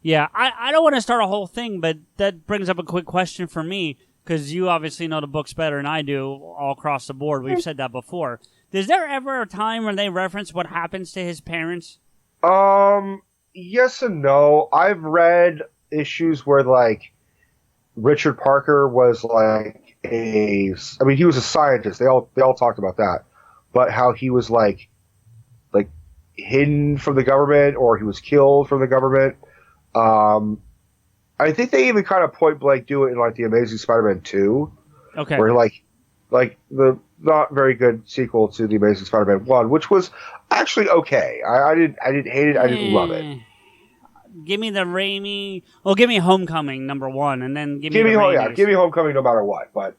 Yeah, I don't want to start a whole thing, but that brings up a quick question for me, because you obviously know the books better than I do all across the board. We've said that before. Is there ever a time when they reference what happens to his parents? Yes and no. I've read issues where, like, Richard Parker was like he was a scientist. They all talked about that. But how he was like hidden from the government, or he was killed from the government. I think they even kind of point blank do it in like the Amazing Spider-Man 2. Okay. Where like the not very good sequel to the Amazing Spider-Man 1, which was actually okay. I didn't hate it. I didn't love it. Give me the Raimi. Well, give me Homecoming #1, and then give me Raimi's. Give me Homecoming no matter what. But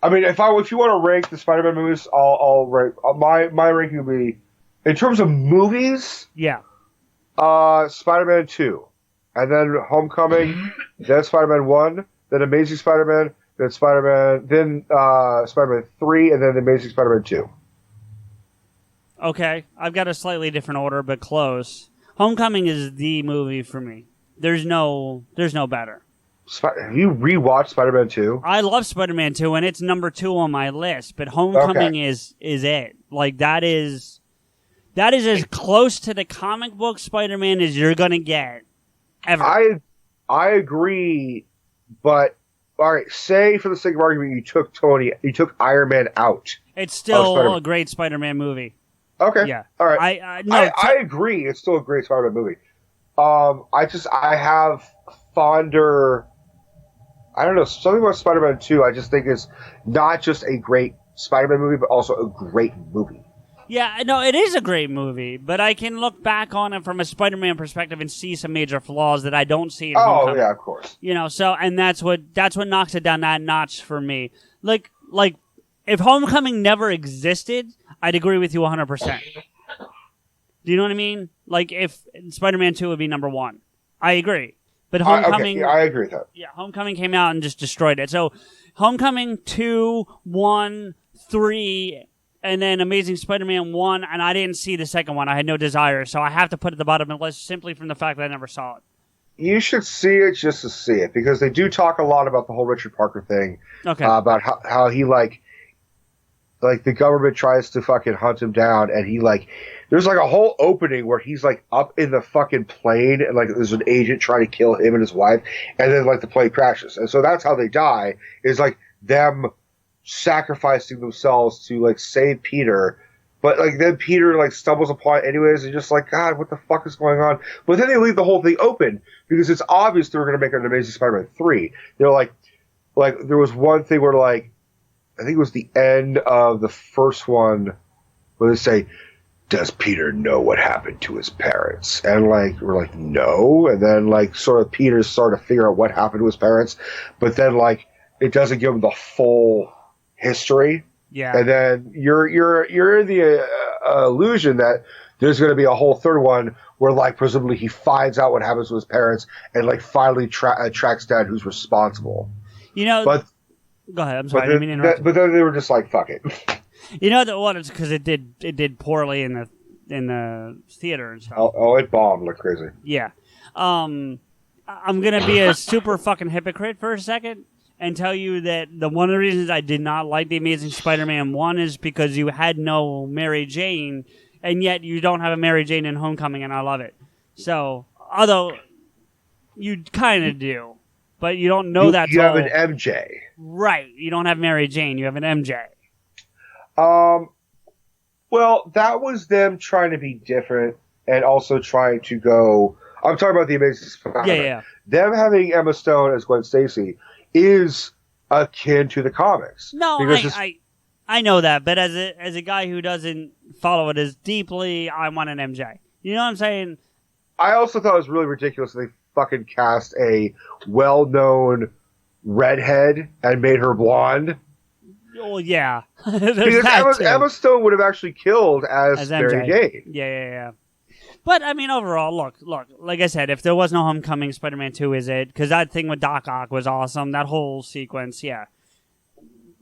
I mean, if you want to rank the Spider-Man movies, I'll rank my ranking would be in terms of movies. Yeah. Spider-Man 2, and then Homecoming, then Spider-Man 1, then Amazing Spider-Man, then Spider-Man 3, and then the Amazing Spider-Man 2. Okay, I've got a slightly different order, but close. Homecoming is the movie for me. There's no better. Have you rewatched Spider-Man 2? I love Spider-Man 2, and it's #2 on my list. But Homecoming is it. Like, that is as close to the comic book Spider-Man as you're gonna get ever. I agree, but all right. Say for the sake of argument, you took Iron Man out. It's still a great Spider-Man movie. Okay. Yeah. All right. I agree. It's still a great Spider-Man movie. I have fonder. I don't know, something about Spider-Man 2. I just think it's not just a great Spider-Man movie, but also a great movie. Yeah, no, it is a great movie, but I can look back on it from a Spider-Man perspective and see some major flaws that I don't see in Homecoming. Oh, yeah, of course. You know, so, and that's what knocks it down that notch for me. Like, if Homecoming never existed, I'd agree with you 100%. Do you know what I mean? Like, if Spider-Man 2 would be #1. I agree. But Homecoming... I agree with that. Yeah, Homecoming came out and just destroyed it. So, Homecoming 2, 1, 3... and then Amazing Spider-Man 1, and I didn't see the second one. I had no desire, so I have to put it at the bottom of the list simply from the fact that I never saw it. You should see it just to see it, because they do talk a lot about the whole Richard Parker thing. Okay. About how he, like the government tries to fucking hunt him down, and he, there's, a whole opening where he's, up in the fucking plane, and, there's an agent trying to kill him and his wife, and then, the plane crashes. And so that's how they die, is, them sacrificing themselves to save Peter, but then Peter stumbles upon it anyways, and just God, what the fuck is going on? But then they leave the whole thing open because it's obvious they're going to make an Amazing Spider-Man 3. They're there was one thing where I think it was the end of the first one where they say, "Does Peter know what happened to his parents?" And we're no, and then sort of Peter started to figure out what happened to his parents, but then it doesn't give him the full history. Yeah. And then you're in the illusion that there's going to be a whole third one where presumably he finds out what happens to his parents and finally tracks down who's responsible. You know, but go ahead. I'm sorry, I didn't mean to interrupt. But then they were just fuck it. You know that it's because it did poorly in the theater and stuff. Oh, it bombed like crazy. Yeah. I'm gonna be a super fucking hypocrite for a second and tell you that one of the reasons I did not like The Amazing Spider-Man 1 is because you had no Mary Jane, and yet you don't have a Mary Jane in Homecoming, and I love it. So, although you kind of do, but you don't know that. You have an MJ. Right. You don't have Mary Jane. You have an MJ. Well, that was them trying to be different and also trying to go... I'm talking about The Amazing Spider-Man. Yeah. Them having Emma Stone as Gwen Stacy is akin to the comics. No, I know that, but as a guy who doesn't follow it as deeply, I want an MJ. You know what I'm saying? I also thought it was really ridiculous that they fucking cast a well-known redhead and made her blonde. Well, yeah. Because Emma Stone would have actually killed as Mary Jane. Yeah. But, I mean, overall, look, like I said, if there was no Homecoming, Spider-Man 2 is it. Because that thing with Doc Ock was awesome. That whole sequence, yeah.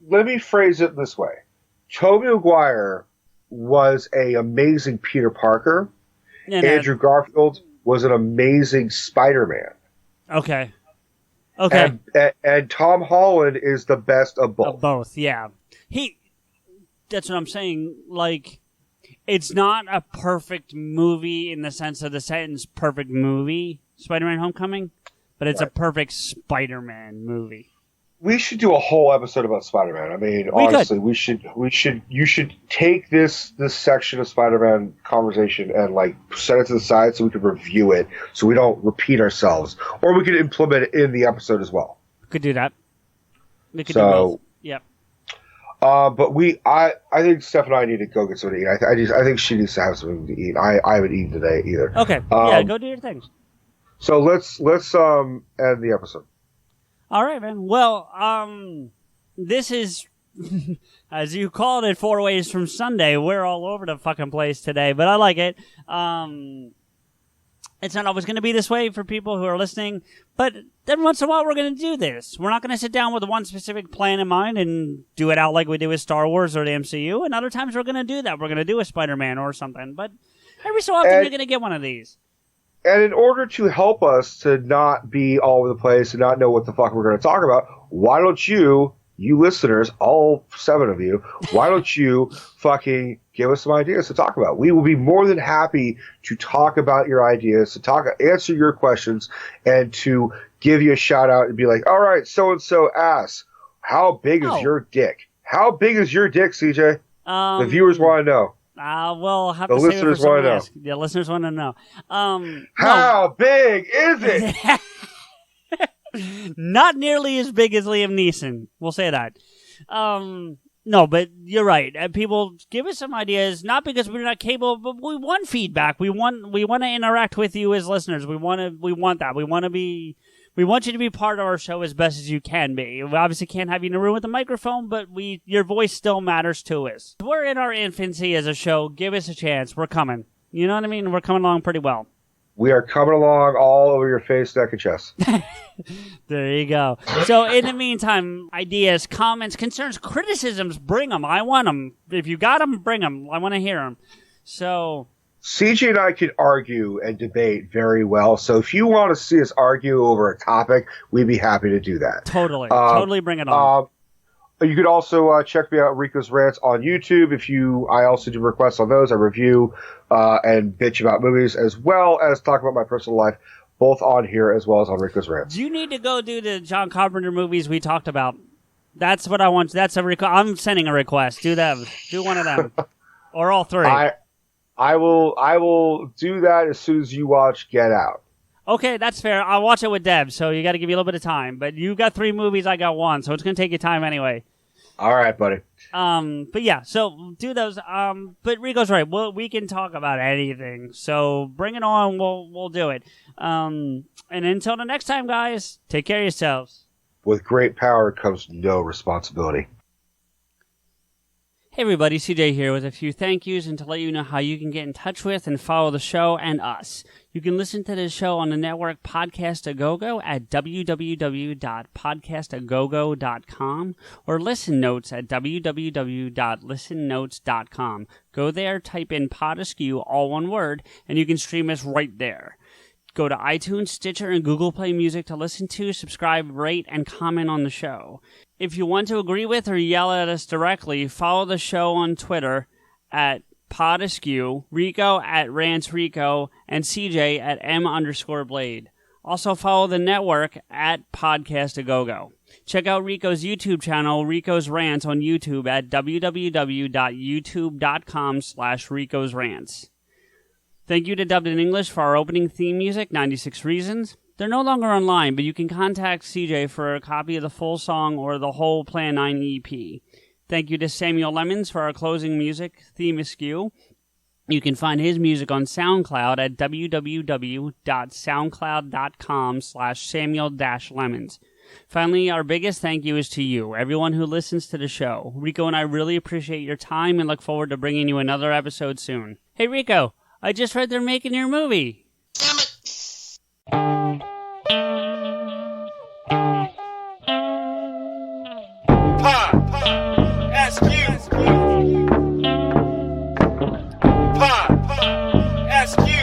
Let me phrase it this way. Tobey Maguire was an amazing Peter Parker. Andrew Garfield was an amazing Spider-Man. Okay. And Tom Holland is the best of both. Of both, yeah. That's what I'm saying. Like... It's not a perfect movie in the sense of the sentence perfect movie, Spider-Man Homecoming, but it's a perfect Spider-Man movie. We should do a whole episode about Spider-Man. I mean, honestly, you should take this section of Spider-Man conversation and like set it to the side so we can review it so we don't repeat ourselves. Or we could implement it in the episode as well. We could do that. We could do both. Yep. But I think Steph and I need to go get something to eat. I think she needs to have something to eat. I haven't eaten today either. Okay. Yeah, go do your things. So let's end the episode. All right, man. Well, this is, as you called it, 4 Ways from Sunday. We're all over the fucking place today, but I like it. It's not always going to be this way for people who are listening, but then once in a while we're going to do this. We're not going to sit down with one specific plan in mind and do it out like we did with Star Wars or the MCU, and other times we're going to do that. We're going to do a Spider-Man or something, but every so often you're going to get one of these. And in order to help us to not be all over the place and not know what the fuck we're going to talk about, why don't you listeners, all 7 of you, why don't you fucking give us some ideas to talk about? We will be more than happy to talk about your ideas, to answer your questions, and to give you a shout out and be like, all right, so-and-so asks, how big is your dick? How big is your dick, CJ? The viewers want to know. Well, have the to listeners want to know. The listeners want to know. How big is it? Not nearly as big as Liam Neeson. We'll say that. No, but you're right. People give us some ideas, not because we're not capable, but we want feedback. We want to interact with you as listeners. We want that. We want you to be part of our show as best as you can be. We obviously can't have you in a room with a microphone, but your voice still matters to us. We're in our infancy as a show. Give us a chance. We're coming. You know what I mean? We're coming along pretty well. We are coming along all over your face, neck, and chest. There you go. So in the meantime, ideas, comments, concerns, criticisms, bring them. I want them. If you got them, bring them. I want to hear them. So CJ and I can argue and debate very well. So if you want to see us argue over a topic, we'd be happy to do that. Totally. Totally bring it on. You could also check me out, Rico's Rants, on YouTube. I also do requests on those. I review and bitch about movies as well as talk about my personal life, both on here as well as on Rico's Rants. You need to go do the John Carpenter movies we talked about. That's what I want. That's I'm sending a request. Do them. Do one of them. Or all 3. I will do that as soon as you watch Get Out. Okay, that's fair. I'll watch it with Deb, so you got to give you a little bit of time. But you got 3 movies, I got 1, so it's going to take you time anyway. All right, buddy. But yeah, so do those. But Rico's right. We can talk about anything. So bring it on. We'll do it. And until the next time, guys, take care of yourselves. With great power comes no responsibility. Hey everybody, CJ here with a few thank yous and to let you know how you can get in touch with and follow the show and us. You can listen to this show on the network Podcast A Go-Go at www.podcastagogo.com or Listen Notes at www.listennotes.com. Go there, type in PodAskew, all one word, and you can stream us right there. Go to iTunes, Stitcher, and Google Play Music to listen to, subscribe, rate, and comment on the show. If you want to agree with or yell at us directly, follow the show on Twitter at PodAskew, Rico at RantsRico, and CJ at M_Blade. Also follow the network at Podcast A Go-Go. Check out Rico's YouTube channel, Rico's Rants, on YouTube at www.youtube.com/Rico's Rants. Thank you to Dubbed in English for our opening theme music, 96 Reasons. They're no longer online, but you can contact CJ for a copy of the full song or the whole Plan 9 EP. Thank you to Samuel Lemons for our closing music, Theme Askew. You can find his music on SoundCloud at www.soundcloud.com/Samuel-Lemons. Finally, our biggest thank you is to you, everyone who listens to the show. Rico and I really appreciate your time and look forward to bringing you another episode soon. Hey Rico, I just heard they're making your movie. Damn it! PodAskew.